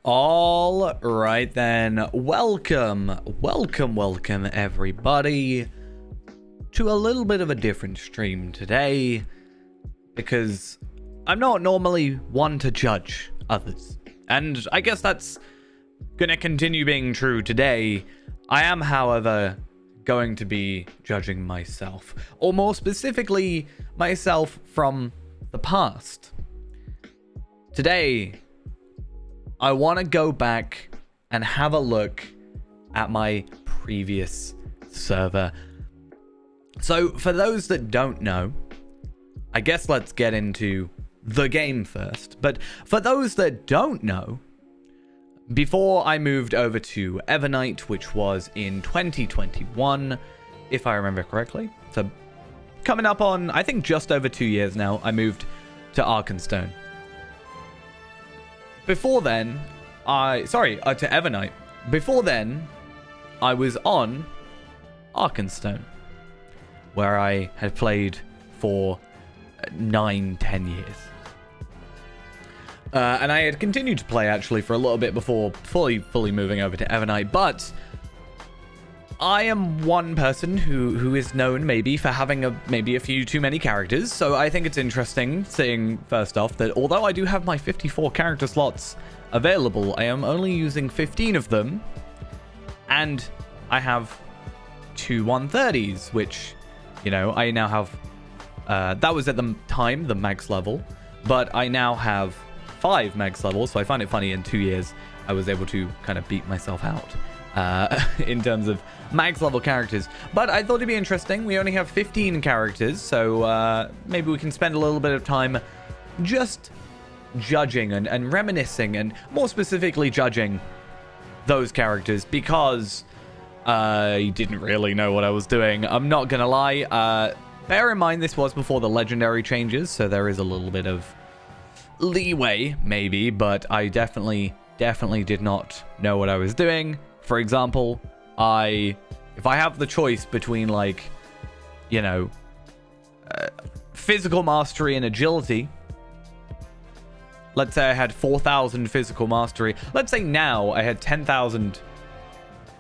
All right then, welcome everybody to a little bit of a different stream today, because I'm not normally one to judge others, and I guess that's gonna continue being true today. I am, however, going to be judging myself, or more specifically, myself from the past. Today, I want to go back and have a look at my previous server. So, for those that don't know, I guess let's get into the game first. But for those that don't know, before I moved over to Evernight, which was in 2021, if I remember correctly, so coming up on, I think, just over 2 years now, I moved to Arkenstone. Before then, to Evernight. Before then, I was on Arkenstone, where I had played for 9-10 years. And I had continued to play, actually, for a little bit before fully moving over to Evernight, but I am one person who is known maybe for having maybe a few too many characters, so I think it's interesting seeing, first off, that although I do have my 54 character slots available, I am only using 15 of them, and I have 2 130s, which, you know, I now have, that was at the time the max level, but I now have 5 max levels, so I find it funny in 2 years I was able to kind of beat myself out in terms of max level characters. But I thought it'd be interesting. We only have 15 characters, so maybe we can spend a little bit of time just judging and reminiscing, and more specifically judging those characters, because I didn't really know what I was doing. I'm not gonna lie. Bear in mind, this was before the legendary changes, so there is a little bit of leeway maybe, but I definitely did not know what I was doing. For example, if I have the choice between, like, you know, physical mastery and agility, let's say I had 4,000 physical mastery, let's say now I had 10,000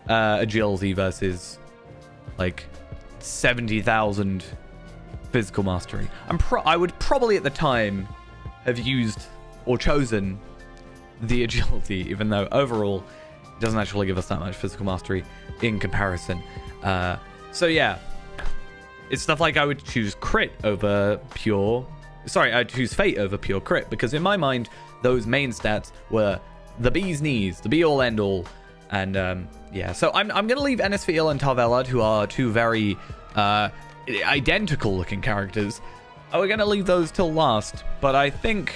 agility versus like 70,000 physical mastery. I would probably at the time have used or chosen the agility, even though overall it doesn't actually give us that much physical mastery in comparison. So yeah, it's stuff like I would choose crit over pure... Sorry, I'd choose fate over pure crit, because in my mind, those main stats were the bee's knees, the be-all, end-all, and yeah. So I'm going to leave Enisfiel and Tarvelad, who are two very identical-looking characters. We're going to leave those till last, but I think...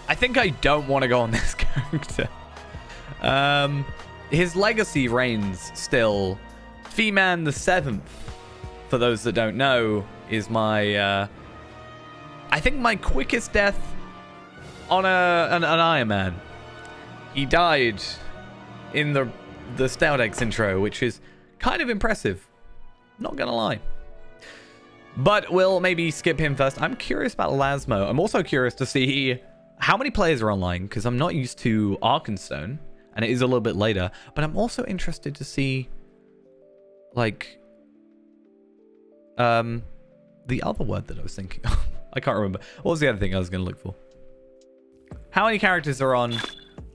I don't want to go on this character. His legacy reigns still. Feeman the 7th, for those that don't know, is my... I think my quickest death on an Iron Man. He died in the Staudex intro, which is kind of impressive. Not gonna lie. But we'll maybe skip him first. I'm curious about Lasmo. I'm also curious to see how many players are online, because I'm not used to Arkenstone, and it is a little bit later. But I'm also interested to see, like, the other word that I was thinking of. I can't remember. What was the other thing I was going to look for? How many characters are on?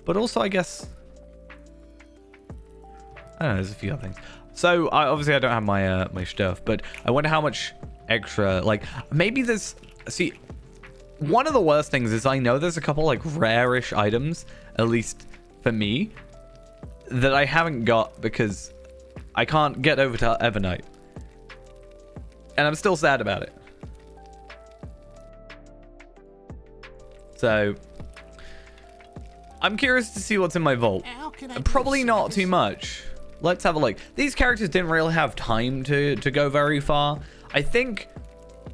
But also, I guess... I don't know, there's a few other things. So, obviously, I don't have my my stuff, but I wonder how much extra... Like, maybe there's... See, one of the worst things is I know there's a couple, like, rare-ish items, at least for me, that I haven't got because I can't get over to Evernight. And I'm still sad about it. So, I'm curious to see what's in my vault. Probably not too much. Let's have a look. These characters didn't really have time to go very far. I think,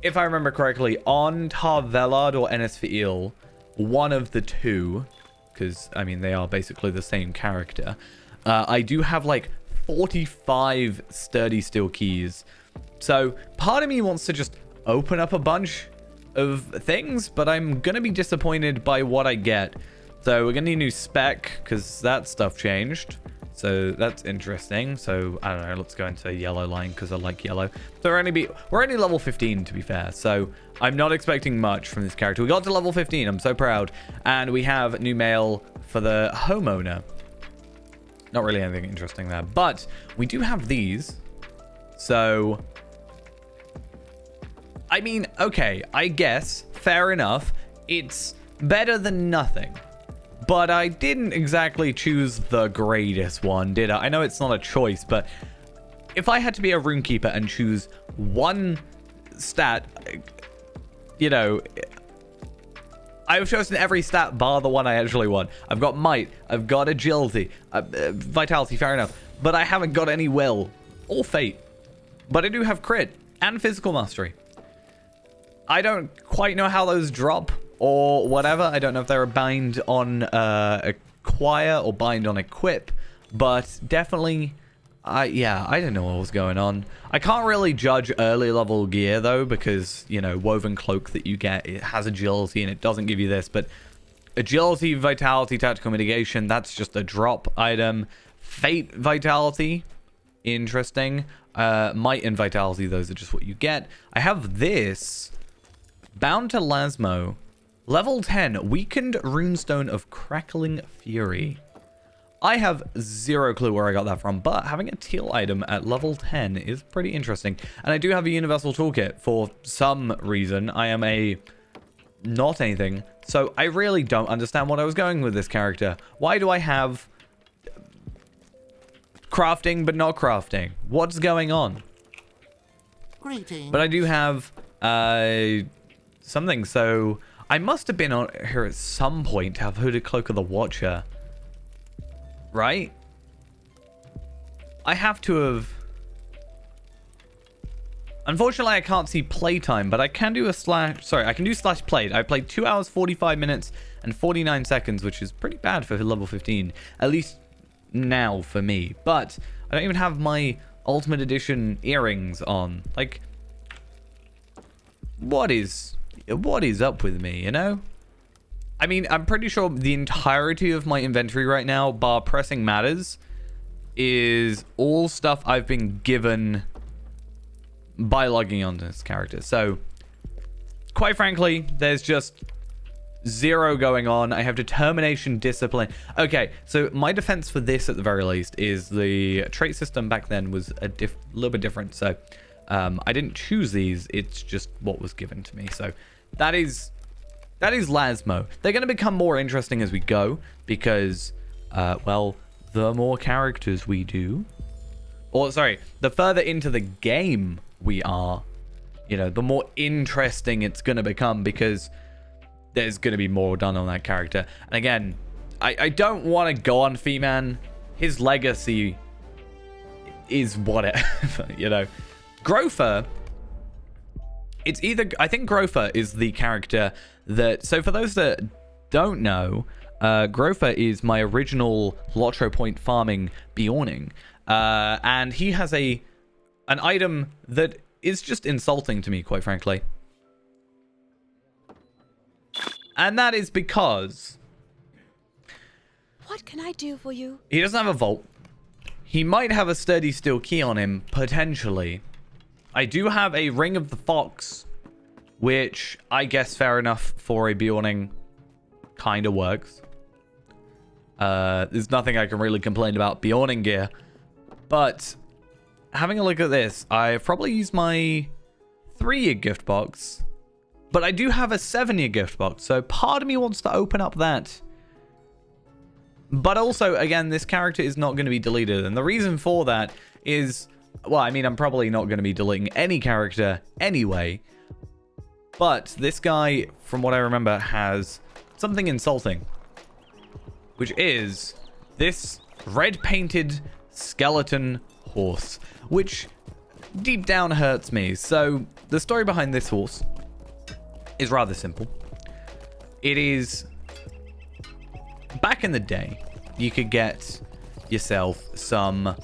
if I remember correctly, on Tarvelad or Enisfiel, one of the two, because, I mean, they are basically the same character, I do have, like, 45 sturdy steel keys. So, part of me wants to just open up a bunch of things, but I'm going to be disappointed by what I get. So we're going to need a new spec because that stuff changed. So that's interesting. So I don't know, let's go into yellow line because I like yellow. So we're only level 15 to be fair. So I'm not expecting much from this character. We got to level 15. I'm so proud. And we have new mail for the homeowner. Not really anything interesting there, but we do have these. So I mean, okay, I guess fair enough. It's better than nothing. But I didn't exactly choose the greatest one, did I? I know it's not a choice, but if I had to be a runekeeper and choose one stat, you know, I've chosen every stat bar the one I actually want. I've got might, I've got agility, vitality, fair enough, but I haven't got any will or fate. But I do have crit and physical mastery. I don't quite know how those drop or whatever. I don't know if they're a bind on acquire or bind on equip, but definitely, yeah, I don't know what was going on. I can't really judge early level gear though, because, you know, woven cloak that you get, it has agility and it doesn't give you this, but agility, vitality, tactical mitigation, that's just a drop item. Fate, vitality, interesting. Might and vitality, those are just what you get. I have this, bound to Lasmo. Level 10, Weakened Runestone of Crackling Fury. I have zero clue where I got that from, but having a teal item at level 10 is pretty interesting. And I do have a universal toolkit for some reason. I am a not anything, so I really don't understand what I was going with this character. Why do I have crafting but not crafting? What's going on? Greetings. But I do have something, so I must have been on here at some point to have Hooded Cloak of the Watcher. Right? I have to have... Unfortunately, I can't see playtime, but I can do a slash... Sorry, I can do slash played. I played 2 hours, 45 minutes, and 49 seconds, which is pretty bad for level 15. At least now for me. But I don't even have my Ultimate Edition earrings on. Like, what is up with me, you know? I mean, I'm pretty sure the entirety of my inventory right now, bar pressing matters, is all stuff I've been given by logging onto this character. So, quite frankly, there's just zero going on. I have determination, discipline. Okay, so my defense for this, at the very least, is the trait system back then was a little bit different. So, I didn't choose these. It's just what was given to me. So, that is Lasmo. They're going to become more interesting as we go because, well, the more characters we do, or sorry, the further into the game we are, you know, the more interesting it's going to become because there's going to be more done on that character. And again, I don't want to go on Feeman. His legacy is whatever, you know. Grofer, it's either, I think Grofer is the character that, so for those that don't know, Grofer is my original Lotro Point farming Bjorning. And he has an item that is just insulting to me, quite frankly. And that is because... What can I do for you? He doesn't have a vault. He might have a sturdy steel key on him, potentially. I do have a Ring of the Fox, which I guess fair enough for a Bjorning. Kind of works. There's nothing I can really complain about Bjorning gear. But having a look at this, I've probably used my 3-year gift box. But I do have a 7-year gift box, so part of me wants to open up that. But also, again, this character is not going to be deleted. And the reason for that is, well, I mean, I'm probably not going to be deleting any character anyway. But this guy, from what I remember, has something insulting. Which is this red-painted skeleton horse. Which deep down hurts me. So, the story behind this horse is rather simple. It is... Back in the day, you could get yourself some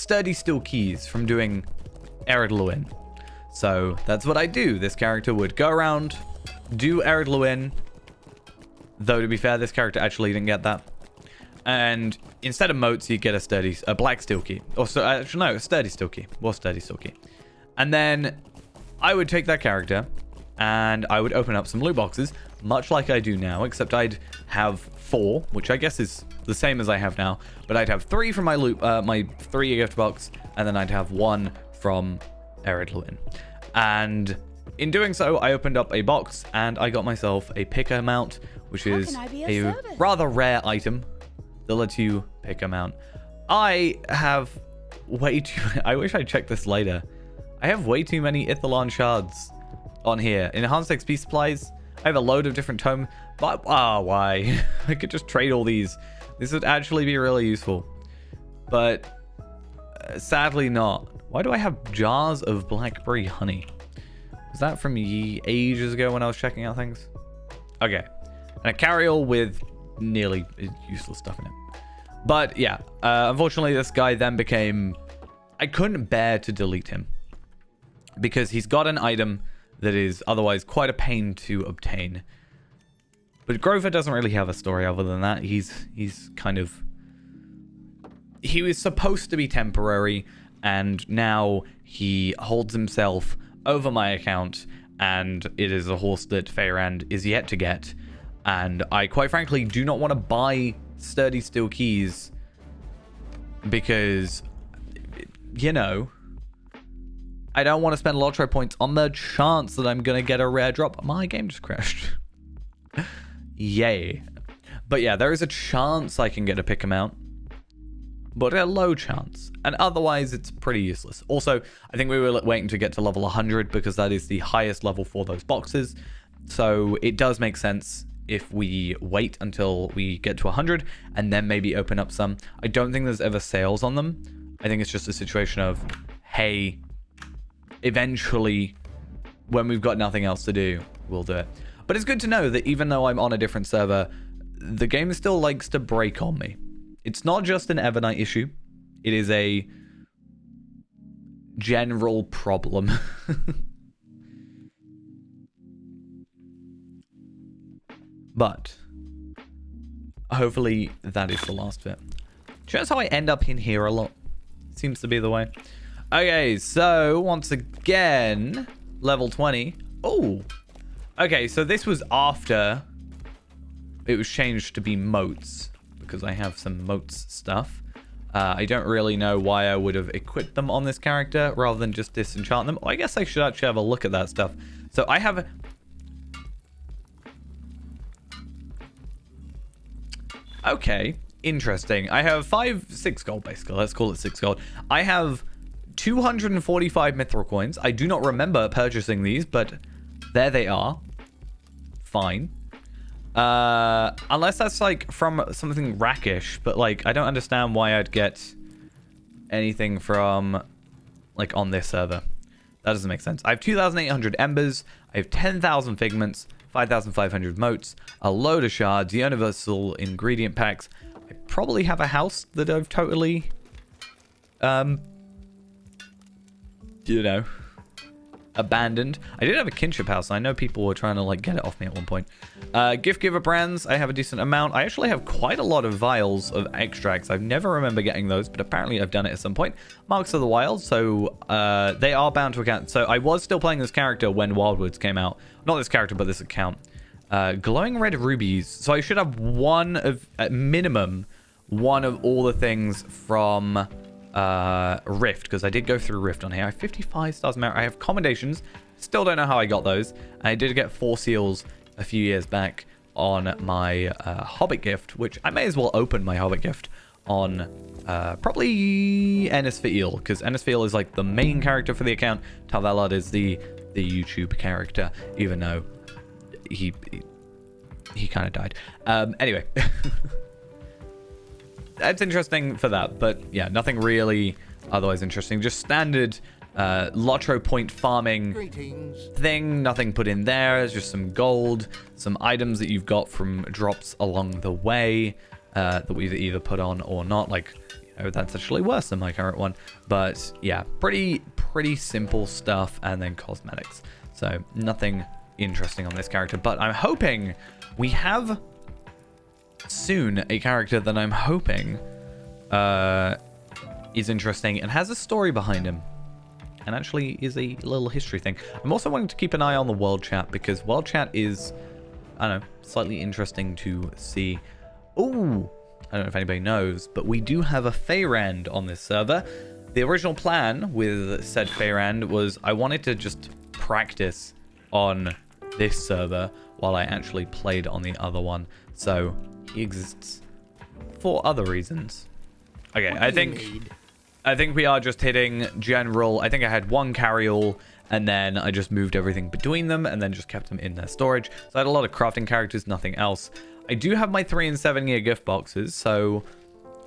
sturdy steel keys from doing Ered Luin. So that's what I do. This character would go around, do Ered Luin. Though, to be fair, this character actually didn't get that. And instead of motes, you get a black steel key. Or, actually, no, a sturdy steel key. Or sturdy steel key. And then I would take that character and I would open up some loot boxes, much like I do now, except I'd have 4, which I guess is the same as I have now. But I'd have 3 from my 3 gift box, and then I'd have 1 from Ered Luin. And in doing so, I opened up a box and I got myself a picker mount, which is a rather rare item that lets you pick a mount. I have way too... I wish I checked this later. I have way too many Ithilon shards on here. Enhanced XP supplies, I have a load of different tome... But, why? I could just trade all these. This would actually be really useful. But, sadly not. Why do I have jars of blackberry honey? Was that from ages ago when I was checking out things? Okay. And a carryall with nearly useless stuff in it. But yeah, unfortunately this guy then became... I couldn't bear to delete him. Because he's got an item that is otherwise quite a pain to obtain. But Grover doesn't really have a story other than that. He's kind of... He was supposed to be temporary, and now he holds himself over my account, and it is a horse that Feyrand is yet to get. And I quite frankly do not want to buy sturdy steel keys because, you know, I don't want to spend Lotro points on the chance that I'm going to get a rare drop. My game just crashed. Yay. But yeah, there is a chance I can get a pick amount, but a low chance. And otherwise, it's pretty useless. Also, I think we were waiting to get to level 100 because that is the highest level for those boxes. So it does make sense if we wait until we get to 100 and then maybe open up some. I don't think there's ever sales on them. I think it's just a situation of, hey, eventually, when we've got nothing else to do, we'll do it. But it's good to know that even though I'm on a different server, the game still likes to break on me. It's not just an Evernight issue. It is a general problem. But hopefully that is the last bit. Do you notice how I end up in here a lot? Seems to be the way. Okay, so once again, level 20. Oh, okay, so this was after it was changed to be motes, because I have some motes stuff. I don't really know why I would have equipped them on this character rather than just disenchant them. Oh, I guess I should actually have a look at that stuff. So I have... Okay, interesting. I have 6 gold, basically. Let's call it 6 gold. I have 245 mithril coins. I do not remember purchasing these, but there they are. Fine. Unless that's like from something rackish, but like I don't understand why I'd get anything from like on this server. That doesn't make sense. I have 2,800 embers. I have 10,000 figments, 5,500 motes, a load of shards, universal ingredient packs. I probably have a house that I've totally, you know, abandoned. I did have a kinship house. I know people were trying to like get it off me at one point. Gift giver brands, I have a decent amount. I actually have quite a lot of vials of extracts. I've never remember getting those, but apparently I've done it at some point. Marks of the Wild, so they are bound to account. So I was still playing this character when Wildwoods came out. Not this character, but this account. Glowing red rubies. So I should have one of, at minimum, one of all the things from Rift, because I did go through Rift on here. I have 55 stars merit. I have commendations. Still don't know how I got those. And I did get 4 seals a few years back on my Hobbit gift, which I may as well open my Hobbit gift on probably Ennisfiel, because Ennisfiel is like the main character for the account. Tarvelod is the YouTube character, even though he kind of died. Anyway. It's interesting for that, but yeah, nothing really otherwise interesting. Just standard Lotro point farming thing. Nothing put in there. It's just some gold, some items that you've got from drops along the way that we've either put on or not, like that's actually worse than my current one. But yeah, pretty simple stuff, and then cosmetics. So nothing interesting on this character. But I'm hoping we have soon a character that I'm hoping is interesting and has a story behind him. And actually is a little history thing. I'm also wanting to keep an eye on the world chat, because world chat is, I don't know, slightly interesting to see. Ooh, I don't know if anybody knows, but we do have a Feyrand on this server. The original plan with said Feyrand was I wanted to just practice on this server while I actually played on the other one. So he exists for other reasons. Okay, I think we are just hitting general. I think I had one carry-all, and then I just moved everything between them and then just kept them in their storage. So I had a lot of crafting characters, nothing else. I do have my 3 and 7 year gift boxes, so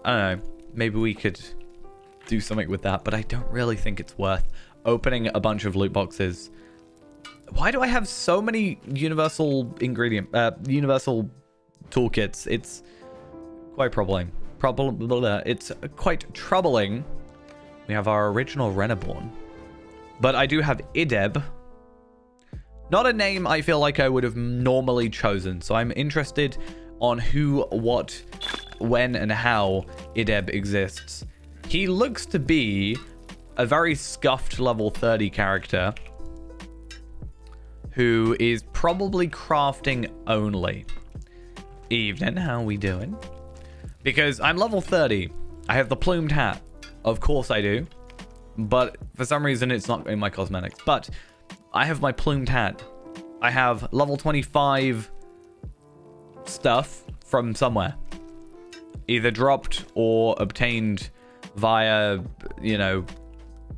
I don't know, maybe we could do something with that, but I don't really think it's worth opening a bunch of loot boxes. Why do I have so many universal universal toolkits? It's quite troubling. It's quite troubling. We have our original Reneborn, but I do have Ideb. Not a name I feel like I would have normally chosen, so I'm interested on who, what, when, and how Ideb exists. He looks to be a very scuffed level 30 character who is probably crafting only. Evening, how we doing? Because I'm level 30. I have the plumed hat. Of course I do. But for some reason it's not in my cosmetics. But I have my plumed hat. I have level 25 stuff from somewhere. Either dropped or obtained via, you know,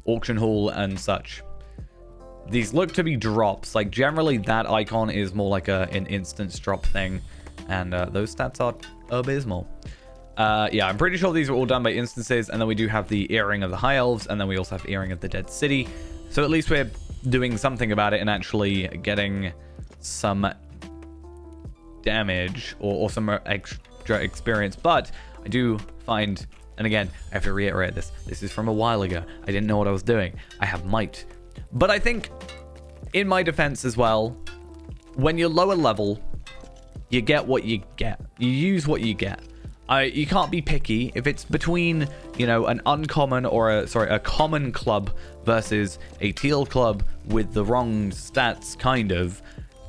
auction haul and such. These look to be drops. Like, generally that icon is more like an instance drop thing. And those stats are abysmal. Yeah, I'm pretty sure these are all done by instances. And then we do have the Earring of the High Elves. And then we also have Earring of the Dead City. So at least we're doing something about it and actually getting some damage or some extra experience. But I do find, and again, I have to reiterate this. This is from a while ago. I didn't know what I was doing. I have might. But I think, in my defense as well, when you're lower level, you get what you get. You use what you get. You can't be picky. If it's between, you know, an uncommon or a common club versus a teal club with the wrong stats, kind of,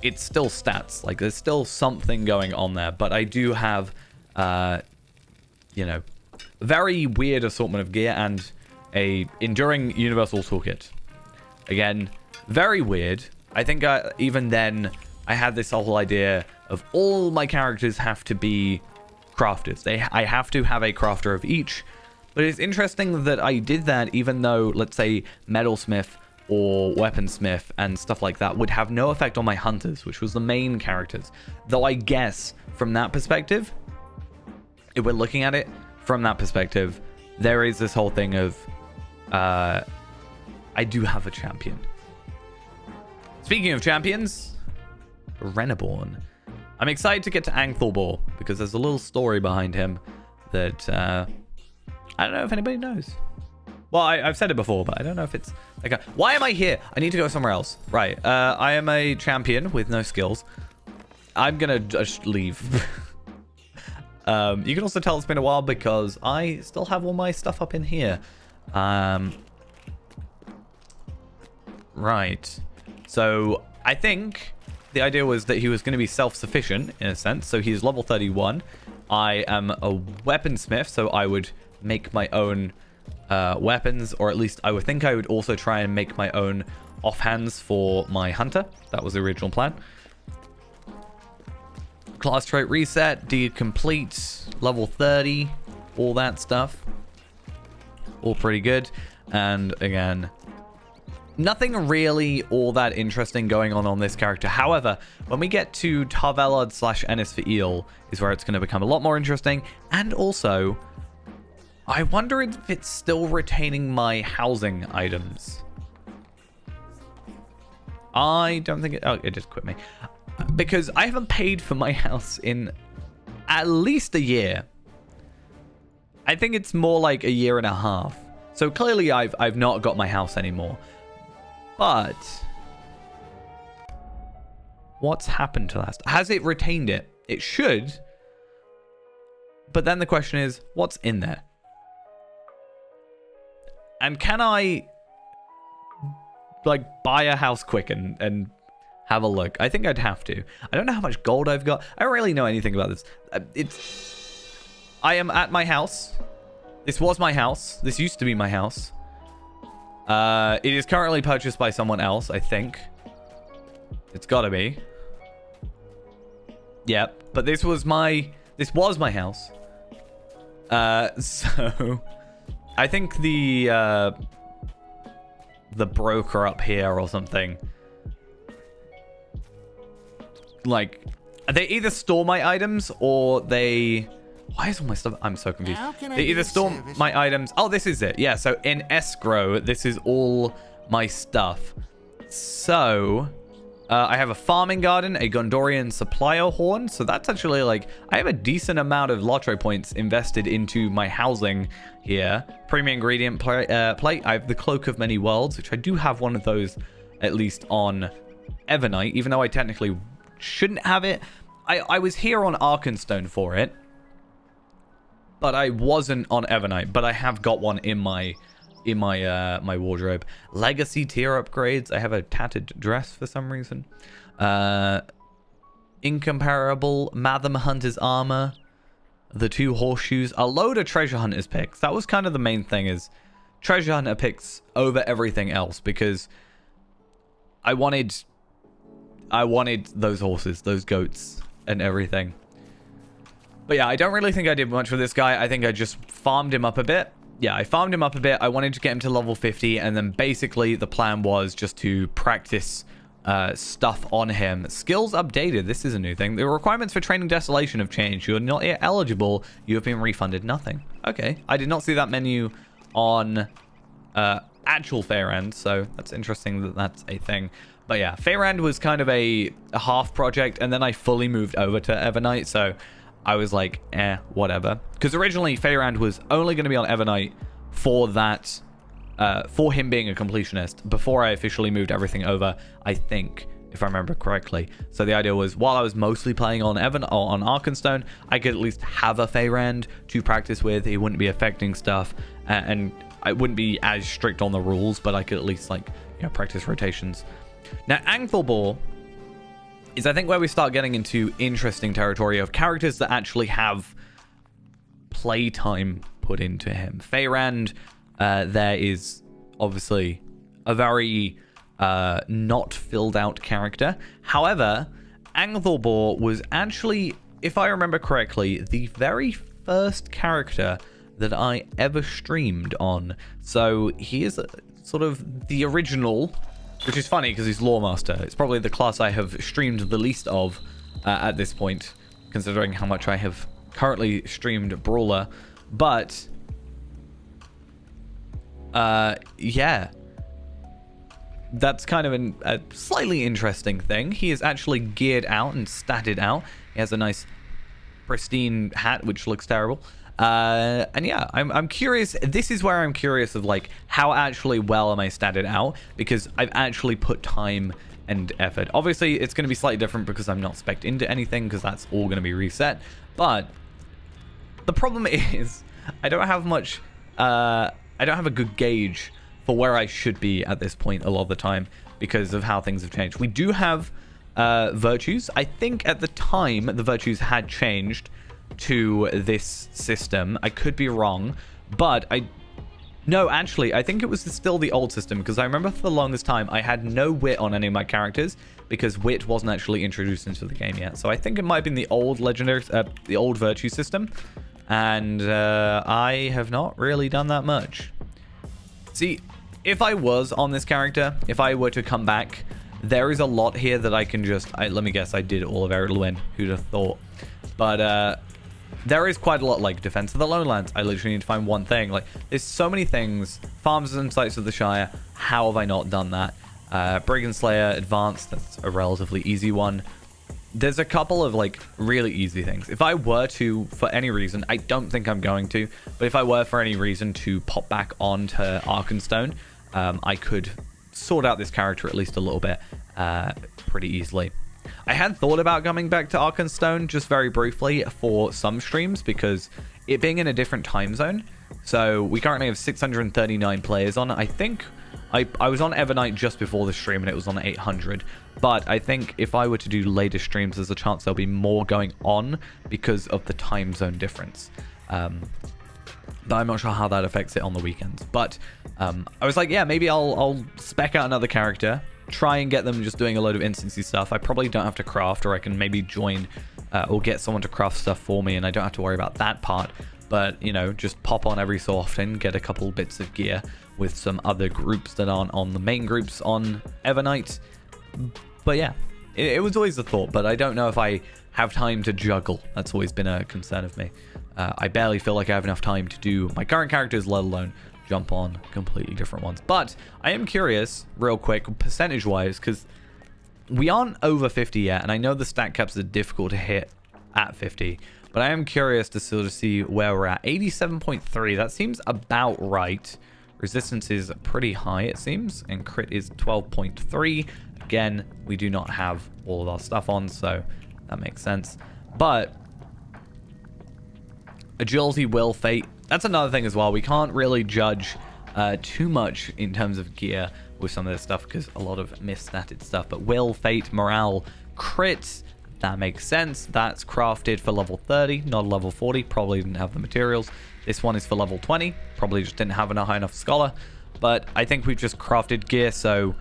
it's still stats. Like, there's still something going on there. But I do have, you know, very weird assortment of gear and a enduring universal toolkit. Again, very weird. I think even then I had this whole idea of all my characters have to be crafters. I have to have a crafter of each. But it's interesting that I did that even though, let's say, metalsmith or weaponsmith and stuff like that would have no effect on my hunters, which was the main characters. Though I guess from that perspective, if we're looking at it from that perspective, there is this whole thing of I do have a champion. Speaking of champions, Reneborn. I'm excited to get to Anthilbor because there's a little story behind him that I don't know if anybody knows. Well, I've said it before, but I don't know if it's like why am I here? I need to go somewhere else. Right. I am a champion with no skills. I'm gonna just leave. You can also tell it's been a while because I still have all my stuff up in here. Right. So I think the idea was that he was going to be self-sufficient in a sense. So he's level 31. I am a weaponsmith, so I would make my own weapons, or at least I would think I would also try and make my own offhands for my hunter. That was the original plan. Class trait reset, deed complete, level 30, all that stuff. All pretty good. And again, nothing really all that interesting going on this character. However, when we get to Tarvelod / Ennis for Eel is where it's going to become a lot more interesting. And also, I wonder if it's still retaining my housing items. I don't think it... Oh, it just quit me. Because I haven't paid for my house in at least a year. I think it's more like a year and a half. So clearly I've not got my house anymore. But what's happened to that? Has it retained it? It should. But then the question is, what's in there? And can I like buy a house quick and have a look? I think I'd have to. I don't know how much gold I've got. I don't really know anything about this. I am at my house. This was my house. This used to be my house. It is currently purchased by someone else, I think. It's gotta be. Yep. But this was my house. So I think the broker up here or something, like, they either store my items or they... Why is all my stuff... I'm so confused. They either store my items... Oh, this is it. Yeah, so in escrow, this is all my stuff. So, I have a farming garden, a Gondorian supplier horn. So that's actually like... I have a decent amount of lottery points invested into my housing here. Premium ingredient plate. I have the Cloak of Many Worlds, which I do have one of those at least on Evernight, even though I technically shouldn't have it. I was here on Arkenstone for it, but I wasn't on Evernight. But I have got one in my my wardrobe. Legacy tier upgrades. I have a tattered dress for some reason. Incomparable Matham Hunter's armor. The 2 horseshoes. A load of treasure hunters picks. That was kind of the main thing, is treasure hunter picks over everything else, because I wanted those horses, those goats, and everything. But yeah, I don't really think I did much with this guy. I think I just farmed him up a bit. Yeah, I farmed him up a bit. I wanted to get him to level 50, and then basically the plan was just to practice stuff on him. Skills updated. This is a new thing. The requirements for training Desolation have changed. You are not yet eligible. You have been refunded nothing. Okay, I did not see that menu on actual Faerand, so that's interesting that that's a thing. But yeah, Faerand was kind of a half project, and then I fully moved over to Evernight, so I was like, whatever. Because originally Faerand was only going to be on Evernight for that, for him being a completionist, before I officially moved everything over, I think, if I remember correctly. So the idea was, while I was mostly playing on on Arkenstone, I could at least have a Faerand to practice with. He wouldn't be affecting stuff, and I wouldn't be as strict on the rules, but I could at least, like, you know, practice rotations. Now, Angbor is, I think, where we start getting into interesting territory of characters that actually have playtime put into him. Faerand, there is obviously a very not filled out character. However, Angbor was actually, if I remember correctly, the very first character that I ever streamed on. So he is sort of the original, which is funny because he's Loremaster. It's probably the class I have streamed the least of at this point, considering how much I have currently streamed Brawler. But yeah, that's kind of a slightly interesting thing. He is actually geared out and statted out. He has a nice pristine hat, which looks terrible. And yeah, I'm curious. This is where I'm curious of, like, how actually well am I statted out, because I've actually put time and effort. Obviously, it's going to be slightly different because I'm not spec'd into anything, because that's all going to be reset. But the problem is, I don't have much, I don't have a good gauge for where I should be at this point a lot of the time because of how things have changed. We do have virtues. I think at the time the virtues had changed to this system. I could be wrong, but no, actually, I think it was still the old system, because I remember for the longest time I had no wit on any of my characters because wit wasn't actually introduced into the game yet. So I think it might have been the old legendary, the old virtue system, and I have not really done that much. See, if I was on this character, if I were to come back, there is a lot here that I can just, let me guess, I did all of Eredluin. Who'd have thought? But there is quite a lot, like Defense of the Lowlands. I literally need to find one thing. Like, there's so many things. Farms and Sites of the Shire. How have I not done that? Brigand Slayer Advanced. That's a relatively easy one. there's a couple of like really easy things. If I were to, for any reason, I don't think I'm going to, but if I were for any reason to pop back onto Arkenstone, I could sort out this character at least a little bit pretty easily. I had thought about coming back to Arkenstone just very briefly for some streams because it being in a different time zone. So we currently have 639 players on. I think I was on Evernight just before the stream and it was on 800. But I think if I were to do later streams, there's a chance there'll be more going on because of the time zone difference. But I'm not sure how that affects it on the weekends. But I was like, yeah, maybe I'll spec out another character, try and get them just doing a load of instancy stuff. I probably don't have to craft, or I can maybe join or get someone to craft stuff for me, and I don't have to worry about that part. But, you know, just pop on every so often, get a couple bits of gear with some other groups that aren't on the main groups on Evernight. But yeah, it was always a thought, but I don't know if I have time to juggle. That's always been a concern of me. I barely feel like I have enough time to do my current characters, let alone jump on completely different ones. But I am curious, real quick, percentage-wise, because we aren't over 50 yet, and I know the stat caps are difficult to hit at 50, but I am curious to sort of see where we're at. 87.3, that seems about right. Resistance is pretty high, it seems, and crit is 12.3. Again, we do not have all of our stuff on, so that makes sense. But agility, will, fate, that's another thing as well. We can't really judge too much in terms of gear with some of this stuff because a lot of misstatted stuff. But will, fate, morale, crit, that makes sense. That's crafted for level 30, not level 40. Probably didn't have the materials. This one is for level 20. Probably just didn't have a high enough scholar. But I think we've just crafted gear, so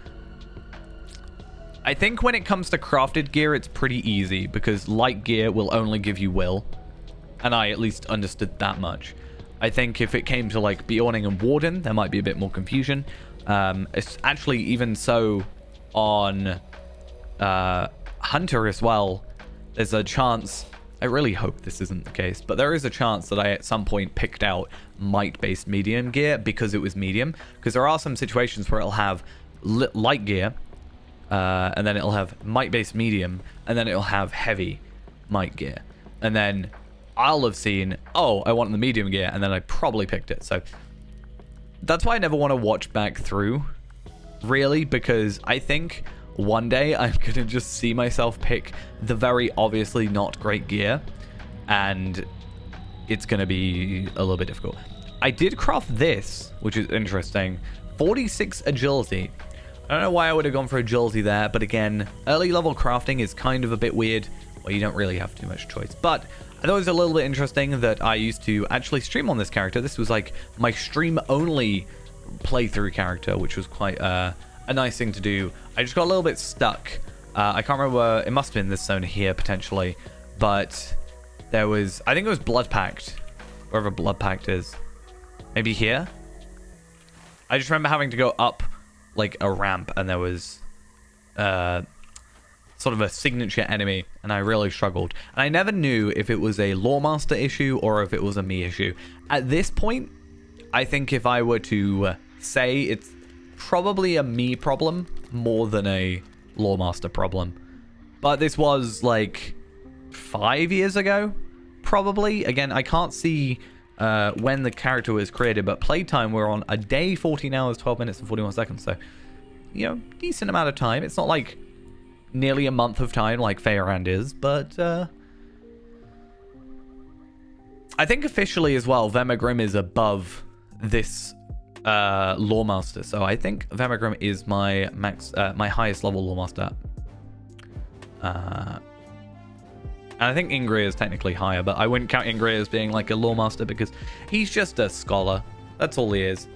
I think when it comes to crafted gear, it's pretty easy because light gear will only give you will. And I at least understood that much. I think if it came to like Bjorning and Warden, there might be a bit more confusion. It's actually even so on Hunter as well. There's a chance, I really hope this isn't the case, but there is a chance that I at some point picked out might-based medium gear because it was medium. Because there are some situations where it'll have light gear, and then it'll have might-based medium, and then it'll have heavy might gear. And then I'll have seen, oh, I want the medium gear, and then I probably picked it. So that's why I never want to watch back through, really, because I think one day I'm going to just see myself pick the very obviously not great gear, and it's going to be a little bit difficult. I did craft this, which is interesting. 46 agility. I don't know why I would have gone for agility there, but again, early level crafting is kind of a bit weird. Well, you don't really have too much choice, but I thought it was a little bit interesting that I used to actually stream on this character. This was like my stream-only playthrough character, which was quite a nice thing to do. I just got a little bit stuck. I can't remember, it must have been this zone here, potentially, but there was, I think it was Blood Pact, wherever Blood Pact is. Maybe here? I just remember having to go up, like, a ramp, and there was sort of a signature enemy, and I really struggled. And I never knew if it was a Loremaster issue or if it was a me issue. At this point, I think if I were to say it's probably a me problem more than a Loremaster problem. But this was like 5 years ago, probably. Again, I can't see when the character was created, but playtime we're on a day, 14 hours, 12 minutes and 41 seconds. So, you know, decent amount of time. It's not like nearly a month of time like Feyrand is, but I think officially as well, Vemagrim is above this Loremaster, so I think Vemagrim is my my highest level Loremaster. And I think Ingrid is technically higher, but I wouldn't count Ingrid as being like a Loremaster because he's just a scholar. That's all he is.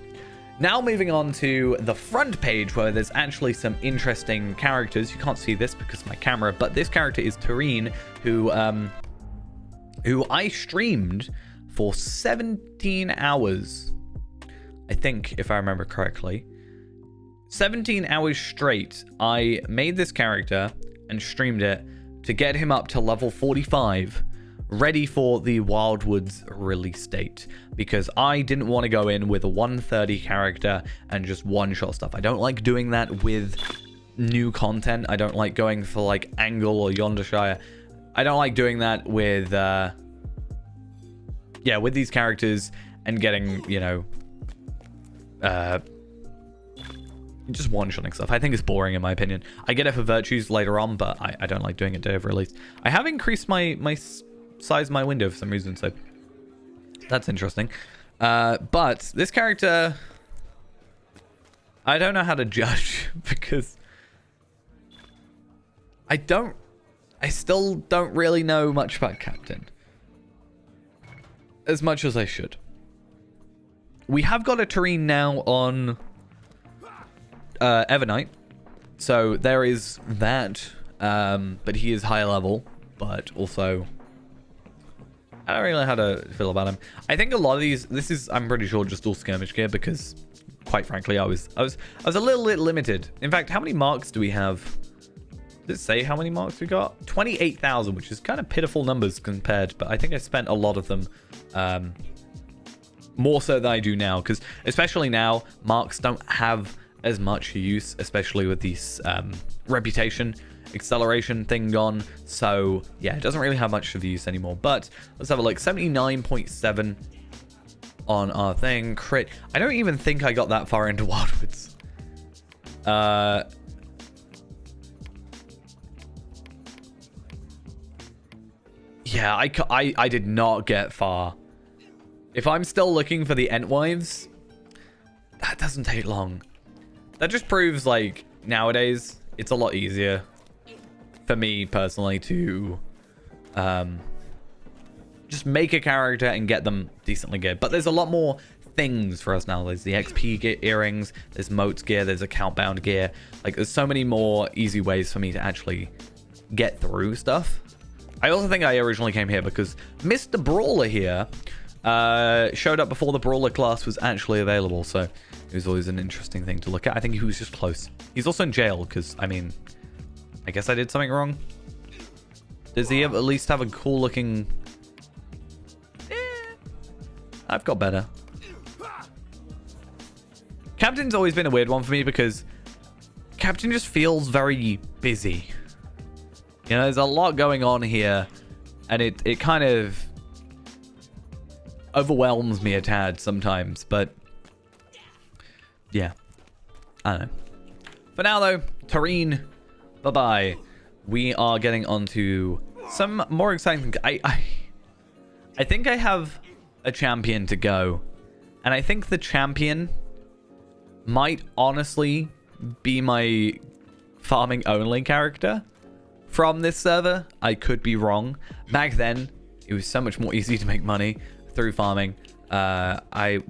Now moving on to the front page where there's actually some interesting characters. You can't see this because of my camera, but this character is Tareen, who I streamed for 17 hours. I think, if I remember correctly. 17 hours straight, I made this character and streamed it to get him up to level 45, ready for the Wildwoods release date, because I didn't want to go in with a 130 character and just one-shot stuff. I don't like doing that with new content. I don't like going for like Angle or Yondershire. I don't like doing that with with these characters and getting, you know, just one-shotting stuff. I think it's boring in my opinion. I get it for Virtues later on, but I don't like doing it day of release. I have increased my size of my window for some reason, so that's interesting. But this character, I don't know how to judge because I still don't really know much about Captain as much as I should. We have got a Tareen now on Evernight, so there is that, but he is higher level, but also I don't really know how to feel about him. I think a lot of these, this is, I'm pretty sure, just all skirmish gear because, quite frankly, I was a little bit limited. In fact, how many marks do we have? Does it say how many marks we got? 28,000, which is kind of pitiful numbers compared, but I think I spent a lot of them, more so than I do now, because especially now, marks don't have as much use, especially with these reputation acceleration thing gone. So yeah, it doesn't really have much of use anymore. But let's have a look. 79.7 on our thing. Crit. I don't even think I got that far into Wildwoods. Yeah, I did not get far. If I'm still looking for the Entwives, that doesn't take long. That just proves, like, nowadays, it's a lot easier for me, personally, to just make a character and get them decently good. But there's a lot more things for us now. There's the XP gear, earrings, there's motes gear, there's account-bound gear. Like, there's so many more easy ways for me to actually get through stuff. I also think I originally came here because Mr. Brawler here showed up before the Brawler class was actually available, so it was always an interesting thing to look at. I think he was just close. He's also in jail because, I mean, I guess I did something wrong. Does he at least have a cool looking... I've got better. Captain's always been a weird one for me because Captain just feels very busy. You know, there's a lot going on here, and it kind of overwhelms me a tad sometimes, but yeah, I don't know. For now, though, Tareen, bye-bye. We are getting onto some more exciting... I think I have a champion to go, and I think the champion might honestly be my farming-only character from this server. I could be wrong. Back then, it was so much more easy to make money through farming. Why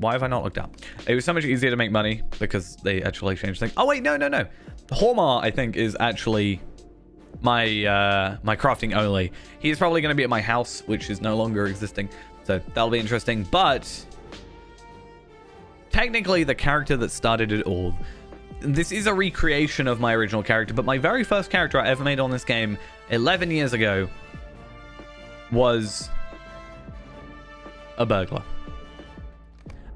have I not looked up? It was so much easier to make money because they actually changed things. Oh wait, no. Hormar, I think, is actually my my crafting only. He's probably going to be at my house, which is no longer existing, so that'll be interesting. But technically, the character that started it all, this is a recreation of my original character, but my very first character I ever made on this game 11 years ago was a burglar.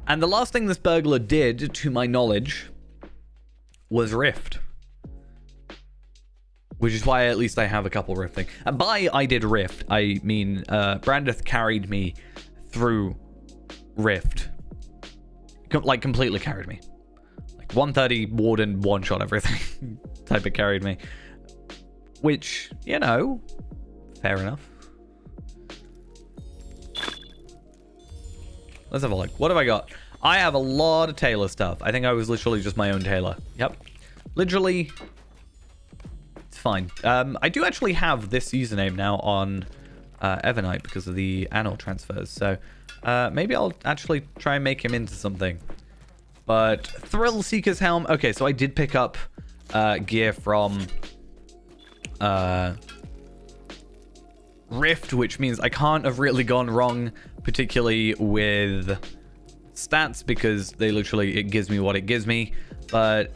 And the last thing this burglar did, to my knowledge, was Rift. Which is why at least I have a couple Rift things. And by I did Rift, I mean Brandeth carried me through Rift. Like, completely carried me. 130 Warden, one-shot everything type of carried me. Which, you know, fair enough. Let's have a look. What have I got? I have a lot of tailor stuff. I think I was literally just my own tailor. Yep. Literally, it's fine. I do actually have this username now on Evernight because of the annual transfers. So maybe I'll actually try and make him into something. But Thrill Seeker's Helm. Okay, so I did pick up gear from Rift, which means I can't have really gone wrong, particularly with stats, because they literally, it gives me what it gives me. But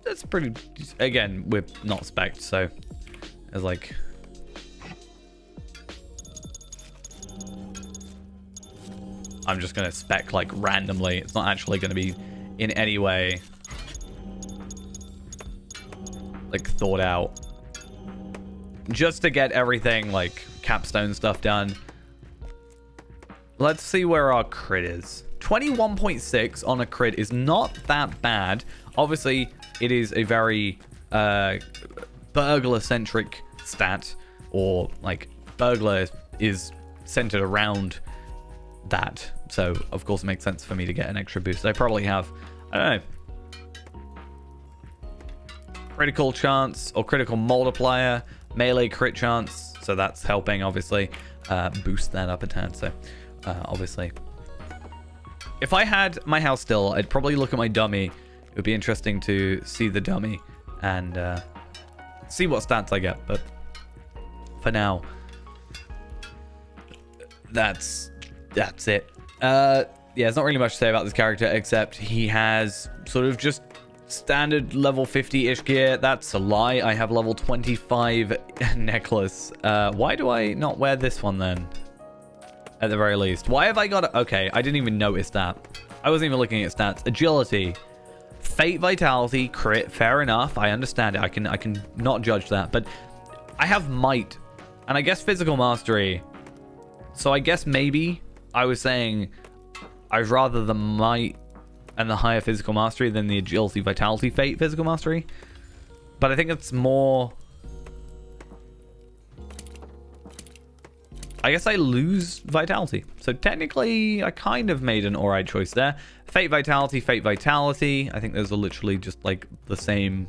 that's pretty, again, we're not spec'd, so it's like... I'm just going to spec like randomly. It's not actually going to be in any way like thought out, just to get everything like capstone stuff done. Let's see where our crit is. 21.6 on a crit is not that bad. Obviously, it is a very burglar-centric stat, or like burglar is centered around that. So, of course, it makes sense for me to get an extra boost. I probably have, I don't know, critical chance or critical multiplier, melee crit chance. So that's helping, obviously, boost that up a tad. So, obviously, if I had my house still, I'd probably look at my dummy. It would be interesting to see the dummy and see what stats I get. But for now, that's it. Yeah, there's not really much to say about this character except he has sort of just standard level 50-ish gear. That's a lie. I have level 25 necklace. Why do I not wear this one then? At the very least. Why have I got... Okay, I didn't even notice that. I wasn't even looking at stats. Agility. Fate, Vitality, crit. Fair enough. I understand it. I can not judge that. But I have Might. And I guess Physical Mastery. So I guess maybe I was saying I'd rather the Might and the higher Physical Mastery than the Agility, Vitality, Fate, Physical Mastery. But I think it's more... I guess I lose Vitality. So technically, I kind of made an alright choice there. Fate, Vitality, Fate, Vitality. I think those are literally just like the same.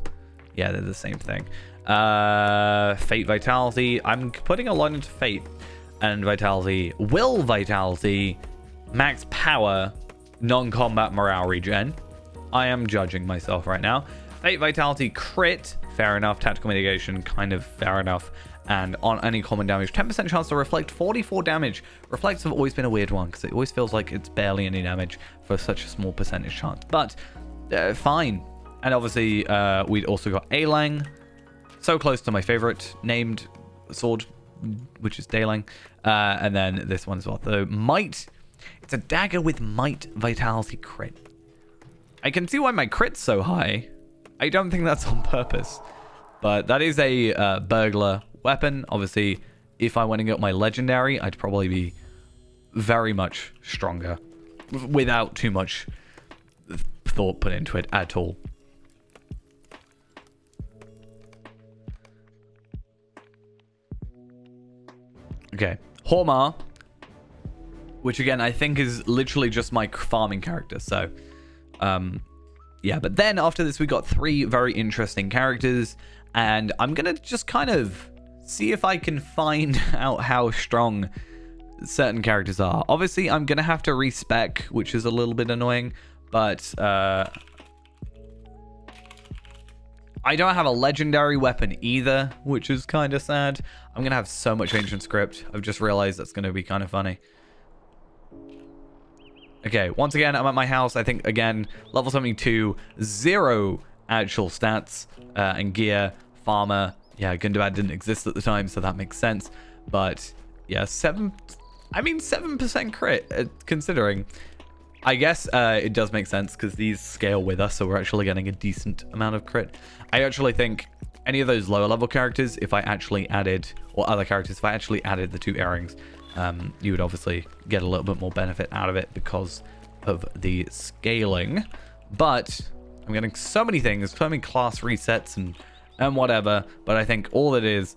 Yeah, they're the same thing. Fate, Vitality. I'm putting a lot into Fate and Vitality. Will Vitality, max power, non-combat morale regen. I am judging myself right now. Fate, Vitality, crit. Fair enough. Tactical mitigation, kind of fair enough. And on any common damage, 10% chance to reflect 44 damage. Reflects have always been a weird one because it always feels like it's barely any damage for such a small percentage chance. But fine. And obviously, we'd also got Ailang. So close to my favorite named sword, which is Daylang. And then this one as well. The Might. It's a dagger with Might, Vitality, crit. I can see why my crit's so high. I don't think that's on purpose. But that is a burglar weapon. Obviously, if I went and got my legendary, I'd probably be very much stronger without too much thought put into it at all. Okay, Hormar, which again I think is literally just my farming character. So yeah, but then after this we got 3 very interesting characters, and I'm gonna just kind of see if I can find out how strong certain characters are. Obviously, I'm gonna have to respec, which is a little bit annoying, but I don't have a legendary weapon either, which is kind of sad. I'm gonna have so much ancient script. I've just realized that's gonna be kind of funny. Okay, once again, I'm at my house. I think, again, level 72, 0 actual stats and gear. Farmer, yeah, Gundabad didn't exist at the time, so that makes sense. But, yeah, 7% crit, considering. I guess it does make sense, because these scale with us, so we're actually getting a decent amount of crit. I actually think any of those lower level characters, if I actually added, or other characters, if I actually added the 2 earrings, you would obviously get a little bit more benefit out of it because of the scaling. But I'm getting so many things, so many class resets and whatever. But I think all it is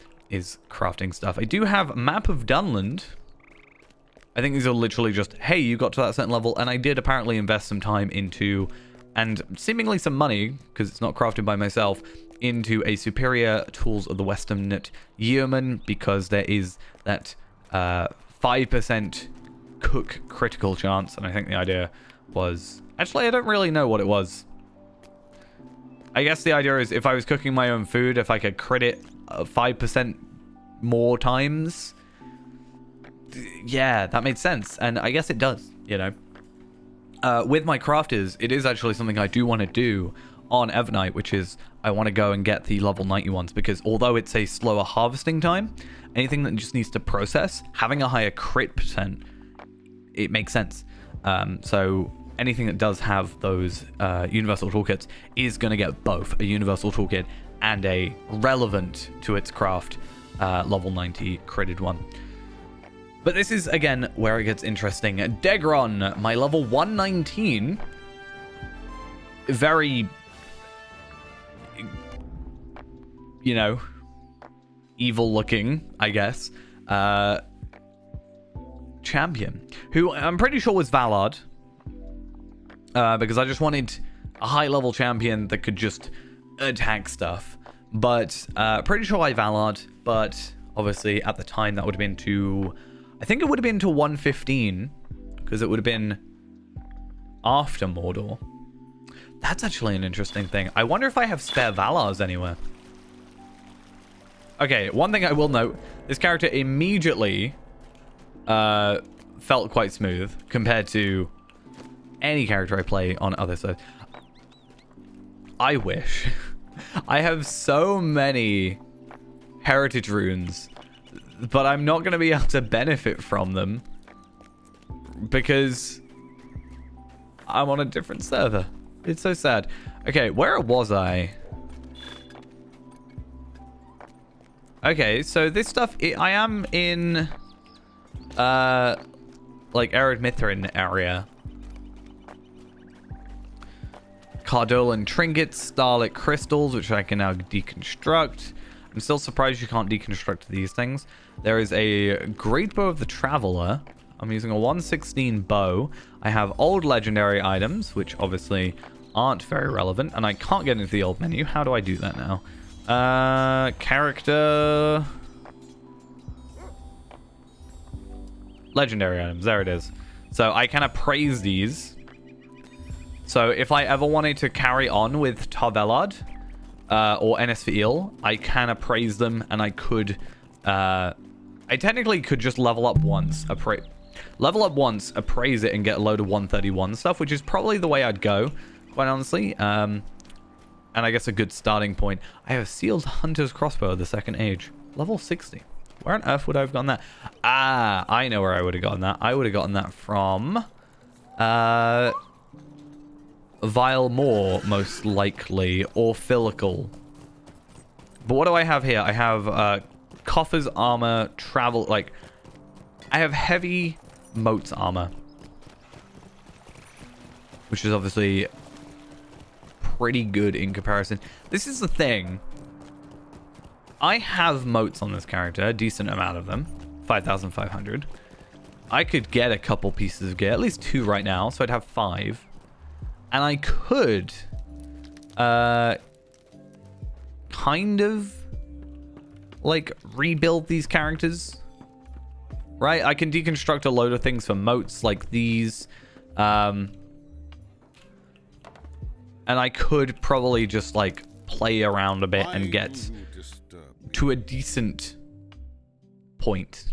crafting stuff. I do have Map of Dunland. I think these are literally just, hey, you got to that certain level. And I did apparently invest some time into, and seemingly some money, because it's not crafted by myself, into a superior Tools of the Western Yeoman, because there is that 5% cook critical chance. And I think the idea was, actually, I don't really know what it was. I guess the idea is if I was cooking my own food, if I could crit it 5% more times, yeah, that made sense. And I guess it does, you know. With my crafters, it is actually something I do want to do on Evernight, which is I want to go and get the level 90 ones, because although it's a slower harvesting time, anything that just needs to process, having a higher crit percent, it makes sense. So anything that does have those universal toolkits is going to get both a universal toolkit and a relevant to its craft level 90 critted one. But this is, again, where it gets interesting. Degron, my level 119. Very, you know, evil looking, I guess. Champion, who I'm pretty sure was Vallard. Because I just wanted a high level champion that could just attack stuff. But pretty sure I Vallard, but obviously at the time that would have been to... I think it would have been to 115, because it would have been after Mordor. That's actually an interesting thing. I wonder if I have spare Valars anywhere. Okay, one thing I will note, this character immediately felt quite smooth compared to any character I play on other sides. I wish. I have so many heritage runes, but I'm not going to be able to benefit from them because I'm on a different server. It's so sad. Okay, where was I? Okay, so this stuff, I am in, like, Ered Mithrin area. Cardolan trinkets, starlit crystals, which I can now deconstruct. I'm still surprised you can't deconstruct these things. There is a Great Bow of the Traveler. I'm using a 116 bow. I have old legendary items, which obviously aren't very relevant, and I can't get into the old menu. How do I do that now? Character... Legendary items, there it is. So I can appraise these. So if I ever wanted to carry on with Tar-Velard, or Enisfeel, I can appraise them, and I could, I technically could just level up once, appraise it, and get a load of 131 stuff, which is probably the way I'd go, quite honestly. And I guess a good starting point. I have a Sealed Hunter's Crossbow of the Second Age, level 60. Where on earth would I have gotten that? Ah, I know where I would have gotten that. I would have gotten that from, Vile Moor, most likely, or Filical. But what do I have here? I have Coffers armor, travel, like, I have heavy moats armor, which is obviously pretty good in comparison. This is the thing. I have moats on this character, a decent amount of them, 5,500. I could get a couple pieces of gear, at least 2 right now, so I'd have 5. And I could kind of like rebuild these characters, right? I can deconstruct a load of things for moats like these, and I could probably just like play around a bit and get to a decent point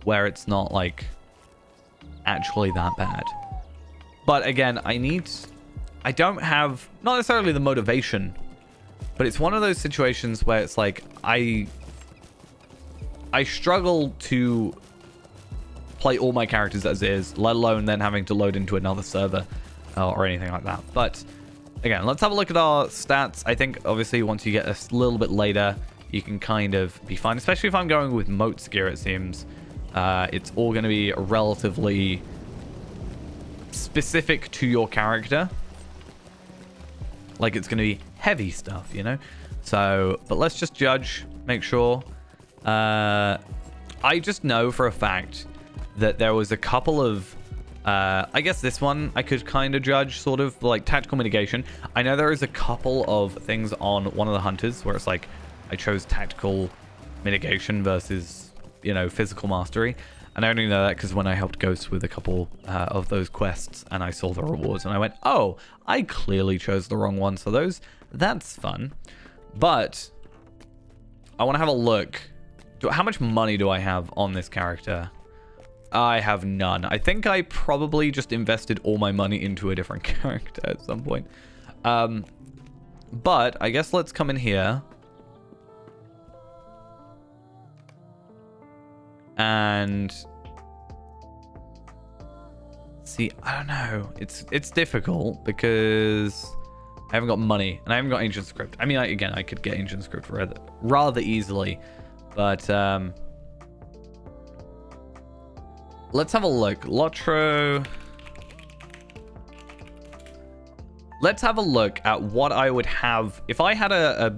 where it's not like actually that bad. But again, I don't have, not necessarily the motivation, but it's one of those situations where it's like, I struggle to play all my characters as is, let alone then having to load into another server or anything like that. But again, let's have a look at our stats. I think obviously once you get a little bit later, you can kind of be fine, especially if I'm going with moats gear, it seems. It's all going to be relatively specific to your character. Like it's going to be heavy stuff, you know? So, but let's just judge, make sure. I just know for a fact that there was a couple of, I guess this one I could kind of judge, sort of like tactical mitigation. I know there is a couple of things on one of the hunters where it's like, I chose tactical mitigation versus, you know, physical mastery. And I only know that because when I helped Ghost with a couple of those quests and I saw the rewards and I went, oh, I clearly chose the wrong ones for those. That's fun. But I want to have a look. How much money do I have on this character? I have none. I think I probably just invested all my money into a different character at some point. But I guess let's come in here. And See, I don't know. It's difficult because I haven't got money and I haven't got ancient script. I mean, again, I could get ancient script rather easily, but let's have a look. Lotro. Let's have a look at what I would have if I had I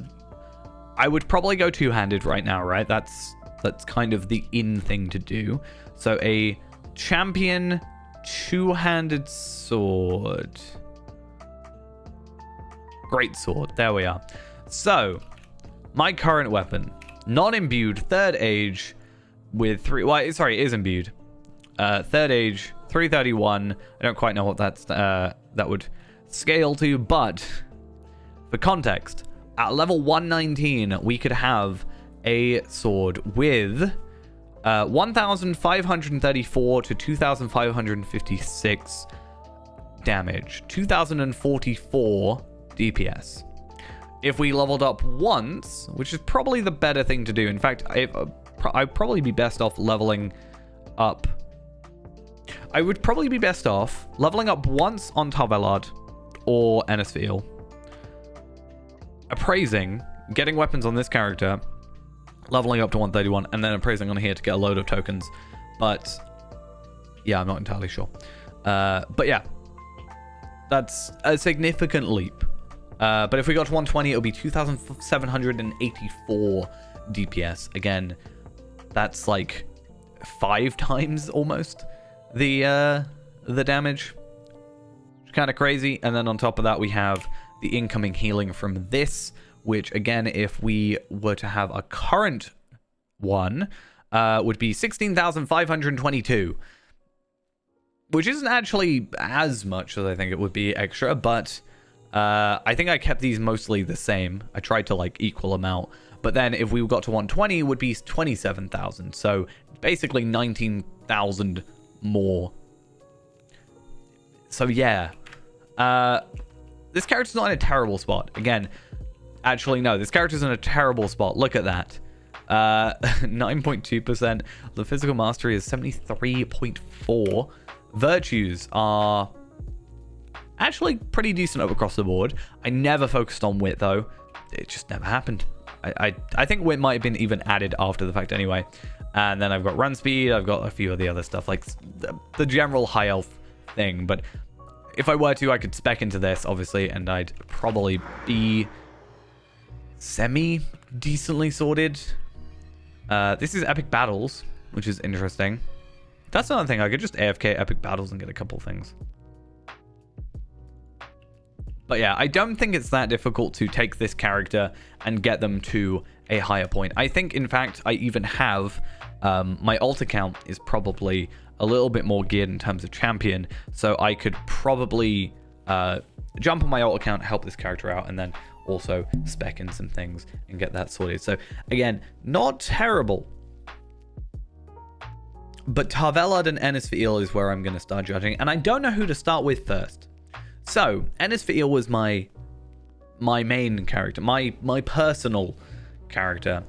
would probably go two-handed right now, right? That's kind of the in thing to do. So a champion two-handed sword. Great sword. There we are. So my current weapon, non-imbued, third age with three. Well, sorry, it is imbued. Third age, 331. I don't quite know what that would scale to, but for context, at level 119 we could have a sword with 1534 to 2556 damage, 2044 DPS. If we leveled up once, which is probably the better thing to do, in fact I'd probably be best off leveling up. I would probably be best off leveling up once on Tarvelard or Enisfiel, appraising, getting weapons on this character, leveling up to 131, and then appraising on here to get a load of tokens. But yeah, I'm not entirely sure. But yeah, that's a significant leap. But if we got to 120, it'll be 2,784 DPS. Again, that's like 5 times almost the damage. Kind of crazy. And then on top of that, we have the incoming healing from this, which again, if we were to have a current one, would be 16,522, which isn't actually as much as I think it would be extra, but I think I kept these mostly the same. I tried to like equal them out, but then if we got to 120, it would be 27,000. So basically 19,000 more. So yeah, this character's not in a terrible spot. Again, actually, no, this character's in a terrible spot. Look at that. 9.2%. The physical mastery is 73.4. Virtues are actually pretty decent across the board. I never focused on wit, though. It just never happened. I think wit might have been even added after the fact anyway. And then I've got run speed. I've got a few of the other stuff, like the general high elf thing. But if I were to, I could spec into this, obviously, and I'd probably be semi-decently sorted. This is epic battles, which is interesting. That's another thing. I could just AFK epic battles and get a couple things. But yeah, I don't think it's that difficult to take this character and get them to a higher point. I think, in fact, I even have my alt account is probably a little bit more geared in terms of champion, so I could probably jump on my alt account, help this character out, and then also spec in some things and get that sorted. So again, not terrible. But Tarvelard and Enisfiel is where I'm going to start judging, and I don't know who to start with first. So Enisfiel was my main character, my personal character,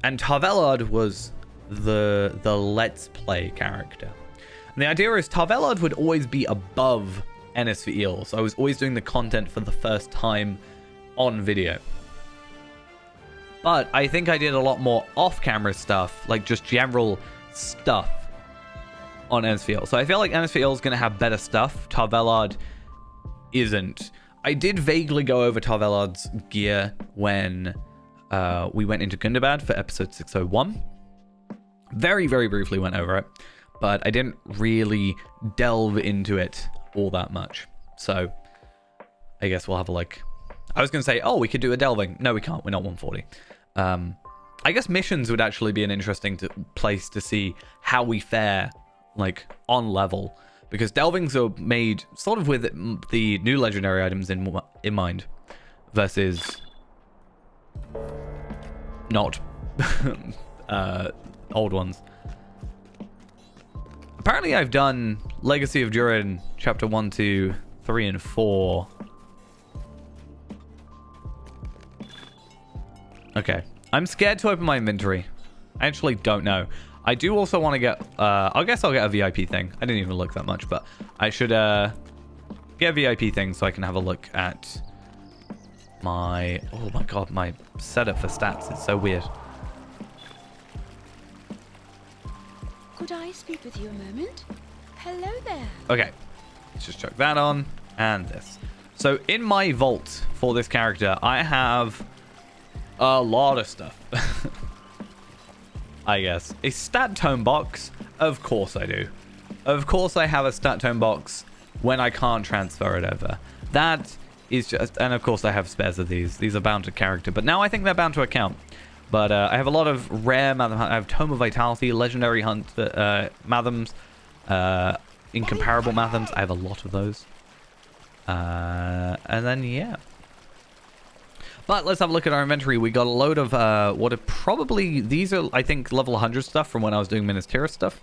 and Tarvelard was the let's play character. And the idea is Tarvelard would always be above Enisfiel, so I was always doing the content for the first time on video. But I think I did a lot more off-camera stuff, like just general stuff on Enisfiel. So I feel like Enisfiel is going to have better stuff. Tarvelard isn't. I did vaguely go over Tarvelard's gear when we went into Gundabad for episode 601. Very, very briefly went over it, but I didn't really delve into it all that much. So I guess we'll have a look. I was going to say, oh, we could do a delving. No, we can't. We're not 140. I guess missions would actually be an interesting place to see how we fare, like, on level. Because delvings are made sort of with the new legendary items in mind. Versus not old ones. Apparently I've done Legacy of Durin chapter 1, 2, 3, and 4. Okay. I'm scared to open my inventory. I actually don't know. I do also want to get... I guess I'll get a VIP thing. I didn't even look that much, but I should get a VIP thing so I can have a look at my... Oh my god, my setup for stats is so weird. Could I speak with you a moment? Hello there. Okay, let's just chuck that on and this. So in my vault for this character, I have a lot of stuff. I guess. A stat tome box? Of course I do. Of course I have a stat tome box when I can't transfer it over. That is just... And of course I have spares of these. These are bound to character. But now I think they're bound to account. But I have a lot of rare Matham. I have Tome of Vitality, Legendary Hunt Mathams, Incomparable Mathams. I have a lot of those. And then, yeah. But let's have a look at our inventory. We got a load of what are probably... These are, I think, level 100 stuff from when I was doing Minas Tirith stuff.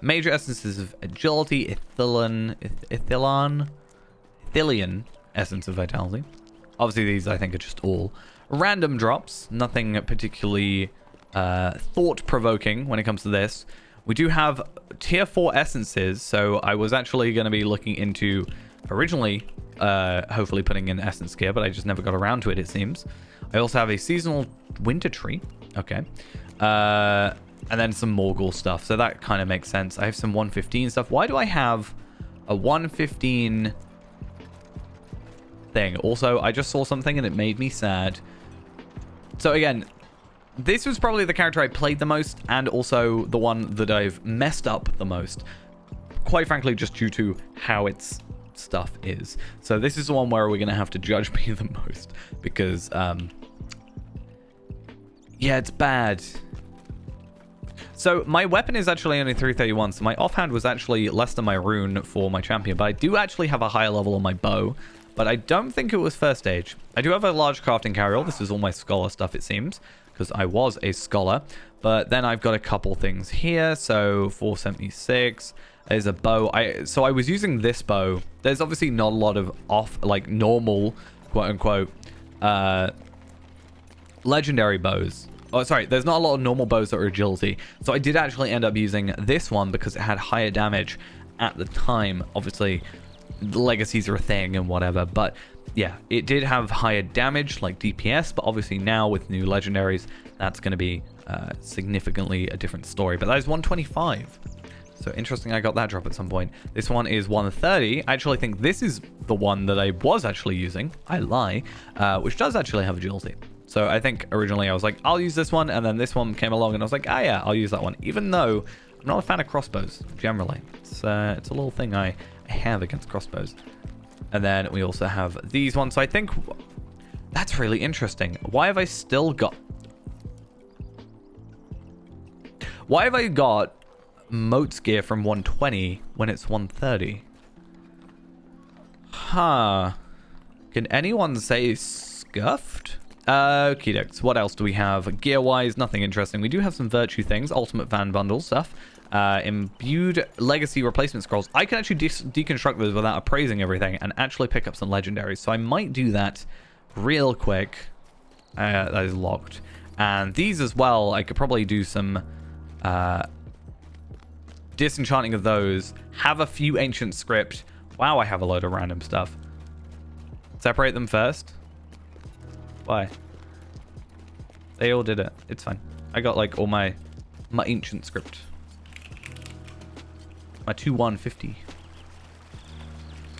Major essences of Agility, Ithillian Essence of Vitality. Obviously, these, I think, are just all random drops. Nothing particularly thought-provoking when it comes to this. We do have tier 4 essences, so I was actually going to be looking into... Originally, hopefully putting in essence gear, but I just never got around to it, it seems. I also have a seasonal winter tree. Okay. And then some Morgul stuff. So that kind of makes sense. I have some 115 stuff. Why do I have a 115 thing? Also, I just saw something and it made me sad. So again, this was probably the character I played the most and also the one that I've messed up the most. Quite frankly, just due to how it's... stuff is. So this is the one where we're gonna have to judge me the most because yeah, it's bad. So my weapon is actually only 331, so my offhand was actually less than my rune for my champion, but I do actually have a higher level on my bow, but I don't think it was first stage. I do have a large crafting carryall. This is all my scholar stuff, it seems, because I was a scholar. But then I've got a couple things here. So 476 is a bow. So I was using this bow. There's obviously not a lot of normal, quote unquote, legendary bows. Oh, sorry. There's not a lot of normal bows that are agility. So I did actually end up using this one because it had higher damage at the time. Obviously, the legacies are a thing and whatever. But yeah, it did have higher damage like DPS. But obviously now with new legendaries, that's going to be significantly a different story. But that is 125. So interesting, I got that drop at some point. This one is 130. I actually think this is the one that I was actually using. I lie. Which does actually have agility. So I think originally I was like, I'll use this one. And then this one came along and I was like, ah, yeah, I'll use that one. Even though I'm not a fan of crossbows, generally. It's a little thing I have against crossbows. And then we also have these ones. So I think that's really interesting. Why have I still got... Why have I got Moat's gear from 120 when it's 130? Huh. Can anyone say scuffed? Okie dokes. What else do we have? Gear-wise, nothing interesting. We do have some virtue things. Ultimate Van Bundle stuff. Imbued Legacy Replacement Scrolls. I can actually deconstruct those without appraising everything and actually pick up some legendaries. So I might do that real quick. That is locked. And these as well, I could probably do some... disenchanting of those. Have a few ancient script. Wow, I have a load of random stuff. Separate them first. Why? They all did it. It's fine. I got like all my ancient script. My 2150.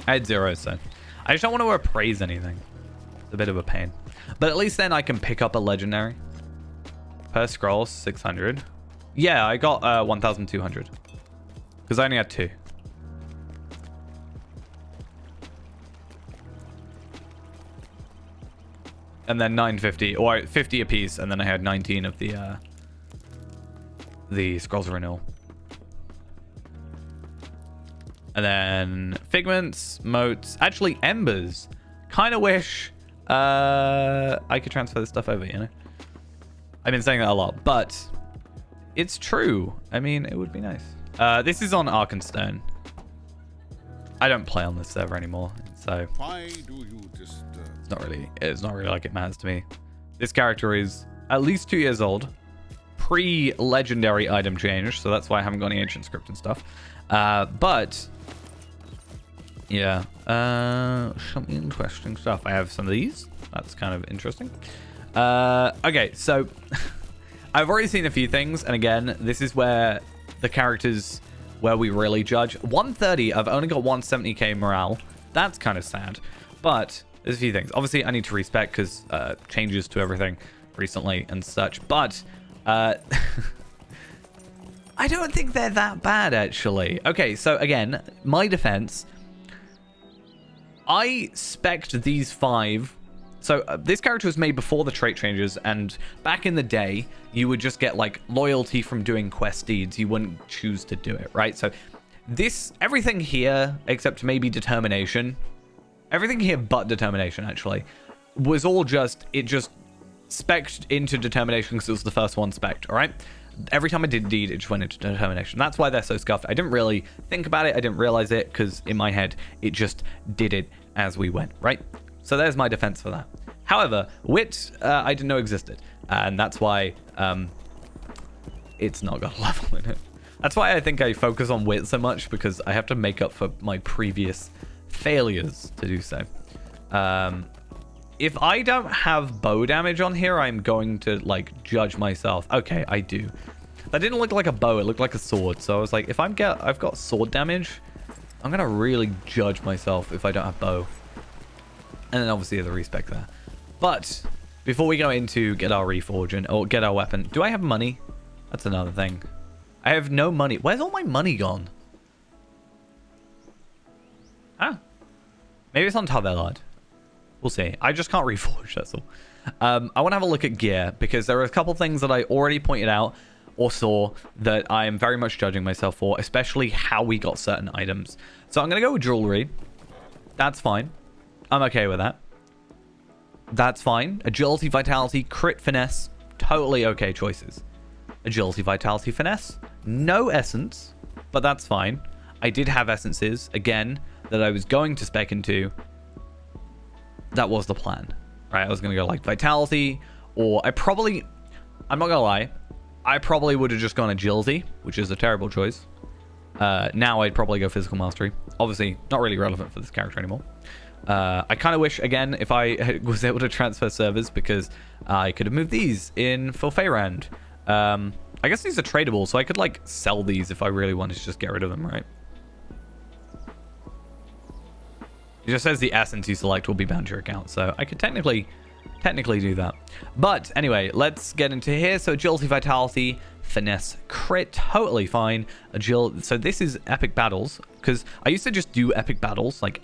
I had 0, so I just don't want to appraise anything. It's a bit of a pain. But at least then I can pick up a legendary. Per scroll, 600. Yeah, I got 1,200. Because I only had 2. And then 950, or 50 apiece, and then I had 19 of the Scrolls of Renewal. And then Figments, Moats, actually Embers. Kind of wish I could transfer this stuff over, you know? I've been saying that a lot, but it's true. I mean, it would be nice. This is on Arkenstone. I don't play on this server anymore, so Why do you disturb? it's not really like it matters to me. This character is at least 2 years old, pre-legendary item change, so that's why I haven't got any ancient script and stuff. But yeah, some interesting stuff. I have some of these. That's kind of interesting. Okay, so I've already seen a few things, and again, this is where the characters, where we really judge. 130, I've only got 170k morale. That's kind of sad, but there's a few things. Obviously, I need to respec because changes to everything recently and such, but I don't think they're that bad, actually. Okay, so again, my defense, I spec'd these 5. So this character was made before the trait changes, and back in the day, you would just get like loyalty from doing quest deeds. You wouldn't choose to do it, right? So everything here, except maybe determination, everything here but determination actually, was all it just spec'd into determination because it was the first one spec'd, all right? Every time I did deed, it just went into determination. That's why they're so scuffed. I didn't really think about it. I didn't realize it because in my head, it just did it as we went, right? So there's my defense for that. However, wit, I didn't know existed. And that's why it's not got a level in it. That's why I think I focus on wit so much, because I have to make up for my previous failures to do so. If I don't have bow damage on here, I'm going to like judge myself. Okay, I do. That didn't look like a bow, it looked like a sword. So I was like, if I've got sword damage, I'm gonna really judge myself if I don't have bow. And then obviously the respec there. But before we go into get our reforge or get our weapon, do I have money? That's another thing. I have no money. Where's all my money gone? Ah, maybe it's on Tavellard. We'll see. I just can't reforge, that's all. I want to have a look at gear, because there are a couple things that I already pointed out or saw that I am very much judging myself for, especially how we got certain items. So I'm going to go with jewelry. That's fine. I'm okay with that. That's fine. Agility, vitality, crit, finesse. Totally okay choices. Agility, vitality, finesse. No essence, but that's fine. I did have essences, again, that I was going to spec into. That was the plan, right? I was going to go like vitality, or I'm not going to lie, I probably would have just gone agility, which is a terrible choice. Now I'd probably go physical mastery. Obviously, not really relevant for this character anymore. I kind of wish, again, if I was able to transfer servers, because I could have moved these in for Feyrand. I guess these are tradable, so I could like sell these if I really wanted to just get rid of them, right? It just says the essence you select will be bound to your account, so I could technically do that. But anyway, let's get into here. So agility, vitality, finesse, crit, totally fine. So this is epic battles, because I used to just do epic battles, like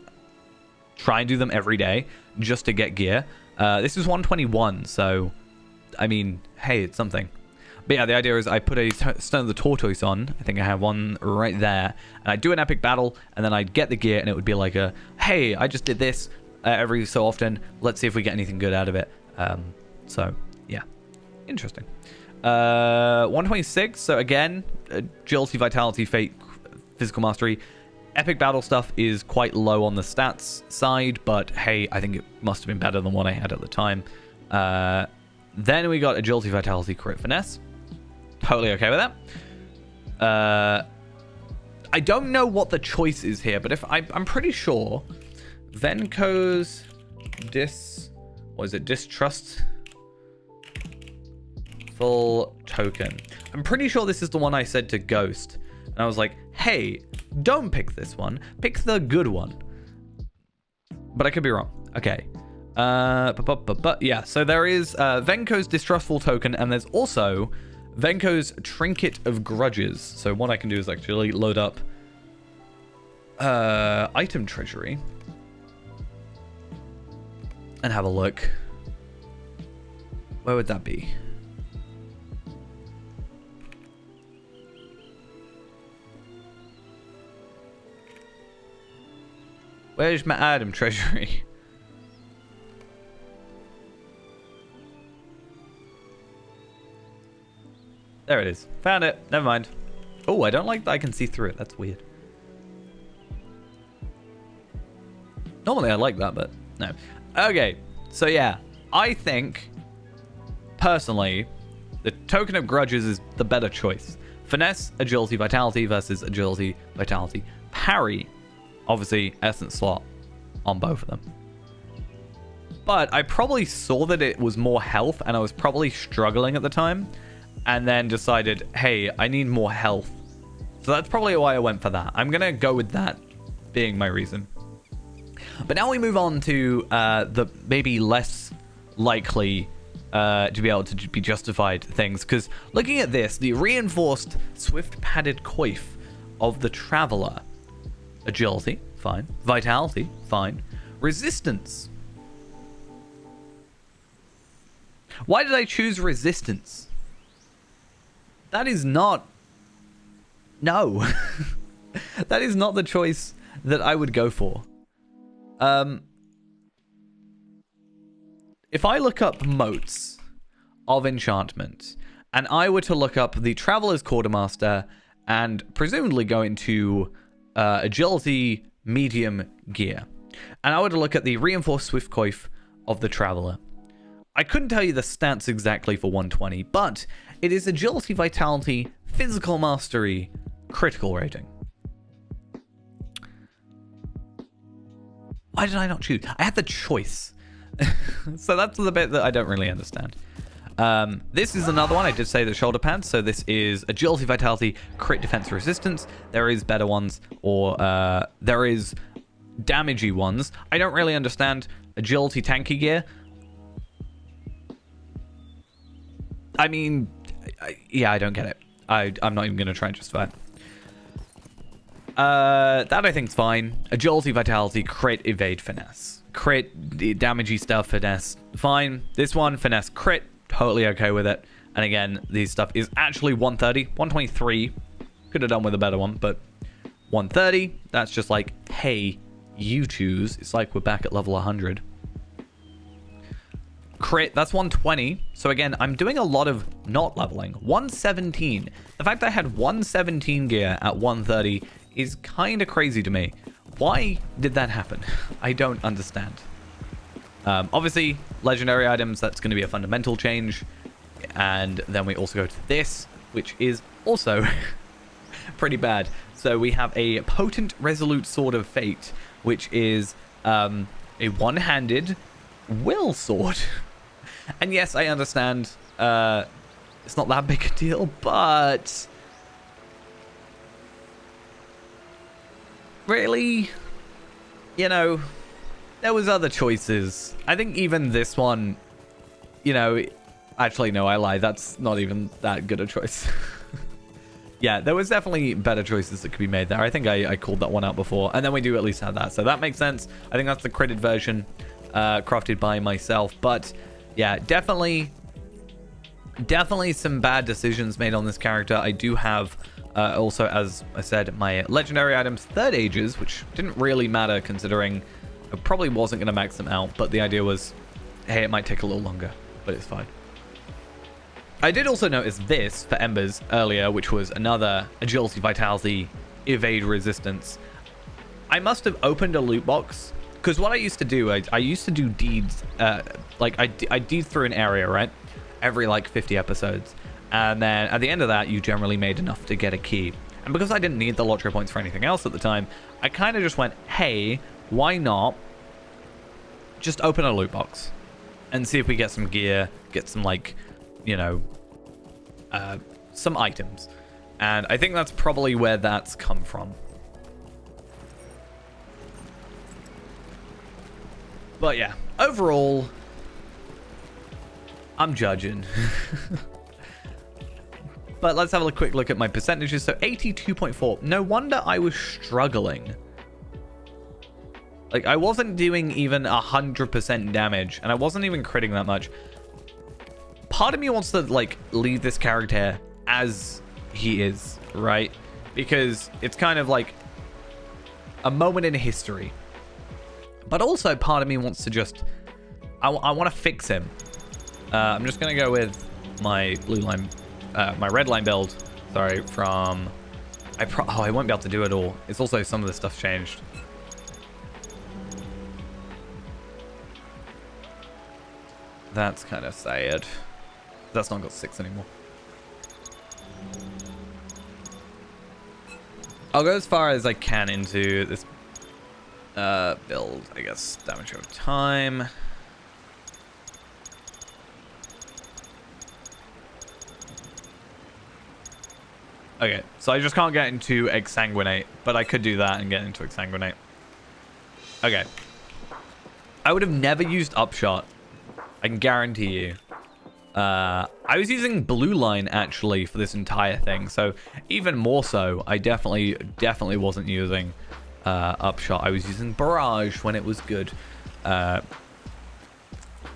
try and do them every day just to get gear. This is 121, so I mean, hey, it's something. But yeah, the idea is I put a Stone of the Tortoise on. I think I have one right there. And I'd do an epic battle, and then I'd get the gear, and it would be like a, hey, I just did this every so often. Let's see if we get anything good out of it. So, yeah. Interesting. 126. So, again, agility, vitality, fate, physical mastery. Epic battle stuff is quite low on the stats side, but hey, I think it must have been better than what I had at the time. Then we got agility, vitality, crit, finesse. Totally okay with that. I don't know what the choice is here, but if I'm pretty sure Venko's distrustful token. I'm pretty sure this is the one I said to Ghost. And I was like, hey, don't pick this one. Pick the good one. But I could be wrong. Okay. Yeah, so there is Venko's distrustful token, and there's also Venko's Trinket of Grudges. So what I can do is actually load up item treasury and have a look. Where would that be? Where's my item treasury? There it is. Found it. Never mind. Oh, I don't like that I can see through it. That's weird. Normally I like that, but no. Okay. So yeah, I think, personally, The Token of Grudges is the better choice. Finesse, Agility, Vitality versus Agility, Vitality, Parry. Obviously, Essence slot on both of them. But I probably saw that it was more health, and I was probably struggling at the time, and then decided, hey, I need more health. So that's probably why I went for that. I'm going to go with that being my reason. But now we move on to the maybe less likely to be able to be justified things. Because looking at this, the reinforced swift padded coif of the Traveler. Agility, fine. Vitality, fine. Resistance. Why did I choose resistance? That is not... No. That is not the choice that I would go for. If I look up motes of enchantment, and I were to look up the Traveler's Quartermaster and presumably go into agility medium gear, and I were to look at the reinforced swift coif of the Traveler, I couldn't tell you the stats exactly for 120, but it is agility, vitality, physical mastery, critical rating. Why did I not choose? I had the choice. So that's the bit that I don't really understand. This is another one. I did say the shoulder pads. So this is agility, vitality, crit, defense, resistance. There is better ones, or there is damagey ones. I don't really understand agility, tanky gear. I mean, yeah, I don't get it. I'm not even going to try and justify it. That I think's fine. Agility, vitality, crit, evade, finesse. Crit, the damagey stuff, finesse, fine. This one, finesse, crit, totally okay with it. And again, this stuff is actually 130, 123. Could have done with a better one, but 130, that's just like, hey, you choose. It's like we're back at level 100. Crit, that's 120. So again, I'm doing a lot of not leveling. 117. The fact that I had 117 gear at 130 is kind of crazy to me. Why did that happen? I don't understand. Obviously, legendary items, that's going to be a fundamental change. And then we also go to this, which is also pretty bad. So we have a potent resolute sword of fate, which is a one-handed will sword. And yes, I understand it's not that big a deal, but really, you know, there was other choices. I think even this one, you know, actually, no, I lied. That's not even that good a choice. Yeah, there was definitely better choices that could be made there. I think I called that one out before. And then we do at least have that. So that makes sense. I think that's the critted version crafted by myself. But yeah, definitely some bad decisions made on this character. I do have also, as I said, my legendary items, third ages, which didn't really matter considering I probably wasn't going to max them out. But the idea was, hey, it might take a little longer, but it's fine. I did also notice this for Embers earlier, which was another agility, vitality, evade, resistance. I must have opened a loot box, because what I used to do, I used to do deeds, like I deed through an area, right? Every like 50 episodes. And then at the end of that, you generally made enough to get a key. And because I didn't need the lottery points for anything else at the time, I kind of just went, hey, why not just open a loot box and see if we get some gear, get some like, you know, some items. And I think that's probably where that's come from. But yeah, overall, I'm judging. But let's have a quick look at my percentages. So 82.4. No wonder I was struggling. Like, I wasn't doing even 100% damage, and I wasn't even critting that much. Part of me wants to, like, leave this character as he is, right? Because it's kind of like a moment in history. But also, part of me wants to just... I want to fix him. I'm just going to go with my blue line... my red line build, sorry, from... I won't be able to do it all. It's also some of the stuff changed. That's kind of sad. That's not got 6 anymore. I'll go as far as I can into this build, I guess. Damage over time. Okay, so I just can't get into Exsanguinate, but I could do that and get into Exsanguinate. Okay. I would have never used Upshot. I can guarantee you. I was using Blue Line, actually, for this entire thing. So, even more so, I definitely wasn't using Upshot. I was using Barrage when it was good. The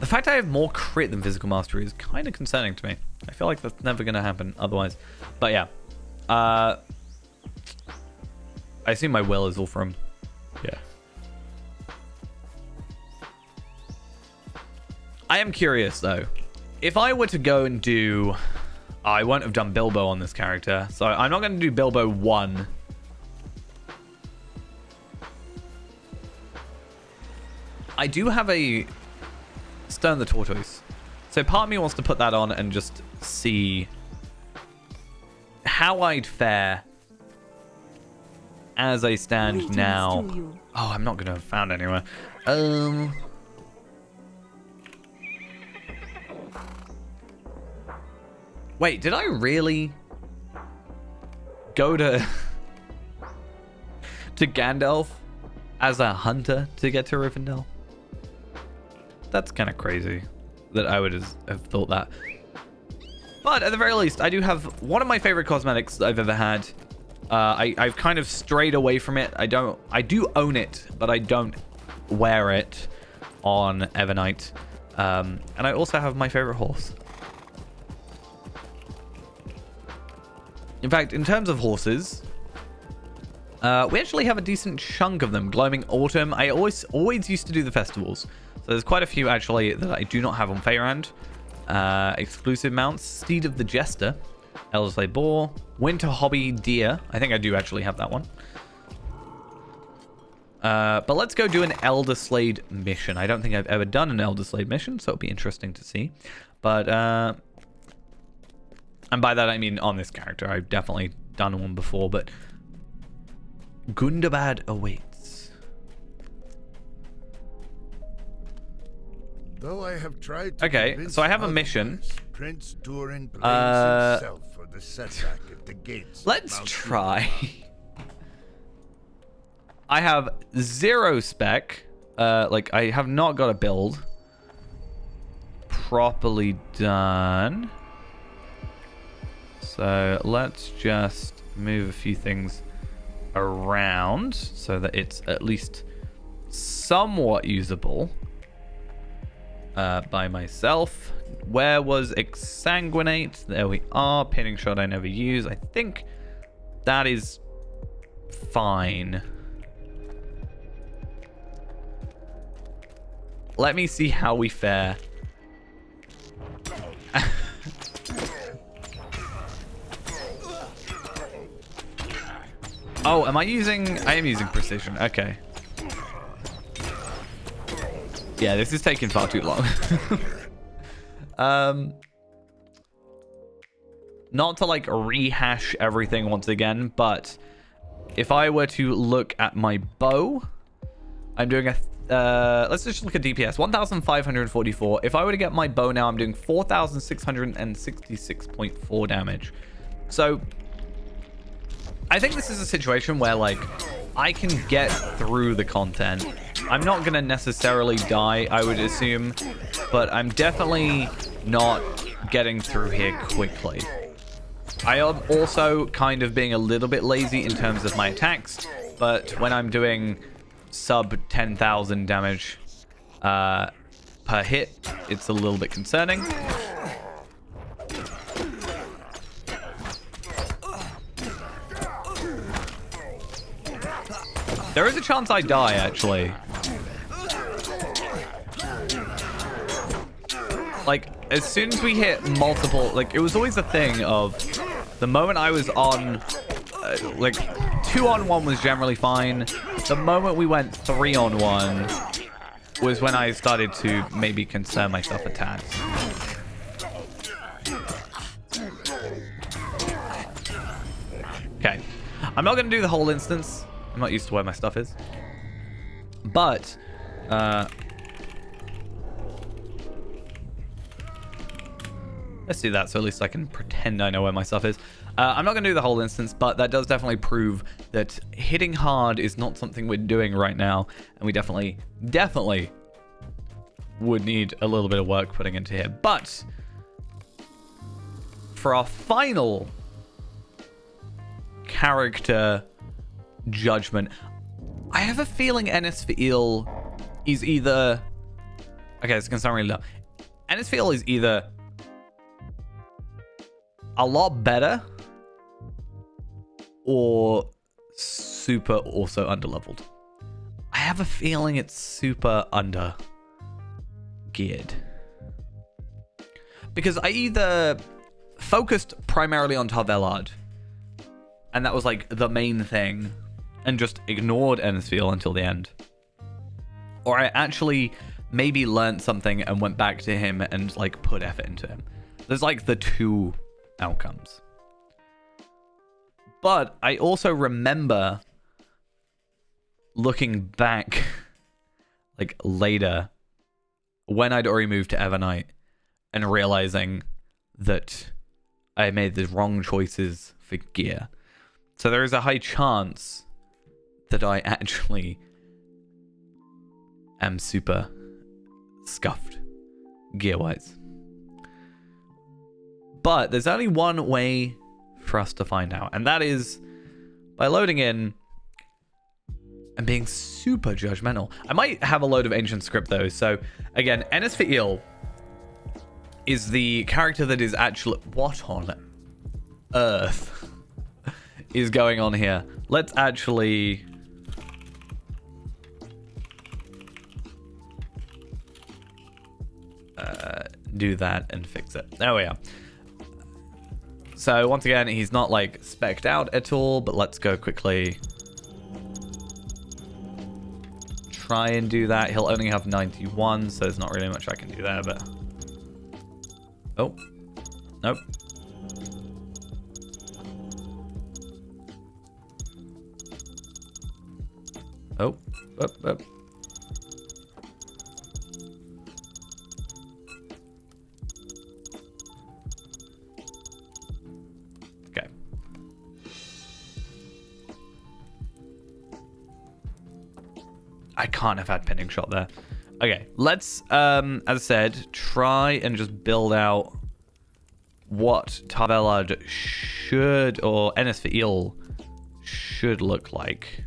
fact I have more crit than Physical Mastery is kind of concerning to me. I feel like that's never going to happen otherwise. But yeah. I assume my will is all from... Yeah. I am curious, though. If I were to go and do... I won't have done Bilbo on this character, so I'm not going to do Bilbo 1. I do have a Stern the Tortoise. So part of me wants to put that on and just see how I'd fare as I stand now. Oh, I'm not going to have found anywhere. Wait, did I really go to Gandalf as a hunter to get to Rivendell? That's kind of crazy that I would have thought that. But at the very least, I do have one of my favorite cosmetics that I've ever had. I've kind of strayed away from it. I do own it, but I don't wear it on Evernight. And I also have my favorite horse. In fact, in terms of horses, we actually have a decent chunk of them. Gloaming Autumn. I always used to do the festivals. So there's quite a few, actually, that I do not have on Feyrand. Exclusive mounts. Steed of the Jester. Eldersley Boar. Winter Hobby Deer. I think I do actually have that one. But let's go do an Elderslade mission. I don't think I've ever done an Elderslade mission, so it'll be interesting to see. But, and by that I mean on this character. I've definitely done one before, but Gundabad awaits. Though I have tried to okay, so I have a mission. Prince Durin blames himself for the setback at the gates. Let's try. I have 0 spec. Like, I have not got a build properly done. So let's just move a few things around so that it's at least somewhat usable by myself. Where was Exsanguinate? There we are. Pinning Shot I never use. I think that is fine. Let me see how we fare. Oh, am I using... I am using precision. Okay. Yeah, this is taking far too long. Not to, like, rehash everything once again, but if I were to look at my bow, I'm doing a... let's just look at DPS. 1,544. If I were to get my bow now, I'm doing 4,666.4 damage. So... I think this is a situation where, like, I can get through the content. I'm not going to necessarily die, I would assume, but I'm definitely not getting through here quickly. I am also kind of being a little bit lazy in terms of my attacks, but when I'm doing sub 10,000 damage per hit, it's a little bit concerning. There is a chance I die, actually. Like, as soon as we hit multiple... Like, it was always a thing of... The moment I was on... like, 2-on-1 was generally fine. The moment we went 3-on-1 was when I started to maybe concern myself a tad. I'm not going to do the whole instance. I'm not used to where my stuff is. But, let's do that so at least I can pretend I know where my stuff is. I'm not going to do the whole instance, but that does definitely prove that hitting hard is not something we're doing right now. And we definitely would need a little bit of work putting into here. But for our final character judgment, I have a feeling Ennis Fiel is either... Okay, it's going to sound really low. Ennis Fiel is either a lot better or super also underleveled. I have a feeling it's super under geared. Because I either focused primarily on Tarvelard, and that was like the main thing, and just ignored Ennis Fiel until the end. Or I actually maybe learned something and went back to him and like put effort into him. There's like the two outcomes. But I also remember looking back like later when I'd already moved to Evernight and realizing that I made the wrong choices for gear. So there is a high chance that I actually am super scuffed gear-wise. But there's only one way for us to find out, and that is by loading in and being super judgmental. I might have a load of ancient script though. So again, Ennis Fiel is the character that is actually... What on earth is going on here? Let's actually... do that and fix it. There we are. So once again, he's not like spec'd out at all, but let's go quickly try and do that. He'll only have 91, so there's not really much I can do there, but... Oh. Nope. Oh. Up. Okay. I can't have had pinning shot there. Okay, let's, as I said, try and just build out what Tarvelard should, or Ennis Fiel should look like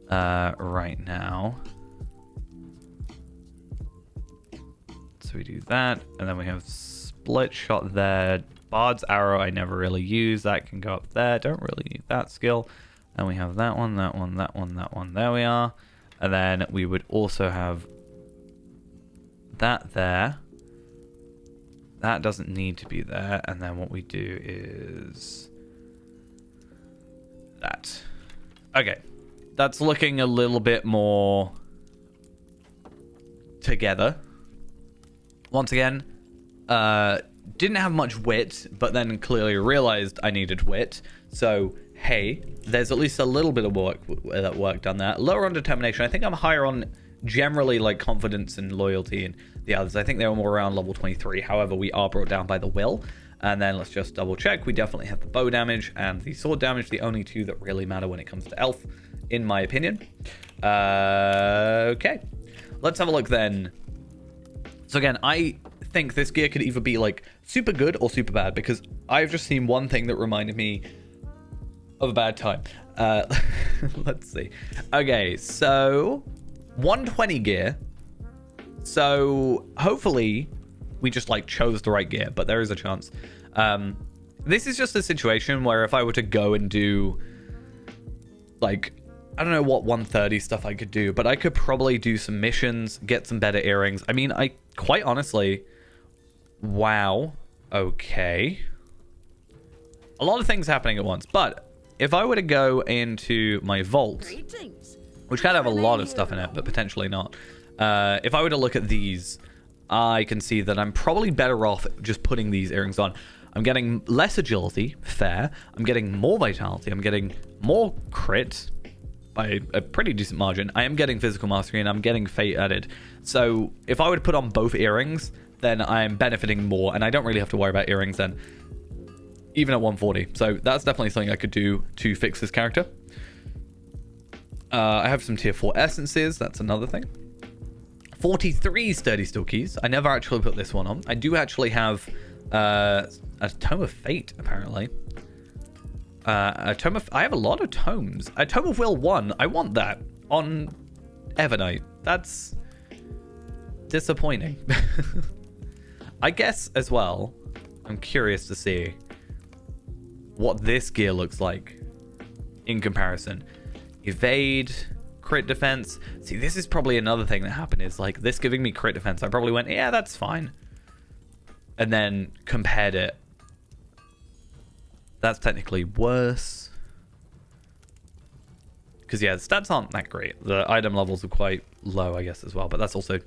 right now. So we do that, and then we have split shot there. Bard's arrow I never really use. That can go up there. Don't really need that skill. And we have that one, that one, that one, that one. There we are. And then we would also have that there. That doesn't need to be there. And then what we do is that. Okay. That's looking a little bit more together. Once again, didn't have much wit, but then clearly realized I needed wit. So, hey, there's at least a little bit of work done there. Lower on determination. I think I'm higher on generally like confidence and loyalty and the others. I think they were more around level 23. However, we are brought down by the will. And then let's just double check. We definitely have the bow damage and the sword damage, the only two that really matter when it comes to elf, in my opinion. Okay. Let's have a look then. So again, I think this gear could either be like super good or super bad, because I've just seen one thing that reminded me of a bad time. Let's see. Okay, so 120 gear. So hopefully we just like chose the right gear, but there is a chance. This is just a situation where if I were to go and do like, I don't know what 130 stuff I could do, but I could probably do some missions, get some better earrings. I mean, I quite honestly, wow, okay. A lot of things happening at once, but if I were to go into my vault, which kind of have a lot of stuff in it, but potentially not. If I were to look at these, I can see that I'm probably better off just putting these earrings on. I'm getting less agility, fair. I'm getting more vitality. I'm getting more crit by a pretty decent margin. I am getting physical mastery and I'm getting fate added. So if I were to put on both earrings, then I'm benefiting more, and I don't really have to worry about earrings then, even at 140. So that's definitely something I could do to fix this character. I have some tier 4 essences. That's another thing. 43 sturdy steel keys. I never actually put this one on. I do actually have a Tome of Fate, apparently. I have a lot of tomes. A Tome of Will 1. I want that on Evernight. That's disappointing. I guess as well, I'm curious to see what this gear looks like in comparison. Evade, crit defense. See, this is probably another thing that happened, is like this giving me crit defense. I probably went, yeah, that's fine. And then compared it. That's technically worse. Because, yeah, the stats aren't that great. The item levels are quite low, I guess, as well. But that's also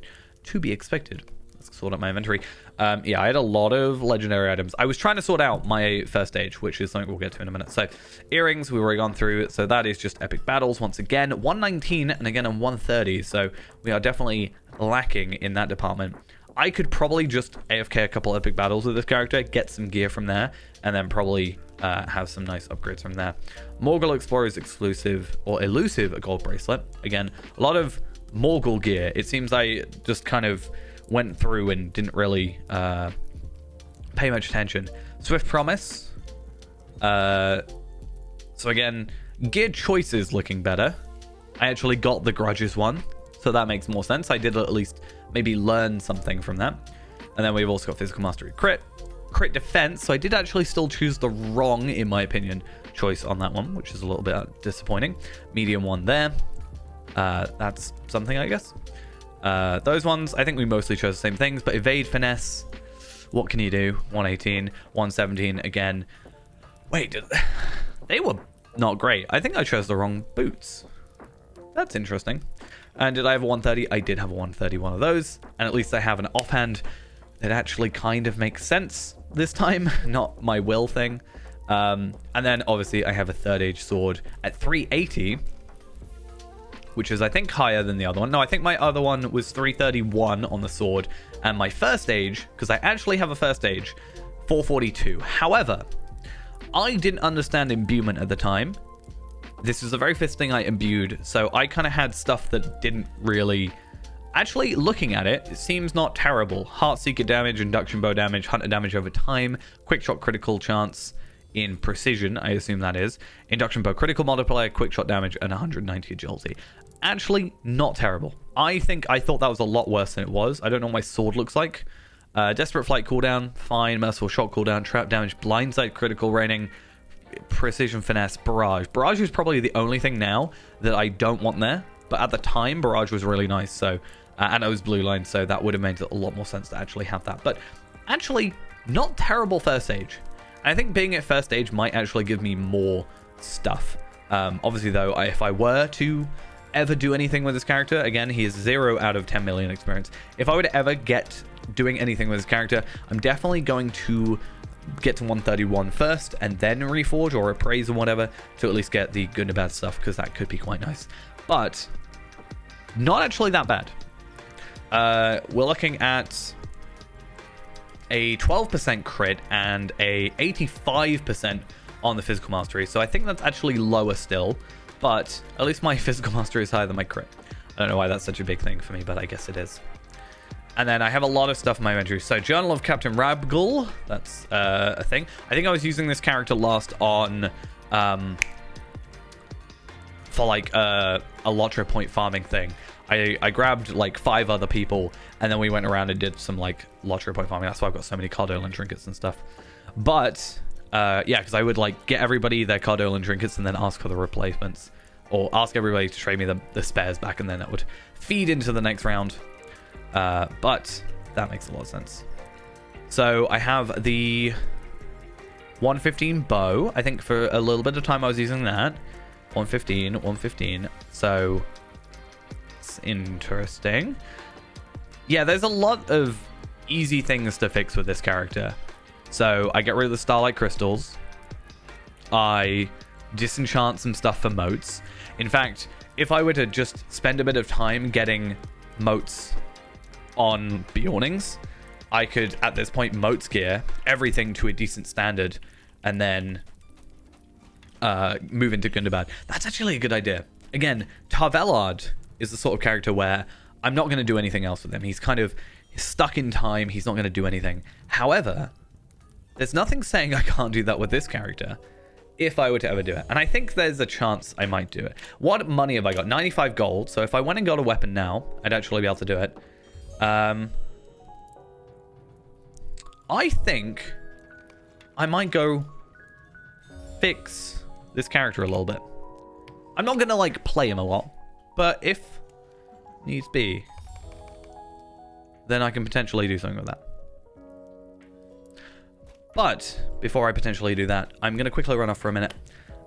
to be expected. Let's sort out my inventory. Yeah, I had a lot of legendary items. I was trying to sort out my first stage, which is something we'll get to in a minute. So, earrings, we've already gone through. So, that is just epic battles. Once again, 119 and again on 130. So, we are definitely lacking in that department. I could probably just AFK a couple epic battles with this character, get some gear from there, and then probably have some nice upgrades from there. Morgul Explorer's exclusive or elusive gold bracelet. Again, a lot of Morgul gear. It seems I just kind of went through and didn't really pay much attention. Swift Promise. So again, gear choices looking better. I actually got the Grudges one, so that makes more sense. I did at least maybe learn something from that. And then we've also got Physical Mastery. Crit defense. So I did actually still choose the wrong, in my opinion, choice on that one, which is a little bit disappointing. Medium one there. That's something, I guess. Those ones, I think we mostly chose the same things, but Evade, Finesse, what can you do? 118, 117 again. Wait, they were not great. I think I chose the wrong boots. That's interesting. And did I have a 130? I did have a 130, one of those. And at least I have an offhand that actually kind of makes sense this time, not my will thing. And then obviously I have a third age sword at 380, which is I think higher than the other one. No, I think my other one was 331 on the sword, and my first age, because I actually have a first age, 442. However, I didn't understand imbuement at the time. This is the very first thing I imbued, so I kind of had stuff that didn't really... Actually, looking at it, it seems not terrible. Heartseeker damage, induction bow damage, hunter damage over time, quick shot critical chance in precision, I assume that is. Induction bow critical multiplier, quick shot damage, and 190 agility. Actually, not terrible. I thought that was a lot worse than it was. I don't know what my sword looks like. Desperate Flight cooldown, fine. Merciful Shot cooldown, trap damage, blindside critical rating, precision finesse, barrage. Barrage is probably the only thing now that I don't want there. But at the time, barrage was really nice. So, and it was blue line, so that would have made a lot more sense to actually have that. But actually, not terrible first stage. I think being at first stage might actually give me more stuff. Obviously, though, if I were to ever do anything with this character, again, he is 0 out of 10 million experience. If I were to ever get doing anything with this character, I'm definitely going to get to 131 first and then reforge or appraise or whatever to at least get the good and bad stuff, because that could be quite nice. But not actually that bad. We're looking at a 12% crit and a 85% on the physical mastery. So I think that's actually lower still, but at least my physical mastery is higher than my crit. I don't know why that's such a big thing for me, but I guess it is. And then I have a lot of stuff in my inventory. So Journal of Captain Rabgul, that's a thing. I think I was using this character last on for like a Lottery point farming thing. I grabbed like 5 other people, and then we went around and did some like Lottery point farming. That's why I've got so many Cardolin trinkets and stuff. But yeah, because I would like get everybody their Cardolin trinkets and then ask for the replacements, or ask everybody to trade me the spares back, and then that would feed into the next round. But that makes a lot of sense. So I have the 115 bow. I think for a little bit of time I was using that. 115, 115. So it's interesting. Yeah, there's a lot of easy things to fix with this character. So I get rid of the Starlight Crystals. I disenchant some stuff for moats. In fact, if I were to just spend a bit of time getting moats on Bjornings, I could, at this point, moats gear everything to a decent standard and then move into Gundabad. That's actually a good idea. Again, Tarvelard is the sort of character where I'm not going to do anything else with him. He's kind of stuck in time. He's not going to do anything. However, there's nothing saying I can't do that with this character if I were to ever do it. And I think there's a chance I might do it. What money have I got? 95 gold. So if I went and got a weapon now, I'd actually be able to do it. I think I might go fix this character a little bit. I'm not going to, like, play him a lot. But if needs be, then I can potentially do something with that. But before I potentially do that, I'm going to quickly run off for a minute.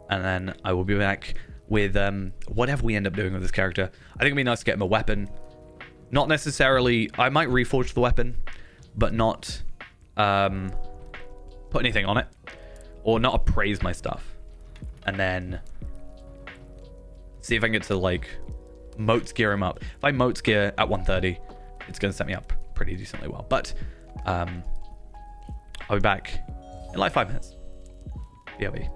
And then I will be back with whatever we end up doing with this character. I think it'd be nice to get him a weapon. Not necessarily... I might reforge the weapon, but not put anything on it. Or not appraise my stuff. And then see if I can get to, like, moats gear him up. If I moats gear at 130, it's going to set me up pretty decently well. But I'll be back in like 5 minutes. BRB.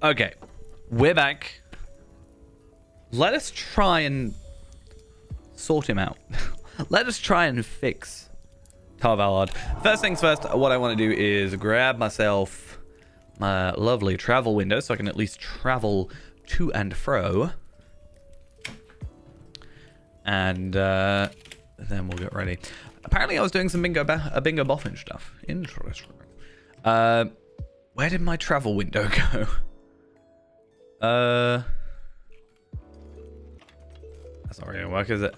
Okay, we're back. Let us try and sort him out. Let us try and fix Tar Valard. First things first, what I want to do is grab myself my lovely travel window so I can at least travel to and fro. And then we'll get ready. Apparently I was doing some bingo boffin stuff. Interesting. Where did my travel window go? That's not really gonna work, is it?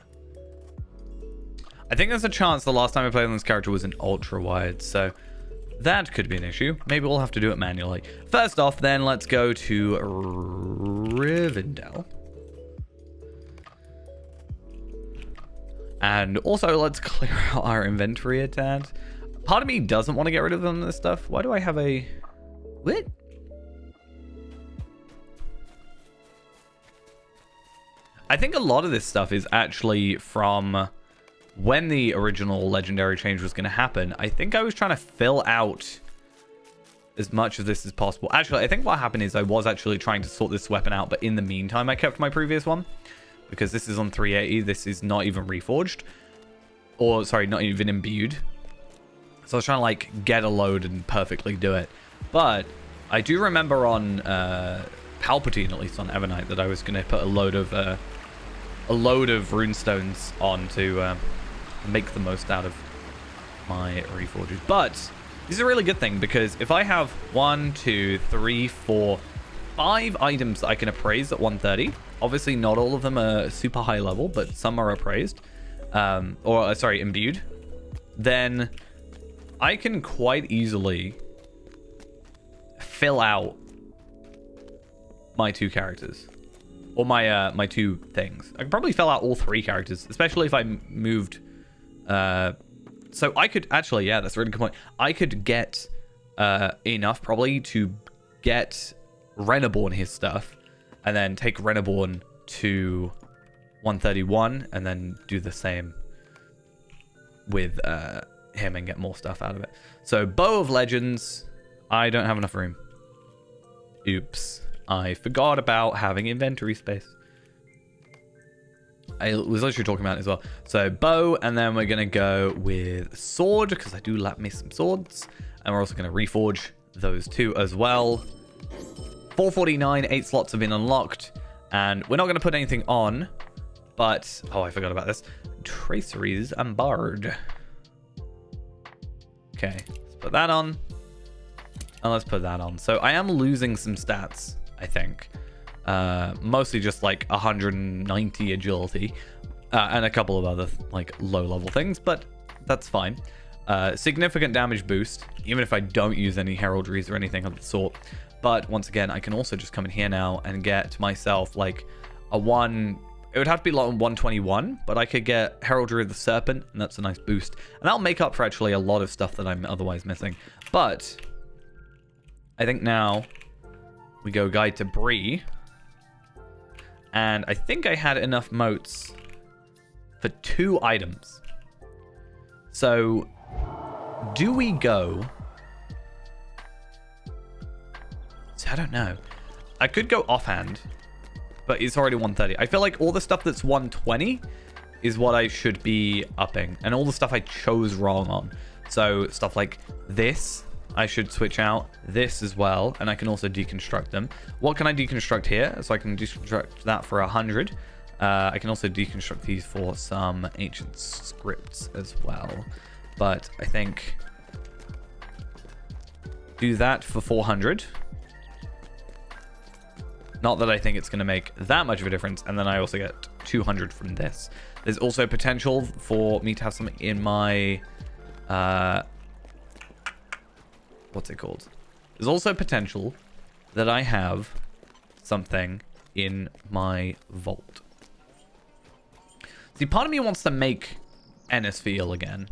I think there's a chance the last time I played on this character was in ultra wide, so that could be an issue. Maybe we'll have to do it manually. First off, then, let's go to Rivendell. And also, let's clear out our inventory a tad. Part of me doesn't want to get rid of them, this stuff. Why do I have a... What? I think a lot of this stuff is actually from when the original legendary change was going to happen. I think I was trying to fill out as much of this as possible. Actually, I think what happened is I was actually trying to sort this weapon out, but in the meantime, I kept my previous one. Because this is on 380. This is not even reforged. Or, sorry, not even imbued. So I was trying to, like, get a load and perfectly do it. But I do remember on Palpatine, at least on Evernight, that I was going to put a load of runestones on to make the most out of my reforges. But this is a really good thing, because if I have 1, 2, 3, 4, 5 items that I can appraise at 130... Obviously, not all of them are super high level, but some are appraised. Imbued. Then I can quite easily fill out my 2 characters. Or my 2 things. I can probably fill out all 3 characters, especially if I moved... So I could... Actually, yeah, that's a really good point. I could get enough, probably, to get Renaborn his stuff. And then take Renaborn to 131 and then do the same with him and get more stuff out of it. So, Bow of Legends. I don't have enough room. Oops. I forgot about having inventory space. I was literally talking about it as well. So, bow, and then we're going to go with sword, because I do lap me some swords. And we're also going to reforge those 2 as well. 449, 8 slots have been unlocked, and we're not going to put anything on, but... Oh, I forgot about this. Traceries and Bard. Okay, let's put that on. And let's put that on. So I am losing some stats, I think. Mostly just like 190 agility, and a couple of other like low-level things, but that's fine. Significant damage boost, even if I don't use any heraldries or anything of the sort. But once again, I can also just come in here now and get myself like a 1... It would have to be like 121, but I could get Heraldry of the Serpent, and that's a nice boost. And that'll make up for actually a lot of stuff that I'm otherwise missing. But I think now we go Guide to Bree. And I think I had enough motes for 2 items. So do we go... I don't know. I could go offhand, but it's already 130. I feel like all the stuff that's 120 is what I should be upping, and all the stuff I chose wrong on. So stuff like this, I should switch out. This as well, and I can also deconstruct them. What can I deconstruct here? So I can deconstruct that for 100. I can also deconstruct these for some ancient scripts as well. But I think do that for 400. Not that I think it's going to make that much of a difference. And then I also get 200 from this. There's also potential for me to have something in my... what's it called? There's also potential that I have something in my vault. See, part of me wants to make Ennisfiel again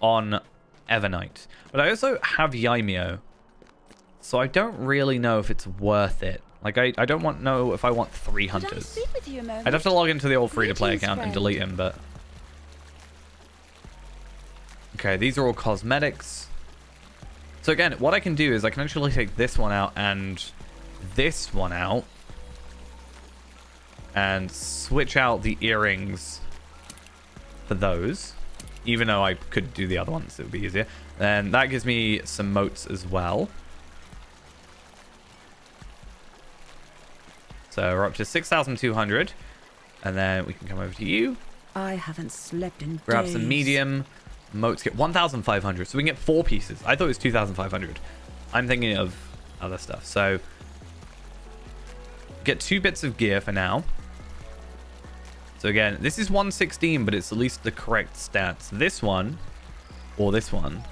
on Evernight. But I also have Yaimio. So I don't really know if it's worth it. Like, I don't know if I want 3 hunters. I'd have to log into the old free-to-play account and delete him, but... Okay, these are all cosmetics. So again, what I can do is I can actually take this one out and this one out and switch out the earrings for those, even though I could do the other ones, it would be easier. Then that gives me some motes as well. So we're up to 6,200, and then we can come over to you. I haven't slept in Grab days. some medium motes. Get 1,500, so we can get 4 pieces. I thought it was 2,500. I'm thinking of other stuff. So get 2 bits of gear for now. So again, this is 116, but it's at least the correct stats. This one, or this one,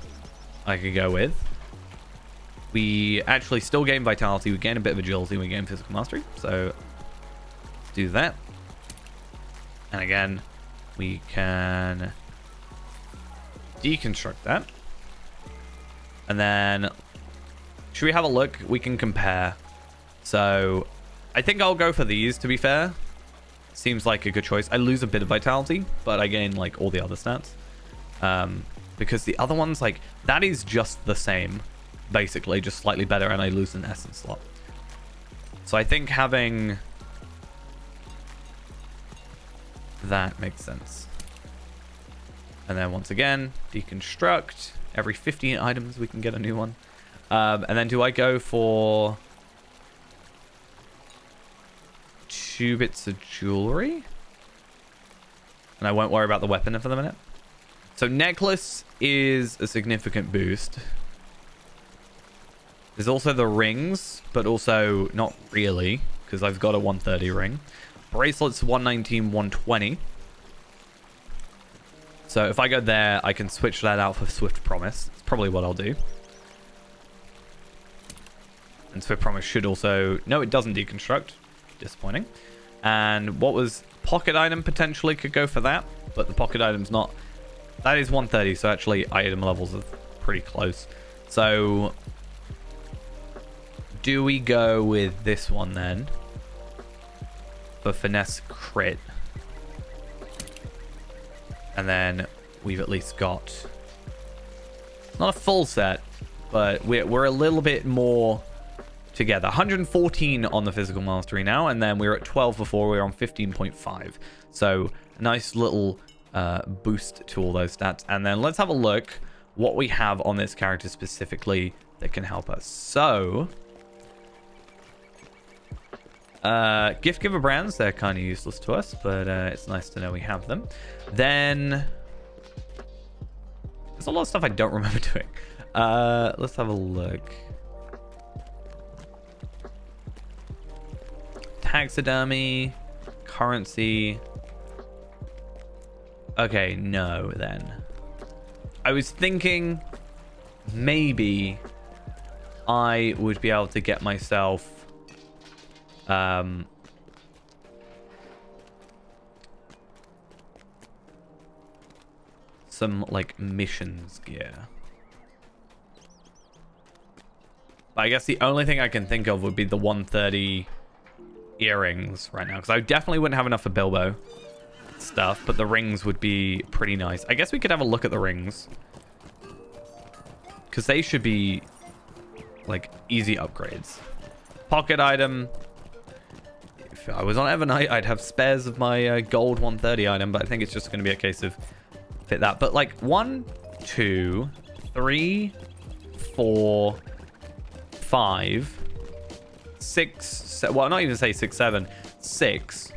I could go with. We actually still gain vitality. We gain a bit of agility. We gain physical mastery. So let's do that. And again, we can deconstruct that. And then, should we have a look? We can compare. So I think I'll go for these, to be fair. Seems like a good choice. I lose a bit of vitality, but I gain like all the other stats. Because the other ones, like, that is just the same, basically, just slightly better, and I lose an essence slot. So I think having that makes sense. And then once again, deconstruct. Every 15 items we can get a new one. And then do I go for 2 bits of jewelry? And I won't worry about the weapon for the minute. So necklace is a significant boost. There's also the rings, but also not really, because I've got a 130 ring. Bracelets 119, 120. So if I go there, I can switch that out for Swift Promise. It's probably what I'll do. And Swift Promise should also... No, it doesn't deconstruct. Disappointing. And what was... Pocket item potentially could go for that, but the pocket item's not... That is 130, so actually item levels are pretty close. So... Do we go with this one then? For Finesse Crit. And then we've at least got... Not a full set, but we're a little bit more together. 114 on the physical mastery now, and then we were at 12 before. We were on 15.5. So a nice little boost to all those stats. And then let's have a look what we have on this character specifically that can help us. So... gift giver brands, they're kind of useless to us, but it's nice to know we have them. Then there's a lot of stuff I don't remember doing. Let's have a look. Taxidermy, currency. Okay, no then. I was thinking maybe I would be able to get myself some like missions gear. But I guess the only thing I can think of would be the 130 earrings right now, because I definitely wouldn't have enough for Bilbo stuff, but the rings would be pretty nice. I guess we could have a look at the rings, because they should be like easy upgrades. Pocket item. If I was on Evernight, I'd have spares of my gold 130 item, but I think it's just going to be a case of fit that. But like 1, 2, 3, 4, 5, 6, 7, well, not even say 6, 7, 6,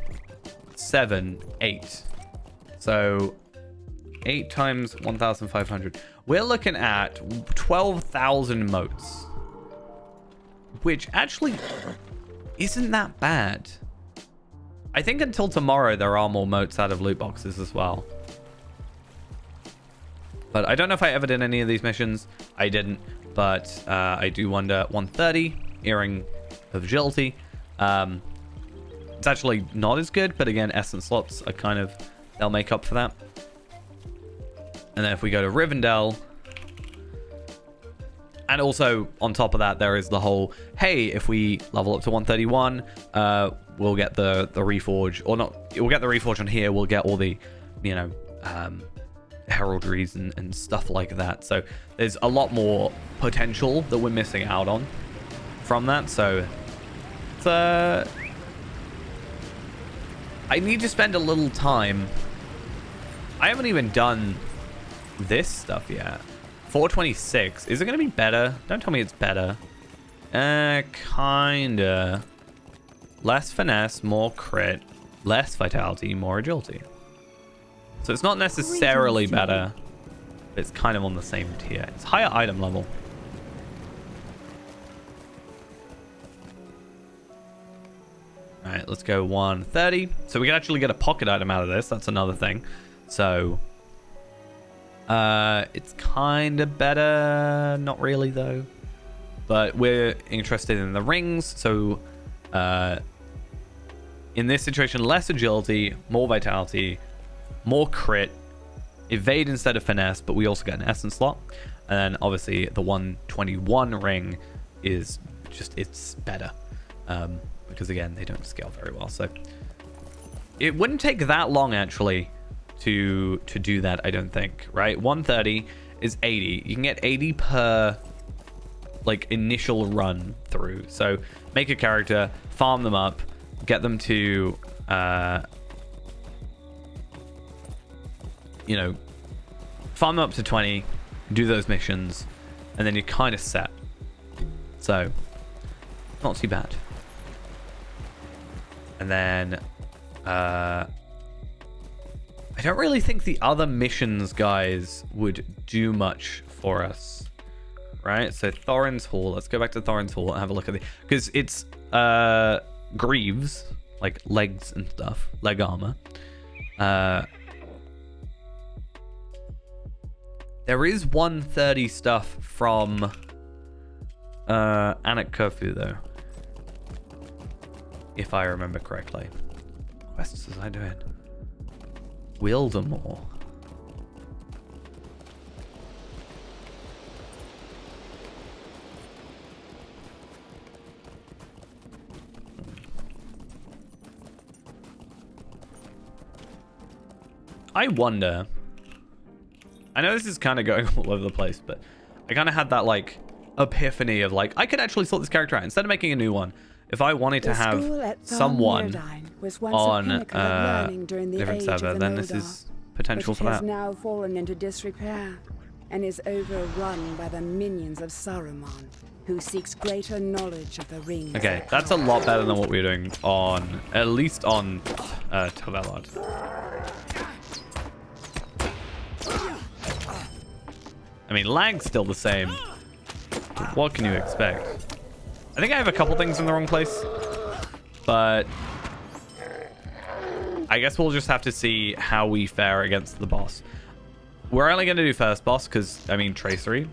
7, 8. So 8 times 1,500. We're looking at 12,000 motes, which actually isn't that bad. I think until tomorrow there are more motes out of loot boxes as well. But I don't know if I ever did any of these missions. I didn't, but I do wonder. 130, Earring of Agility. It's actually not as good, but again, essence slots are kind of, they'll make up for that. And then if we go to Rivendell, and also on top of that, there is the whole, hey, if we level up to 131, we'll get the Reforge, or not, we'll get the Reforge on here, we'll get all the, you know, heraldries and stuff like that. So there's a lot more potential that we're missing out on from that. So let's I need to spend a little time. I haven't even done this stuff yet. 426. Is it going to be better? Don't tell me it's better. Kinda. Less finesse, more crit, less vitality, more agility. So it's not necessarily better, but it's kind of on the same tier. It's higher item level. All right, let's go 130. So we can actually get a pocket item out of this. That's another thing. So it's kind of better. Not really, though. But we're interested in the rings. So in this situation, less agility, more vitality, more crit, evade instead of finesse, but we also get an essence slot. And then obviously the 121 ring is just, it's better. Because again, they don't scale very well. So it wouldn't take that long actually to do that, I don't think, right? 130 is 80. You can get 80 per like initial run through. So make a character, farm them up, get them to you know, farm them up to 20, do those missions, and then you're kind of set. So not too bad. And then I don't really think the other missions guys would do much for us, right? So Thorin's Hall, let's go back to Thorin's Hall and have a look at the, because it's greaves, like legs and stuff, leg armor. There is 130 stuff from Anak Kurfu though, if I remember correctly. What quests was I doing? Wildemore. I wonder. I know this is kind of going all over the place, but I kind of had that like epiphany of like, I could actually sort this character out instead of making a new one. If I wanted to have someone on a different server, then this is potential for that. Has now fallen into disrepair and is overrun by the minions of Saruman, who seeks greater knowledge of the rings. Okay, that's a lot better than what we were doing on, at least on Tavelard. I mean, lag's still the same. But what can you expect? I think I have a couple things in the wrong place, but I guess we'll just have to see how we fare against the boss. We're only going to do first boss because, I mean, tracery.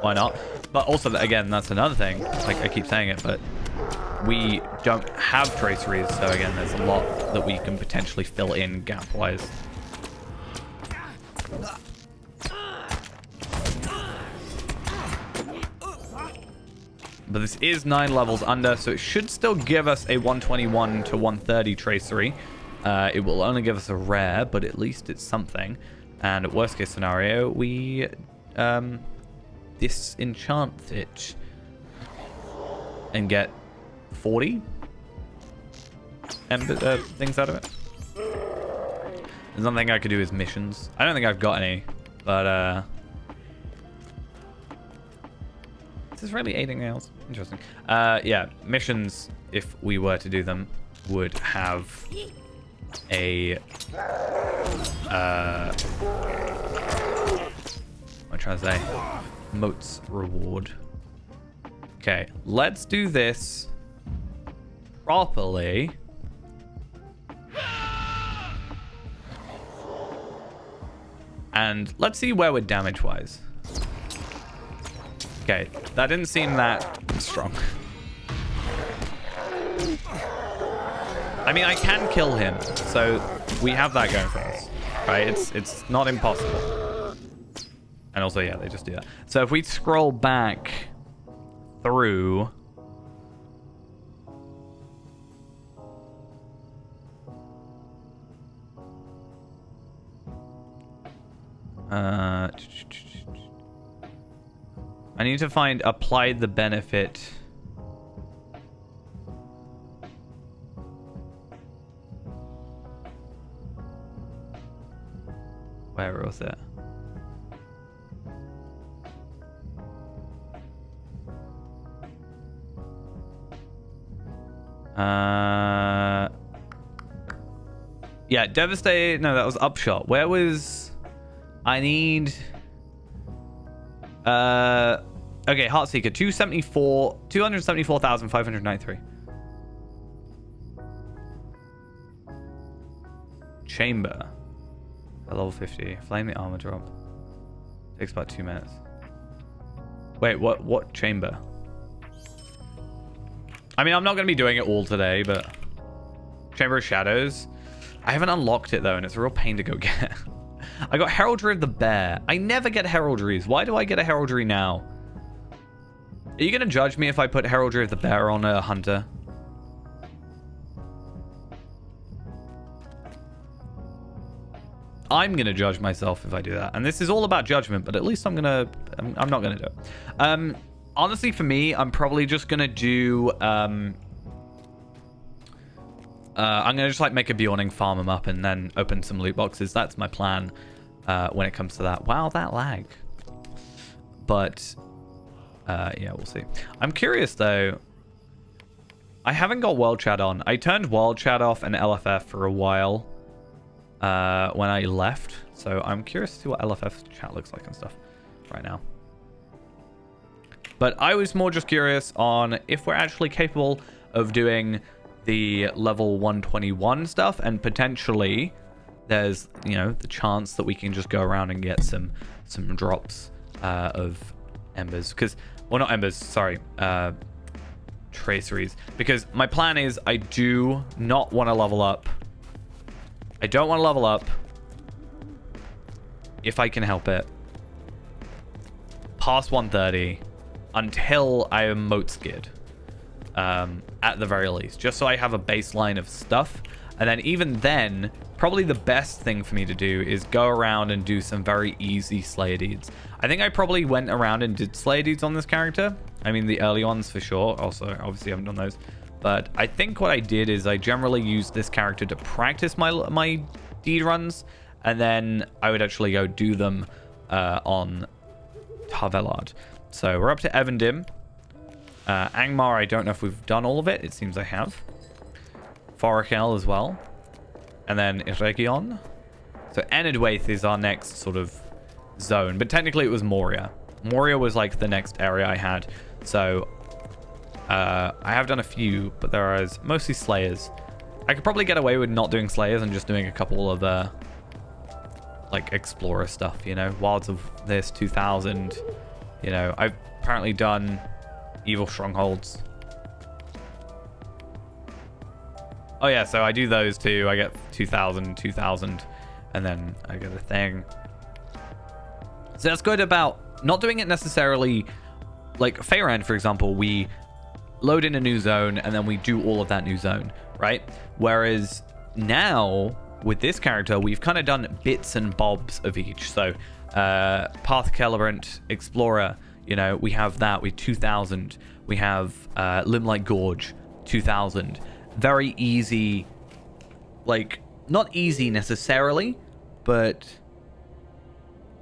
Why not? But also, again, that's another thing. Like, I keep saying it, but we don't have traceries. So, again, there's a lot that we can potentially fill in gap-wise. But this is 9 levels under, so it should still give us a 121 to 130 tracery. It will only give us a rare, but at least it's something. And worst case scenario, we disenchant it and get 40 things out of it. There's nothing I could do as missions. I don't think I've got any, but this is really aiding nails. Interesting. Yeah, missions, if we were to do them, would have a I'm trying to say moats reward. Okay, let's do this properly. And let's see where we're damage wise. Okay, that didn't seem that strong. I mean, I can kill him, so we have that going for us, right? It's not impossible. And also, yeah, they just do that. So if we scroll back through, I need to find apply the benefit. Where was it? Yeah, Devastate. No, that was Upshot. Where was... I need... Okay, Heartseeker. 274,593. Chamber. At level 50. Flame the armor drop. Takes about 2 minutes. Wait, what chamber? I mean, I'm not going to be doing it all today, but... Chamber of Shadows. I haven't unlocked it, though, and it's a real pain to go get. I got Heraldry of the Bear. I never get heraldries. Why do I get a heraldry now? Are you going to judge me if I put Heraldry of the Bear on a hunter? I'm going to judge myself if I do that. And this is all about judgment, but at least I'm not going to do it. Honestly, for me, I'm probably just going to do... I'm going to just like make a Bjorning, farm them up, and then open some loot boxes. That's my plan when it comes to that. Wow, that lag. But, yeah, we'll see. I'm curious, though. I haven't got World Chat on. I turned World Chat off and LFF for a while when I left. So I'm curious to see what LFF chat looks like and stuff right now. But I was more just curious on if we're actually capable of doing the level 121 stuff, and potentially there's, you know, the chance that we can just go around and get some drops of embers, because, well, not embers, sorry, traceries, because my plan is I do not want to level up. I don't want to level up if I can help it past 130 until I am moat skid. At the very least, just so I have a baseline of stuff. And then even then, probably the best thing for me to do is go around and do some very easy Slayer deeds. I think I probably went around and did Slayer deeds on this character. I mean, the early ones for sure. Also, obviously, I haven't done those. But I think what I did is I generally used this character to practice my deed runs, and then I would actually go do them on Tar Valon. So we're up to Evendim. Angmar, I don't know if we've done all of it. It seems I have. Forakel as well. And then Iregion. So Enedwaith is our next sort of zone. But technically it was Moria. Moria was like the next area I had. So I have done a few, but there is mostly Slayers. I could probably get away with not doing Slayers and just doing a couple of like Explorer stuff, you know. Wilds of this, 2000. You know, I've apparently done Evil Strongholds. Oh yeah, so I do those too. I get 2000, and then I get a thing. So that's good about not doing it necessarily like Faerend, for example. We load in a new zone and then we do all of that new zone, right? Whereas now with this character, we've kind of done bits and bobs of each. So Path Celebrant, Explorer, you know, we have that with 2000. We have Limelight Gorge, 2000. Very easy, like, not easy necessarily, but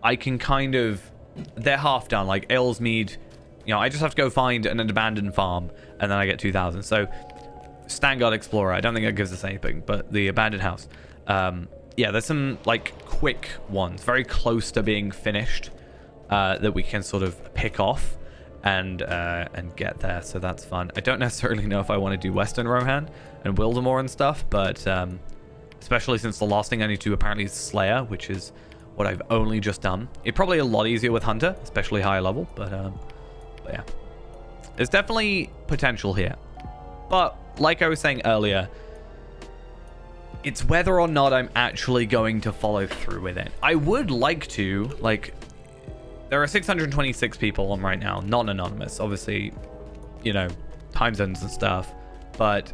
I can kind of, they're half done. Like Aylesmead, you know, I just have to go find an abandoned farm, and then I get 2000. So Stangard Explorer, I don't think that gives us anything, but the abandoned house. Yeah, there's some, like, quick ones, very close to being finished. That we can sort of pick off and get there, so that's fun. I don't necessarily know if I want to do Western Rohan and Wildemore and stuff, but especially since the last thing I need to do apparently is Slayer, which is what I've only just done. It's probably a lot easier with Hunter, especially higher level, but yeah. There's definitely potential here. But like I was saying earlier, it's whether or not I'm actually going to follow through with it. I would like to, like... There are 626 people on right now, non-anonymous, obviously, you know, time zones and stuff. But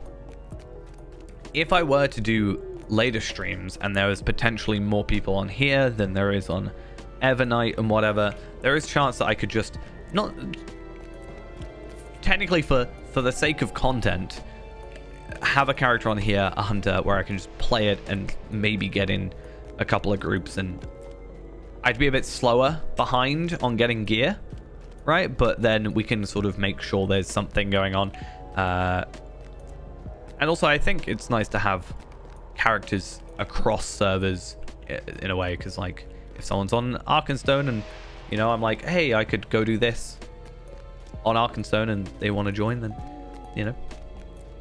if I were to do later streams and there was potentially more people on here than there is on Evernight and whatever, there is a chance that I could just, not technically for the sake of content, have a character on here, a hunter, where I can just play it and maybe get in a couple of groups and I'd be a bit slower behind on getting gear, right? But then we can sort of make sure there's something going on. And also, I think it's nice to have characters across servers in a way, because like if someone's on Arkenstone and you know I'm like, hey, I could go do this on Arkenstone and they want to join, then you know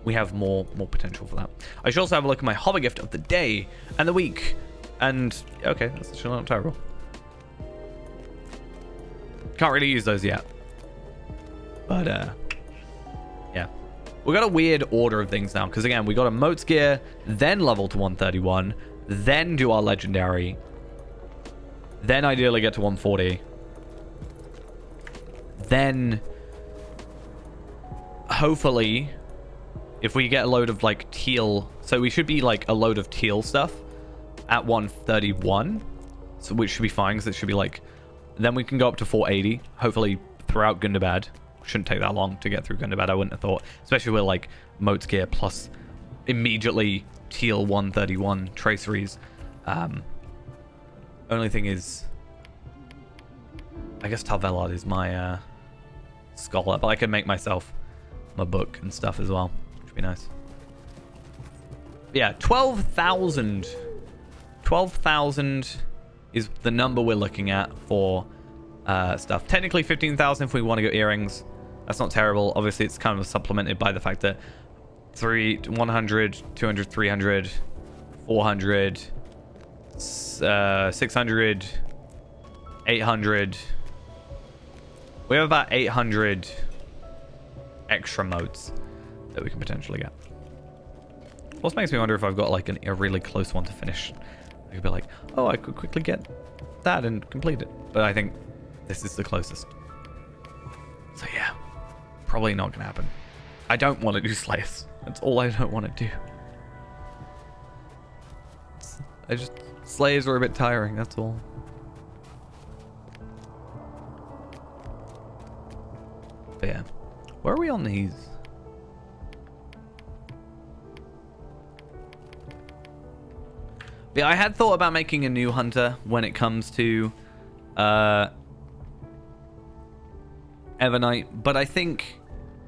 we have more potential for that. I should also have a look at my hobby gift of the day and the week, and okay, that's actually not terrible. Can't really use those yet, but yeah, we got a weird order of things now, because again we got a Moats gear, then level to 131, then do our legendary, then ideally get to 140, then hopefully if we get a load of like teal, so we should be like a load of teal stuff at 131, so which should be fine, because it should be like, then we can go up to 480 hopefully throughout Gundabad. Shouldn't take that long to get through Gundabad, I wouldn't have thought, especially with like Moats gear plus immediately teal 131 traceries. Only thing is, I guess Tar Velard is my scholar, but I can make myself my book and stuff as well, which would be nice. Yeah, 12,000 is the number we're looking at for stuff. Technically 15,000 if we want to go earrings. That's not terrible. Obviously it's kind of supplemented by the fact that 100, 200, 300, 400, 600, 800. We have about 800 extra modes that we can potentially get. Also makes me wonder if I've got like a really close one to finish. I could be like, oh, I could quickly get that and complete it. But I think this is the closest. So yeah, probably not going to happen. I don't want to do Slayers. That's all I don't want to do. Slayers are a bit tiring, that's all. But yeah, where are we on these? Yeah, I had thought about making a new hunter when it comes to Evernight, but I think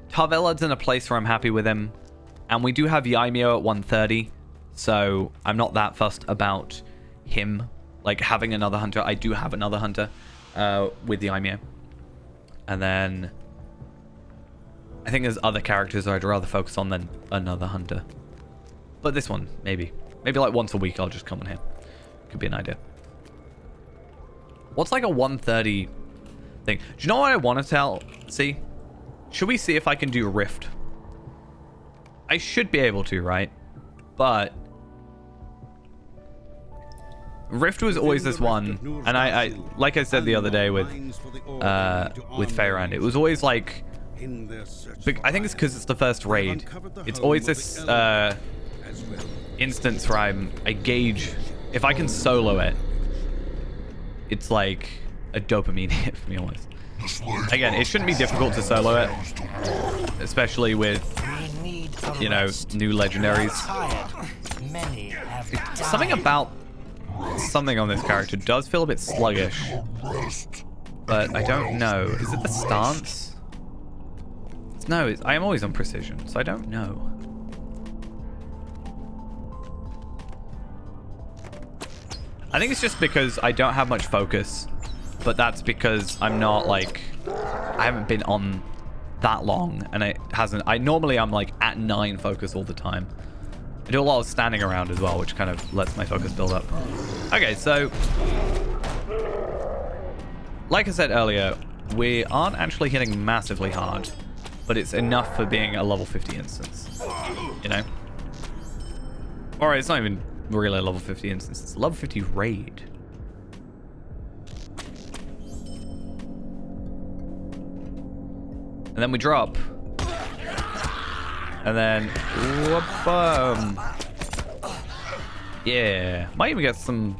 Tar Velard's in a place where I'm happy with him, and we do have Yaimio at 130, so I'm not that fussed about him like having another hunter. I do have another hunter with Yaimio, and then I think there's other characters I'd rather focus on than another hunter, but this one maybe like once a week I'll just come on here. Could be an idea. What's like a 130 thing? Do you know what I want to see? Should we see if I can do Rift? I should be able to, right? But Rift was always this one, and I like I said the other day with Faerun, it was always like, I think it's because it's the first raid. It's always this instance where I gauge if I can solo it. It's like a dopamine hit for me almost. Again, it shouldn't be difficult to solo it, especially with, you know, new legendaries. Something about something on this character does feel a bit sluggish, but I don't know. Is it the stance? No, I am always on precision, so I don't know. I think it's just because I don't have much focus, but that's because I'm not like, I haven't been on that long, and it hasn't, normally I'm like at 9 focus all the time. I do a lot of standing around as well, which kind of lets my focus build up. Okay, so like I said earlier, we aren't actually hitting massively hard, but it's enough for being a level 50 instance, you know? Or it's not even really a level 50 instance, it's a level 50 raid. And then we drop. And then whoop, yeah, might even get some,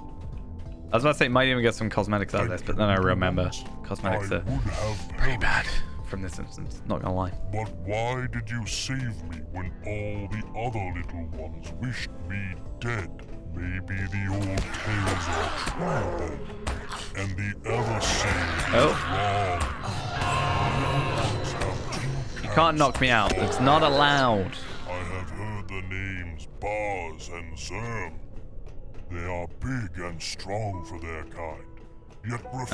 I was about to say might even get some cosmetics out of this, but then I remember cosmetics are pretty bad from this instance, not gonna lie. But why did you save me when all the other little ones wished me dead? Maybe the old tales are true then, and the ever-seeing Oh. wrong. You can't knock me out. It's not allowed. I have heard the names Bars and Zerm. They are big and strong for their kind, yet refuse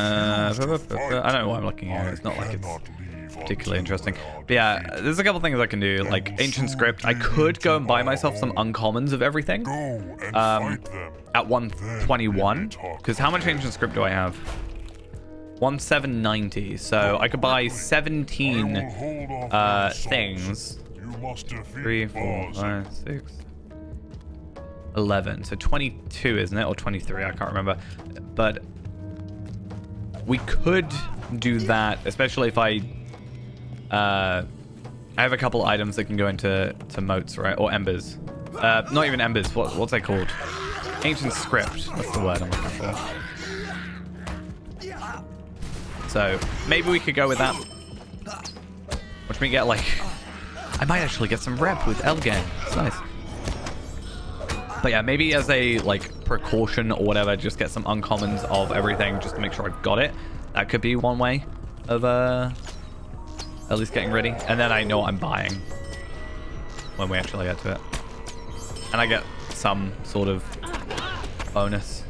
to fight. I don't know why I'm looking here. It's not like it's cannot leave particularly until interesting. they are But yeah, defeated. there's a couple things I can do, like Ancient Script. I could go and buy myself some uncommons of everything Go and fight them. at 121. Because how much Ancient Script do I have? 1790. So I could buy 17 I will hold off on things. You must defeat 3, 4, Bars 5, 6, 11. So 22, isn't it? Or 23, I can't remember. But we could do that, especially if I have a couple items that can go into moats, right? Or embers. Not even embers. What's that called? Ancient Script. That's the word I'm looking for. So maybe we could go with that. Watch me get like... I might actually get some rep with Elgin. It's nice. But yeah, maybe as a like precaution or whatever, just get some uncommons of everything just to make sure I've got it. That could be one way of at least getting ready. And then I know what I'm buying when we actually get to it. And I get some sort of bonus.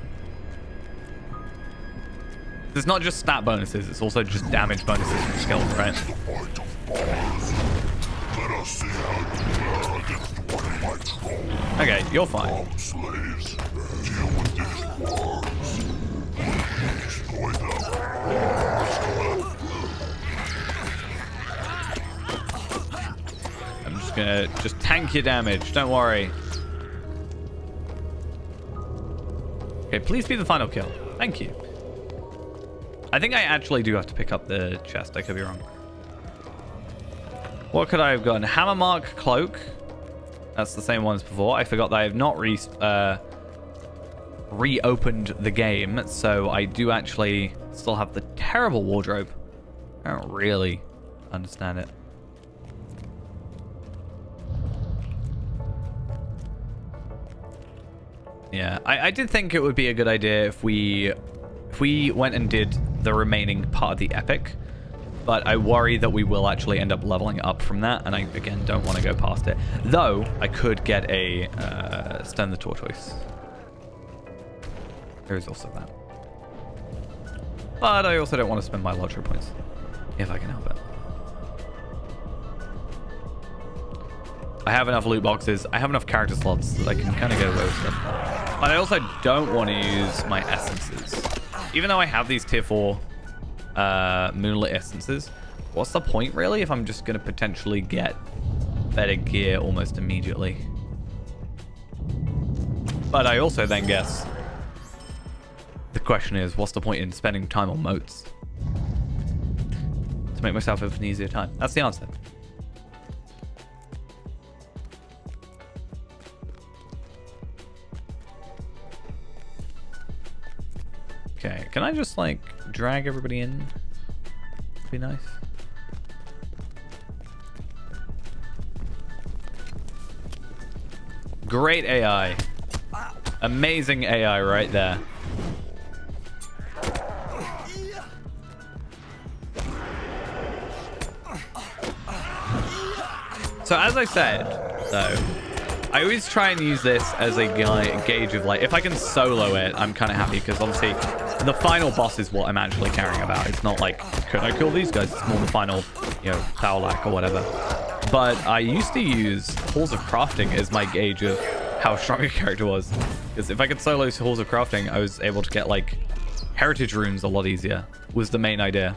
It's not just stat bonuses, it's also just damage bonuses from skills, right? Let us see how you fare against one of my trolls. Okay, you're fine. Slaves, deal with these worms. Destroy them. I'm just gonna tank your damage, don't worry. Okay, please be the final kill. Thank you. I think I actually do have to pick up the chest. I could be wrong. What could I have gotten? Hammermark Cloak. That's the same one as before. I forgot that I have not reopened the game, so I do actually still have the terrible wardrobe. I don't really understand it. Yeah, I did think it would be a good idea if we went and did the remaining part of the epic, but I worry that we will actually end up leveling up from that, and I again don't want to go past it. Though I could get a Stone the Tortoise. There is also that, but I also don't want to spend my lottery points if I can help it. I have enough loot boxes. I have enough character slots that I can kind of get away with stuff. But I also don't want to use my essences. Even though I have these tier 4 Moonlit essences, what's the point really if I'm just going to potentially get better gear almost immediately? But I also then guess the question is, what's the point in spending time on moats to make myself have an easier time? That's the answer. Okay, can I just like drag everybody in? Be nice. Great AI. Amazing AI right there. So as I said, though, I always try and use this as a gauge of like, if I can solo it, I'm kind of happy because obviously the final boss is what I'm actually caring about. It's not like, could I kill these guys? It's more the final, you know, Thowlac or whatever. But I used to use Halls of Crafting as my gauge of how strong a character was. Because if I could solo Halls of Crafting, I was able to get like heritage runes a lot easier, was the main idea.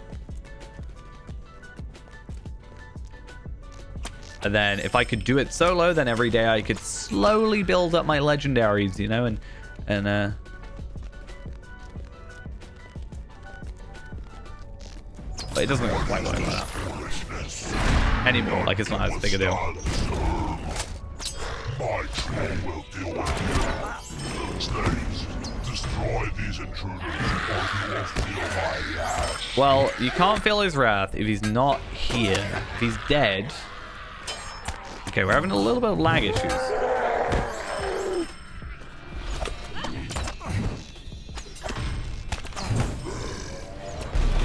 And then if I could do it solo, then every day I could slowly build up my legendaries, you know, and but it doesn't quite work like that anymore. Like, it's not as big a deal. My troll will deal with you. Slaves, destroy these intruders, or you will feel my wrath. Well, you can't feel his wrath if he's not here. If he's dead. Okay, we're having a little bit of lag issues.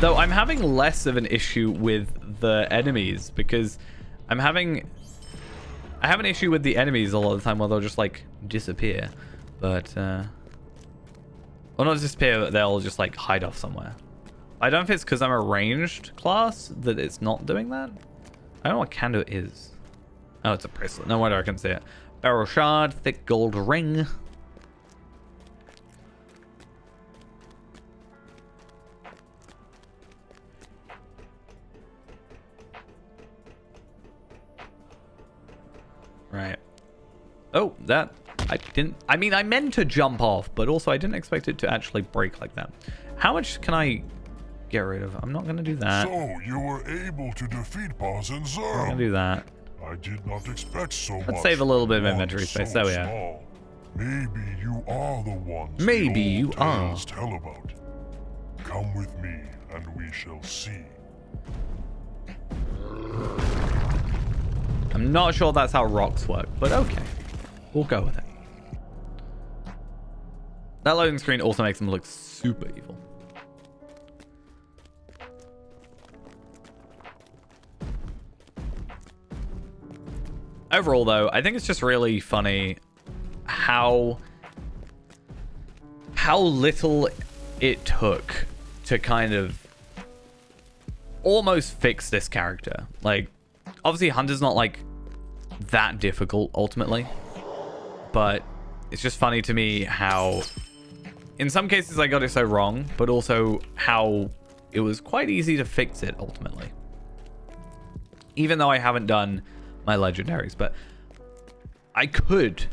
Though I'm having less of an issue with the enemies because I have an issue with the enemies a lot of the time where they'll just like disappear. But well, not disappear, but they'll just like hide off somewhere. I don't know if it's because I'm a ranged class that it's not doing that. I don't know what Kando is. Oh, it's a bracelet. No wonder I can see it. Barrel shard, thick gold ring. Right. Oh, that... I mean, I meant to jump off, but also I didn't expect it to actually break like that. How much can I get rid of? I'm not going to do that. So, you were able to defeat Boz and Zerm. I'm going to do that. I did not expect so much. Let's save a little bit of inventory One space. so There we are. small. Maybe you are the ones Maybe the you old are. tales tell about. Come with me, and we shall see. I'm not sure that's how rocks work, but okay. We'll go with it. That loading screen also makes them look super evil. Overall, though, I think it's just really funny how little it took to kind of almost fix this character. Like, obviously, Hunter's not like that difficult ultimately, but it's just funny to me how in some cases I got it so wrong, but also how it was quite easy to fix it ultimately, even though I haven't done my legendaries. But I could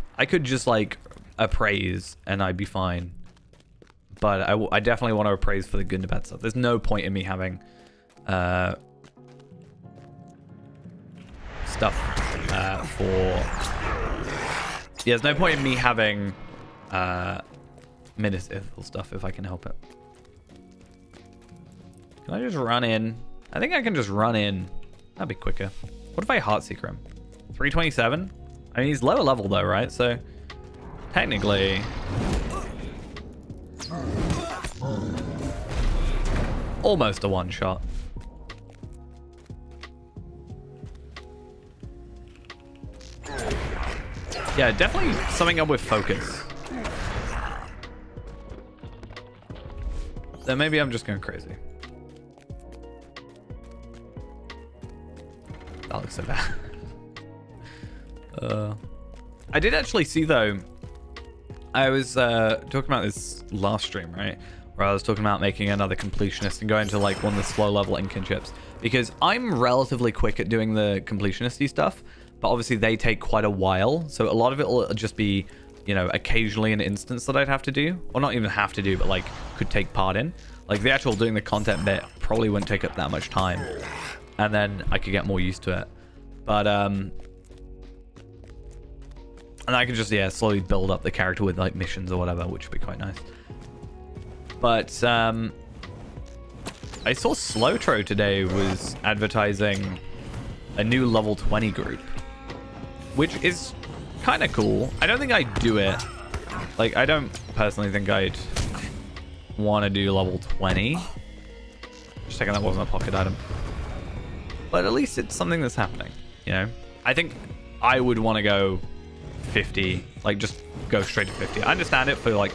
just like appraise and I'd be fine, but I definitely want to appraise for the good and bad stuff. There's no point in me having stuff there's no point in me having Minithil stuff if I can help it. Can I just run in? I think I can just run in. That'd be quicker. What if I Heartseeker him? 327? I mean, he's lower level though, right? So technically almost a one shot. Yeah, definitely something up with focus. Then maybe I'm just going crazy. That looks so bad. I did actually see though, I was talking about this last stream, right? Where I was talking about making another completionist and going to like one of the slow level Inkinships. Because I'm relatively quick at doing the completionisty stuff, but obviously they take quite a while. So a lot of it will just be, you know, occasionally an instance that I'd have to do. Or not even have to do, but like could take part in. Like the actual doing the content bit probably wouldn't take up that much time. And then I could get more used to it. But, and I could just, yeah, slowly build up the character with like missions or whatever, which would be quite nice. But, I saw Slowtro today was advertising a new level 20 group, which is kind of cool. I don't think I'd do it. Like, I don't personally think I'd want to do level 20. Just checking that wasn't a pocket item. But at least it's something that's happening, you know? I think I would want to go 50, like just go straight to 50. I understand it for like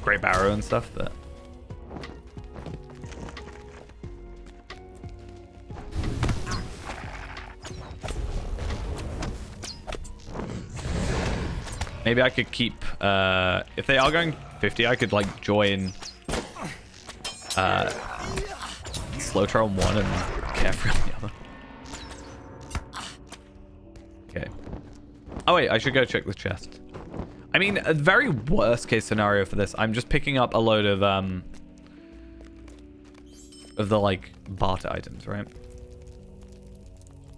Great Barrow and stuff, but... Maybe I could keep, if they are going 50, I could like join Slowtro on one and Carefree on the other. Okay. Oh wait, I should go check the chest. I mean, a very worst case scenario for this, I'm just picking up a load of the like barter items, right?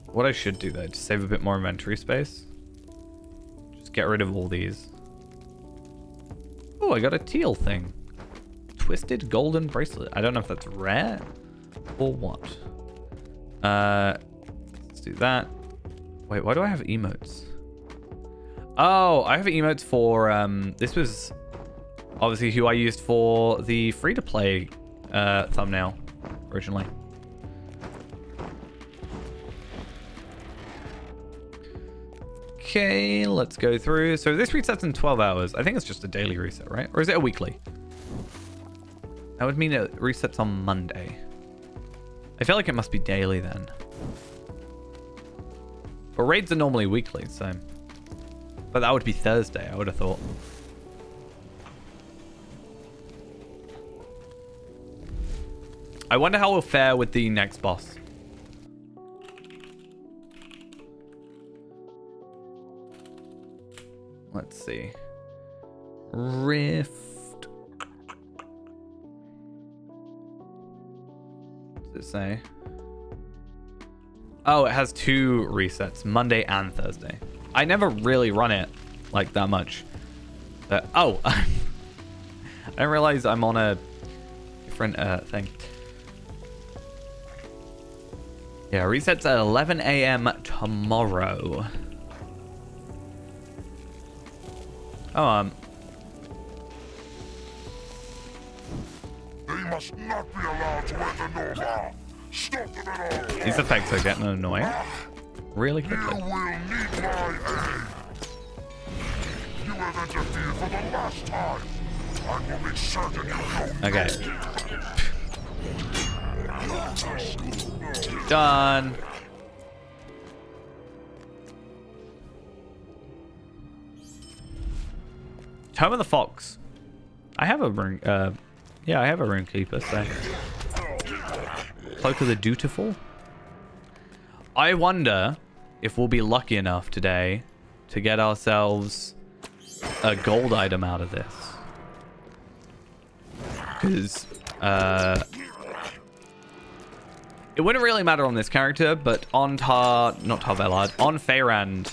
What I should do though, to save a bit more inventory space, just get rid of all these. Oh, I got a teal thing. Twisted golden bracelet. I don't know if that's rare or what. Let's do that. Wait, why do I have emotes? Oh, I have emotes for, this was obviously who I used for the free-to-play thumbnail. originally. Okay, let's go through. So this resets in 12 hours. I think it's just a daily reset, right? Or is it a weekly? That would mean it resets on Monday. I feel like it must be daily then. But raids are normally weekly, so... But that would be Thursday, I would have thought. I wonder how we'll fare with the next boss. Let's see. Rift. What does it say? Oh, it has 2 resets, Monday and Thursday. I never really run it like that much. Oh, I didn't realize I'm on a different thing. Yeah, resets at 11 a.m. tomorrow. Oh, They must not be allowed to enter Nova. Stop them at all. These effects are getting annoying really quickly. You will need my aid. You have interfered for the last time. I will make certain you don't. Okay. Done. Tome of the Fox. I have a rune. Yeah, I have a rune keeper. So. Cloak of the Dutiful. I wonder if we'll be lucky enough today to get ourselves a gold item out of this. Because it wouldn't really matter on this character, but on on Feyrand,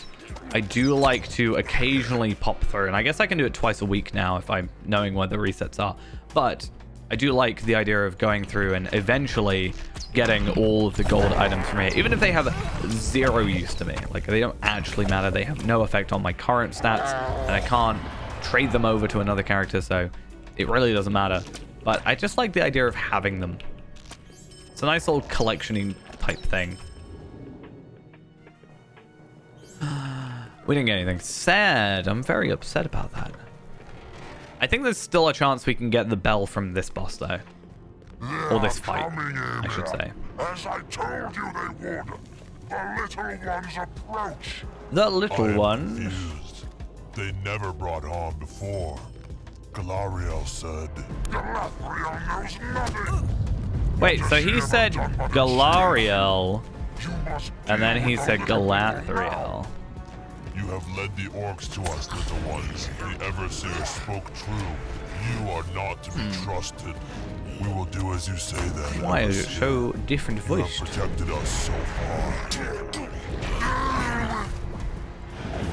I do like to occasionally pop through, and I guess I can do it twice a week now if I'm knowing where the resets are. But I do like the idea of going through and eventually getting all of the gold items from here, even if they have 0 use to me. Like, they don't actually matter. They have no effect on my current stats, and I can't trade them over to another character, so it really doesn't matter. But I just like the idea of having them. It's a nice little collection-y type thing. We didn't get anything. Sad. I'm very upset about that. I think there's still a chance we can get the bell from this boss, though. Or this fight, I should say. As I told you they would. The little ones approach. The little ones? Confused. They never brought harm before. Galariel said. Galariel knows nothing. Wait, so he said Galariel, and then he said Galadriel. You have led the orcs to us, little ones. The Everseer spoke true. You are not to be trusted. We will do as you say then. Why is it so different You voiced? have protected us so far.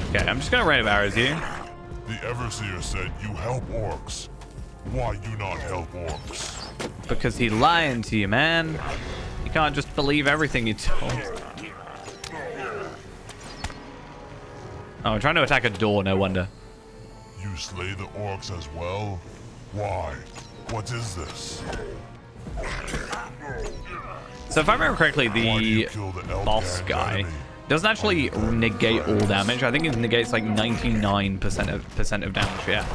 Okay, I'm just gonna write about you. The Everseer said you help orcs. Why you not help orcs? Because he lying to you, man. You can't just believe everything you told. Oh, I'm trying to attack a door, no wonder. You slay the orcs as well? Why? What is this? So if I remember correctly, Why do the you kill the boss Elfgang guy enemy? doesn't actually negate all damage. I think it negates like 99% of damage, yeah.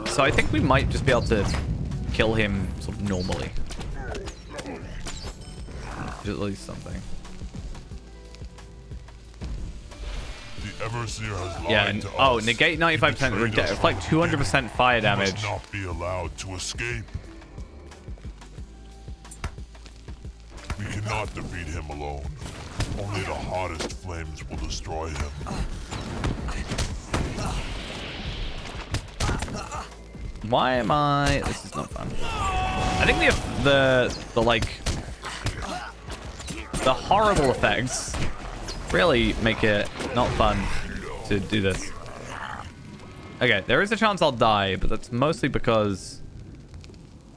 So I think we might just be able to kill him sort of normally. At least something. The Everseer has lied Yeah, and, to oh, us. negate He 95%, betrayed us it's like from the 200% fire beginning. He damage. must not be allowed to escape. We cannot defeat him alone. Only the hottest flames will destroy him. Why am I... This is not fun. I think the horrible effects really make it not fun to do this. Okay, there is a chance I'll die, but that's mostly because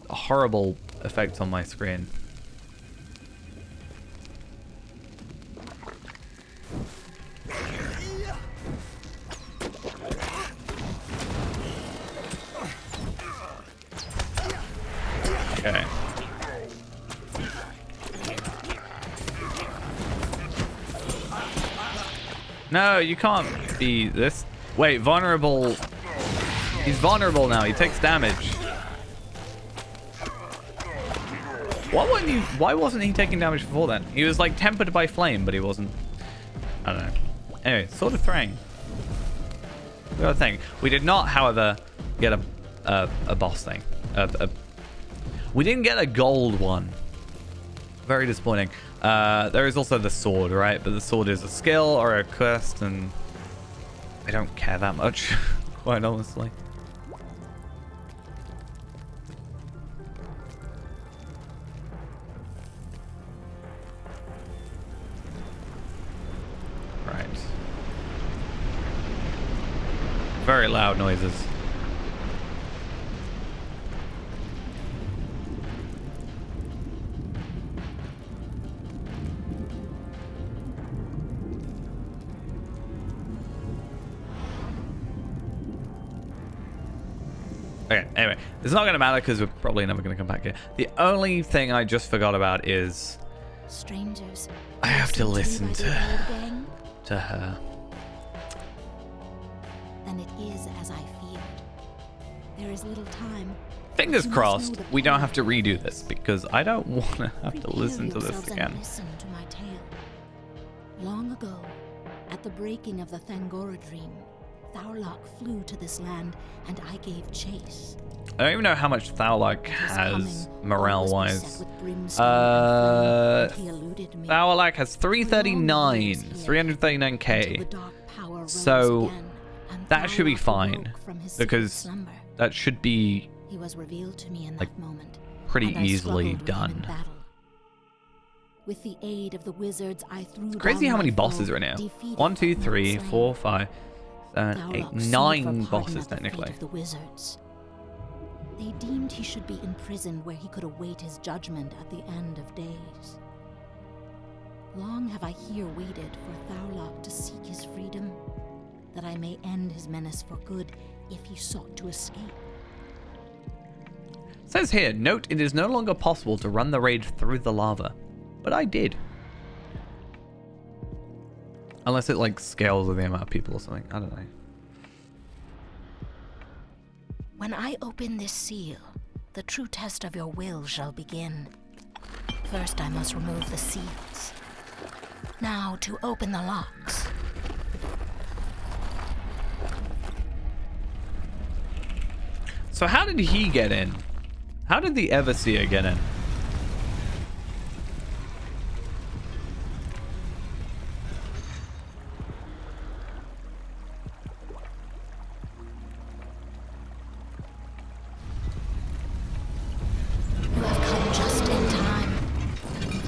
a horrible effect on my screen. Okay. No, you can't be this. Wait, vulnerable. He's vulnerable now. He takes damage. Why wasn't he taking damage before then? He was like tempered by flame, but he wasn't. I don't know. Anyway, Sword of Thrang. We got a thing. We did not, however, get a boss thing. We didn't get a gold one. Very disappointing. There is also the sword, right? But the sword is a skill or a quest, and I don't care that much, quite honestly. Right. Very loud noises. Okay, anyway, it's not going to matter because we're probably never going to come back here. The only thing I just forgot about is Strangers. I have to listen to Gang? her. Then it is as I feared. There is little time. Fingers You must crossed know the we don't plan. have to redo this because I don't want to have to Prepare listen to this yourselves and again. Listen to my tale. Long ago, at the breaking of the Thangora dream, Thaurlach flew to this land, and I gave chase. I don't even know how much Thaurlach His has coming, morale-wise. always beset with brimstone and flame, and he eluded me. Thaurlach has 339, Until 339k. the dark power rose So, again, and that should be Thaurlach fine, awoke from his secret because slumber. that should be He was revealed to me in like, that moment. pretty and I easily struggled with him in done. battle. With the aid of the wizards, I threw Crazy down how my many foe, bosses are in here. defeated 1, 2, but 3, not 4, slain. 5, 7, 8, Thaurlach sued for 9 pardon bosses at the fate technically. of the wizards. They deemed he should be imprisoned where he could await his judgment at the end of days. Long have I here waited for Thaurlach to seek his freedom, that I may end his menace for good if he sought to escape. Says here, note it is no longer possible to run the raid through the lava. But I did. Unless it like scales with the amount of people or something. I don't know. When I open this seal, the true test of your will shall begin. First, I must remove the seals. Now, to open the locks. So how did he get in? How did the Everseer get in? You have come just in time.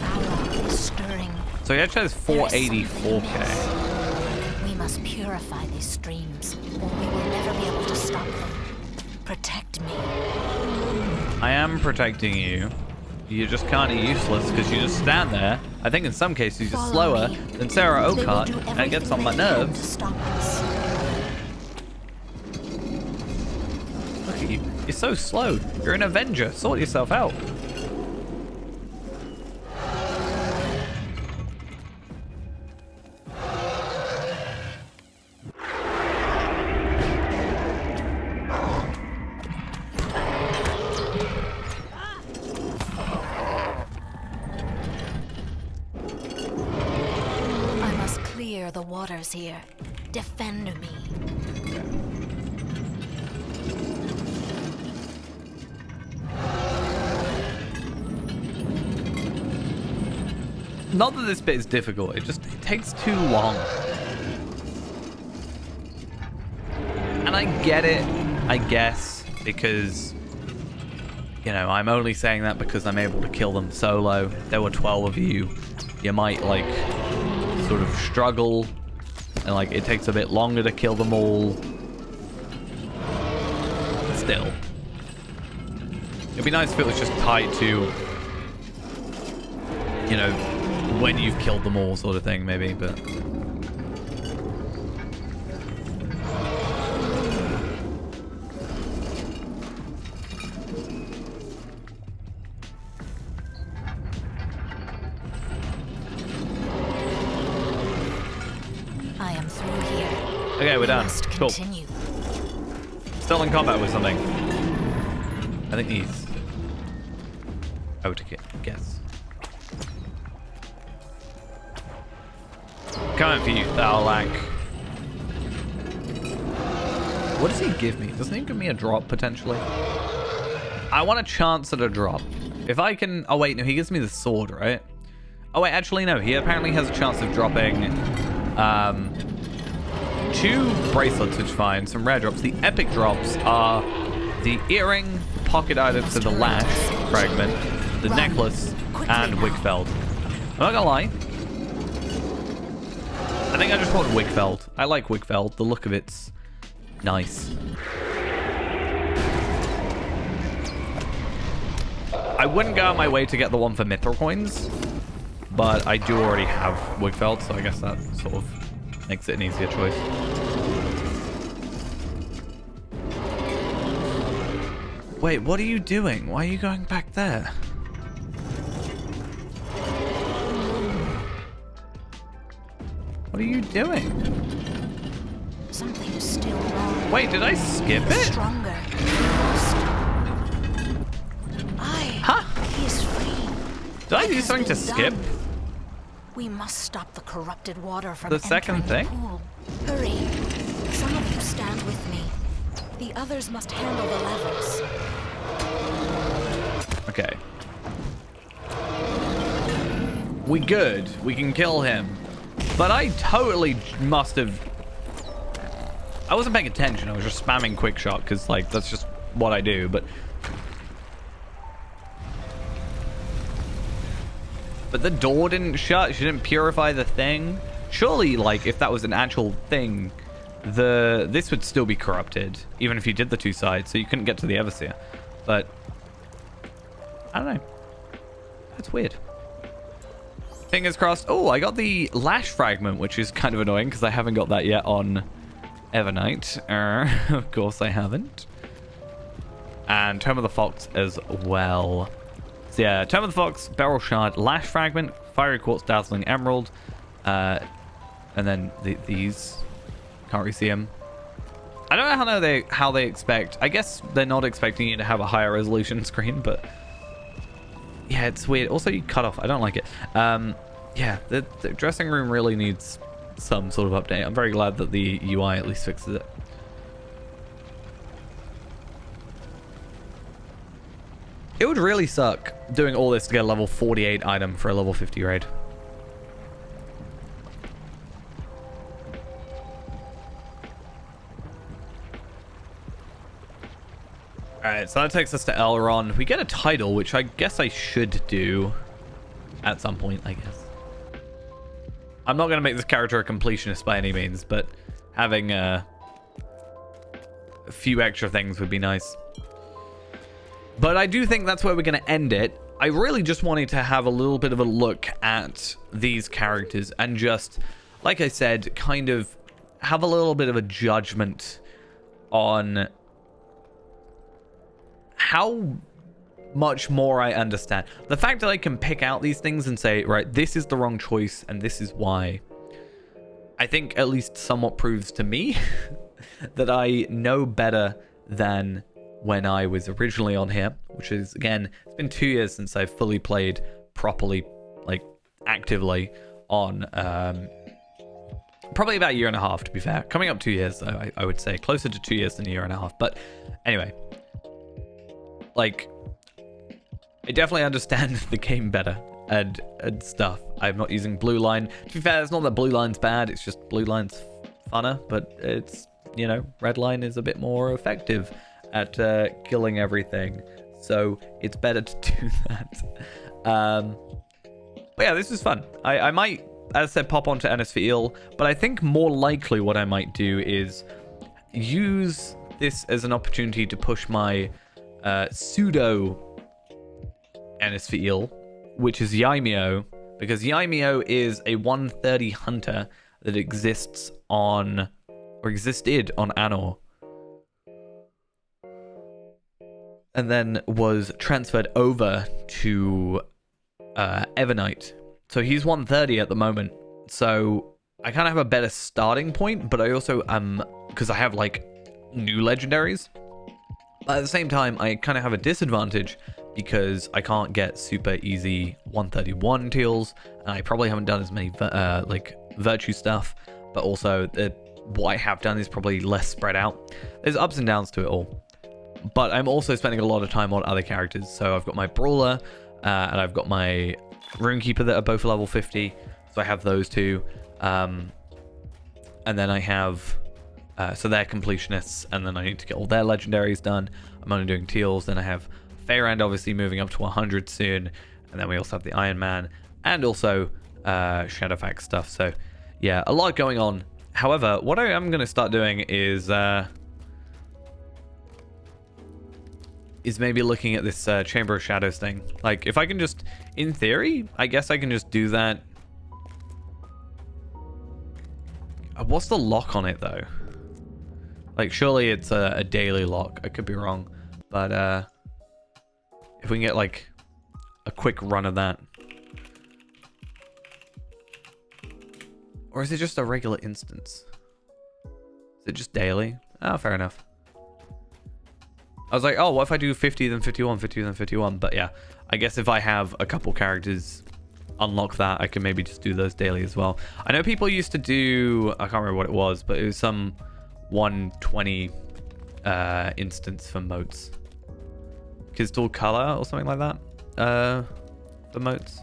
Thaurlach is stirring. So he actually has There is something 484k. amiss. We must purify these streams, or we will never be able to stop them. Protect me. I am protecting you. You're just kind of useless because you just stand there. I think in some cases you're Follow slower me. than Sarah They will Oakart, do and it gets on everything my they can nerves. to stop us. Look at you. You're so slow. You're an Avenger. Sort yourself out. I must clear the waters here. Defend me. Not that this bit is difficult. It takes too long. And I get it, I guess, because, you know, I'm only saying that because I'm able to kill them solo. If there were 12 of you, you might, like, sort of struggle. And, like, it takes a bit longer to kill them all. Still. It'd be nice if it was just tied to, you know, when you've killed them all sort of thing, maybe, but... I them through here. Okay, we're done. Must Cool. continue. Still in combat with something. I think these. I would guess. Coming for you, Thaulak. What does he give me? Doesn't he give me a drop, potentially? I want a chance at a drop. If I can... Oh, wait, no, he gives me the sword, right? Oh, wait, actually, no. He apparently has a chance of dropping 2 bracelets, which is fine. Some rare drops. The epic drops are the earring, pocket items, and the lash fragment, the necklace, and Wigfeld. I'm not gonna lie. I think I just want Wigfeld. I like Wigfeld. The look of it's nice. I wouldn't go out my way to get the one for Mithril coins, but I do already have Wigfeld, so I guess that sort of makes it an easier choice. Wait, what are you doing? Why are you going back there? What are you doing? Something is still wrong. Wait, did I skip it? Stronger. Huh? He is free. Did I It do has something to been skip? done. We must stop the corrupted water from The second entering thing? the pool. Hurry. Some of you stand with me. The others must handle the levels. Okay. We good. We can kill him. But I totally must have... I wasn't paying attention. I was just spamming quick shot because, like, that's just what I do. But the door didn't shut. She didn't purify the thing. Surely, like, if that was an actual thing, this would still be corrupted, even if you did the 2 sides, so you couldn't get to the Everseer. But I don't know. That's weird. Fingers crossed. Oh, I got the Lash Fragment, which is kind of annoying because I haven't got that yet on Evernight. Of course I haven't. And Tome of the Fox as well. So yeah, Tome of the Fox, Beryl Shard, Lash Fragment, Fiery Quartz, Dazzling Emerald, and then these. Can't really see them. I don't know how they expect. I guess they're not expecting you to have a higher resolution screen, but yeah, it's weird. Also, you cut off. I don't like it. Yeah, the dressing room really needs some sort of update. I'm very glad that the UI at least fixes it. It would really suck doing all this to get a level 48 item for a level 50 raid. Alright, so that takes us to Elrond. We get a title, which I guess I should do at some point, I guess. I'm not going to make this character a completionist by any means, but having a few extra things would be nice. But I do think that's where we're going to end it. I really just wanted to have a little bit of a look at these characters and just, like I said, kind of have a little bit of a judgment on how much more I understand. The fact that I can pick out these things and say, right, this is the wrong choice and this is why, I think at least somewhat proves to me that I know better than when I was originally on here, which is, again, it's been 2 years since I've fully played properly, like, actively on, probably about a year and a half, to be fair. Coming up 2 years, though, I would say. Closer to 2 years than a year and a half. But anyway, like, I definitely understand the game better and stuff. I'm not using Blue Line. To be fair, it's not that Blue Line's bad. It's just Blue Line's funner, but it's, you know, Red Line is a bit more effective at killing everything, so it's better to do that. But yeah, this is fun. I might, as I said, pop onto Enisfiel, but I think more likely what I might do is use this as an opportunity to push my pseudo Enisfiel, which is Yaimio, because Yaimio is a 130 hunter that existed on Anor, and then was transferred over to Evernight. So he's 130 at the moment. So I kind of have a better starting point, but I also because I have like new legendaries. But at the same time, I kind of have a disadvantage because I can't get super easy 131 teals, and I probably haven't done as many like virtue stuff, but also what I have done is probably less spread out. There's ups and downs to it all, but I'm also spending a lot of time on other characters. So I've got my brawler and I've got my runekeeper that are both level 50, so I have those two, and then I have so they're completionists, and then I need to get all their legendaries done. I'm only doing teals. Then I have Feyrand obviously moving up to 100 soon, and then we also have the Iron Man and also Shadowfax stuff. So yeah, a lot going on. However, what I am going to start doing is maybe looking at this Chamber of Shadows thing. Like, if I can just, in theory, I guess I can just do that. What's the lock on it though? Like, surely it's a daily lock. I could be wrong, but if we can get like a quick run of that. Or is it just a regular instance? Is it just daily? Oh, fair enough. I was like, oh, what if I do 50, then 51, 50, then 51? But yeah, I guess if I have a couple characters unlock that, I can maybe just do those daily as well. I know people used to do, I can't remember what it was, but it was some 120 instance for motes. Crystal color or something like that for motes.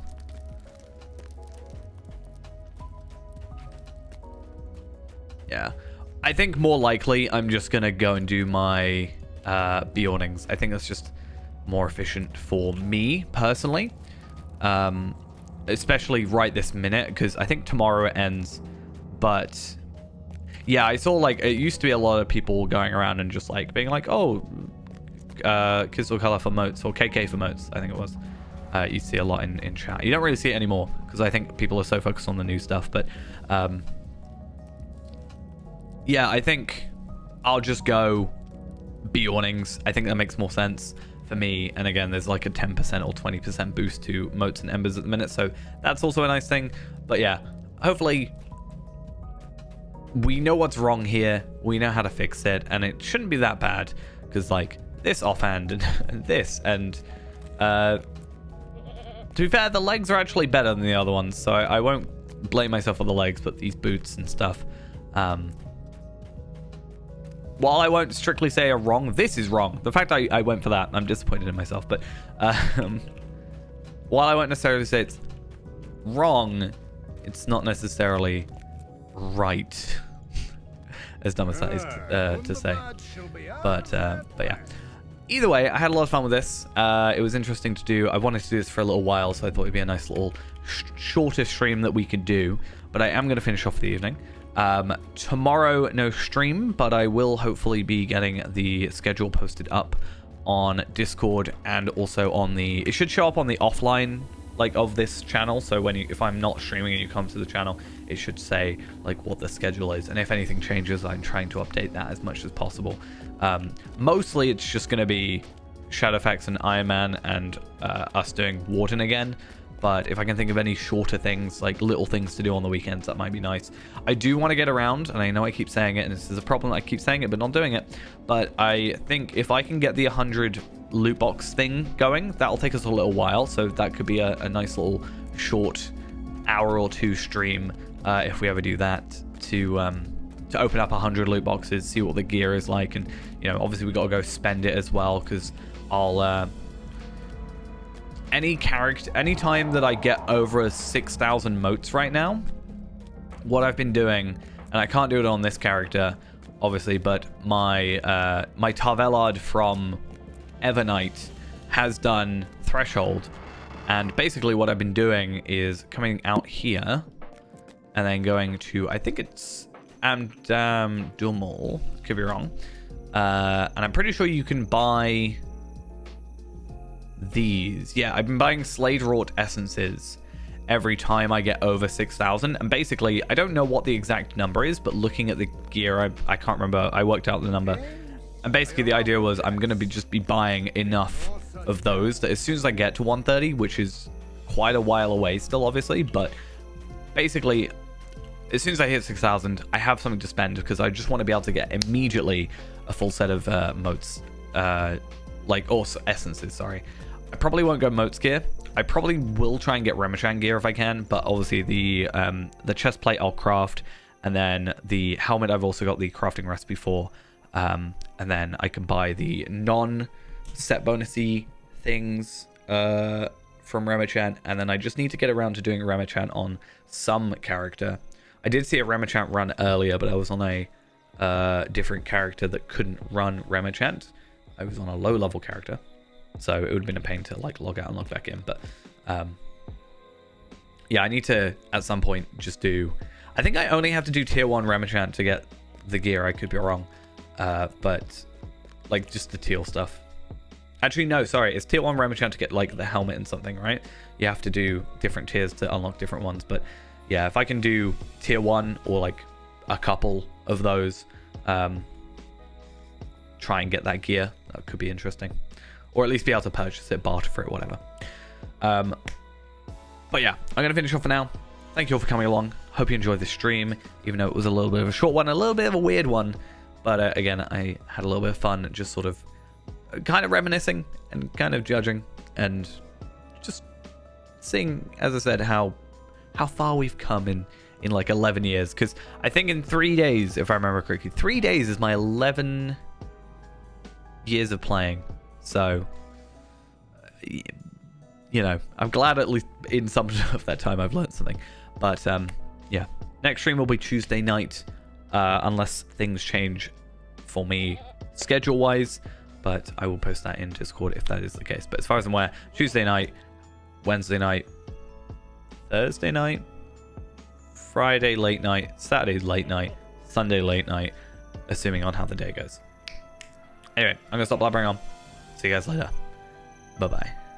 Yeah, I think more likely I'm just gonna go and do my Bjornings. I think that's just more efficient for me personally, especially right this minute, because I think tomorrow it ends. But yeah, I saw like it used to be a lot of people going around and just like being like, oh, crystal color for motes, or KK for motes, I think it was. You see a lot in chat. You don't really see it anymore because I think people are so focused on the new stuff. But yeah, I think I'll just go Bjornings. I think that makes more sense for me. And again, there's like a 10% or 20% boost to motes and embers at the minute, so that's also a nice thing. But yeah, hopefully we know what's wrong here, we know how to fix it, and it shouldn't be that bad, because like this offhand and this, and to be fair, the legs are actually better than the other ones, so I won't blame myself for the legs, but these boots and stuff, while I won't strictly say are wrong, this is wrong. The fact I went for that, I'm disappointed in myself. But while I won't necessarily say it's wrong, it's not necessarily right. As dumb as that is to say. But yeah. Either way, I had a lot of fun with this. It was interesting to do. I wanted to do this for a little while, so I thought it'd be a nice little shorter stream that we could do. But I am going to finish off the evening. Tomorrow, no stream, but I will hopefully be getting the schedule posted up on Discord and also on the... It should show up on the offline, like, of this channel. So when if I'm not streaming and you come to the channel, it should say, like, what the schedule is. And if anything changes, I'm trying to update that as much as possible. Mostly, it's just going to be Shadowfax and Iron Man and us doing Warden again. But if I can think of any shorter things, like little things to do on the weekends, that might be nice. I do want to get around, and I know I keep saying it, and this is a problem. I keep saying it, but not doing it. But I think if I can get the 100 loot box thing going, that'll take us a little while. So that could be a nice little short hour or two stream if we ever do that to open up 100 loot boxes, see what the gear is like, and you know, obviously we got to go spend it as well, because I'll. Any time that I get over 6,000 motes right now, what I've been doing, and I can't do it on this character, obviously, but my my Tarvelard from Evernight has done Threshold, and basically what I've been doing is coming out here, and then going to, I think it's Amdam Dumul, could be wrong, and I'm pretty sure you can buy these. Yeah, I've been buying Slade Wrought essences every time I get over 6,000, and basically I don't know what the exact number is, but looking at the gear, I can't remember. I worked out the number, and basically the idea was I'm gonna just be buying enough of those that as soon as I get to 130, which is quite a while away still, obviously, but basically as soon as I hit 6,000, I have something to spend because I just want to be able to get immediately a full set of motes, essences. Sorry, I probably won't go motes gear. I probably will try and get Remichan gear if I can, but obviously the chest plate I'll craft, and then the helmet I've also got the crafting recipe for, and then I can buy the non-set bonusy things from Remichan, and then I just need to get around to doing Remichan on some character. I did see a Remichan run earlier, but I was on a different character that couldn't run Remichan. I was on a low-level character, so it would have been a pain to like log out and log back in. But yeah, I need to at some point just do. I think I only have to do tier 1 Remichan to get the gear. I could be wrong, but like just the teal stuff. Actually, no, sorry, it's tier 1 Remichan to get like the helmet and something, right? You have to do different tiers to unlock different ones, but yeah, if I can do tier 1 or like a couple of those, try and get that gear, that could be interesting. Or at least be able to purchase it, barter for it, whatever. But yeah, I'm going to finish off for now. Thank you all for coming along. Hope you enjoyed this stream, even though it was a little bit of a short one, a little bit of a weird one. But again, I had a little bit of fun just sort of kind of reminiscing and kind of judging and just seeing, as I said, how far we've come in like 11 years. Because I think in 3 days, if I remember correctly, 3 days is my 11 years of playing. So, you know, I'm glad at least in some of that time I've learned something. But yeah, next stream will be Tuesday night, unless things change for me schedule-wise. But I will post that in Discord if that is the case. But as far as I'm aware, Tuesday night, Wednesday night, Thursday night, Friday late night, Saturday late night, Sunday late night, assuming on how the day goes. Anyway, I'm going to stop blabbering on. See you guys later. Bye-bye.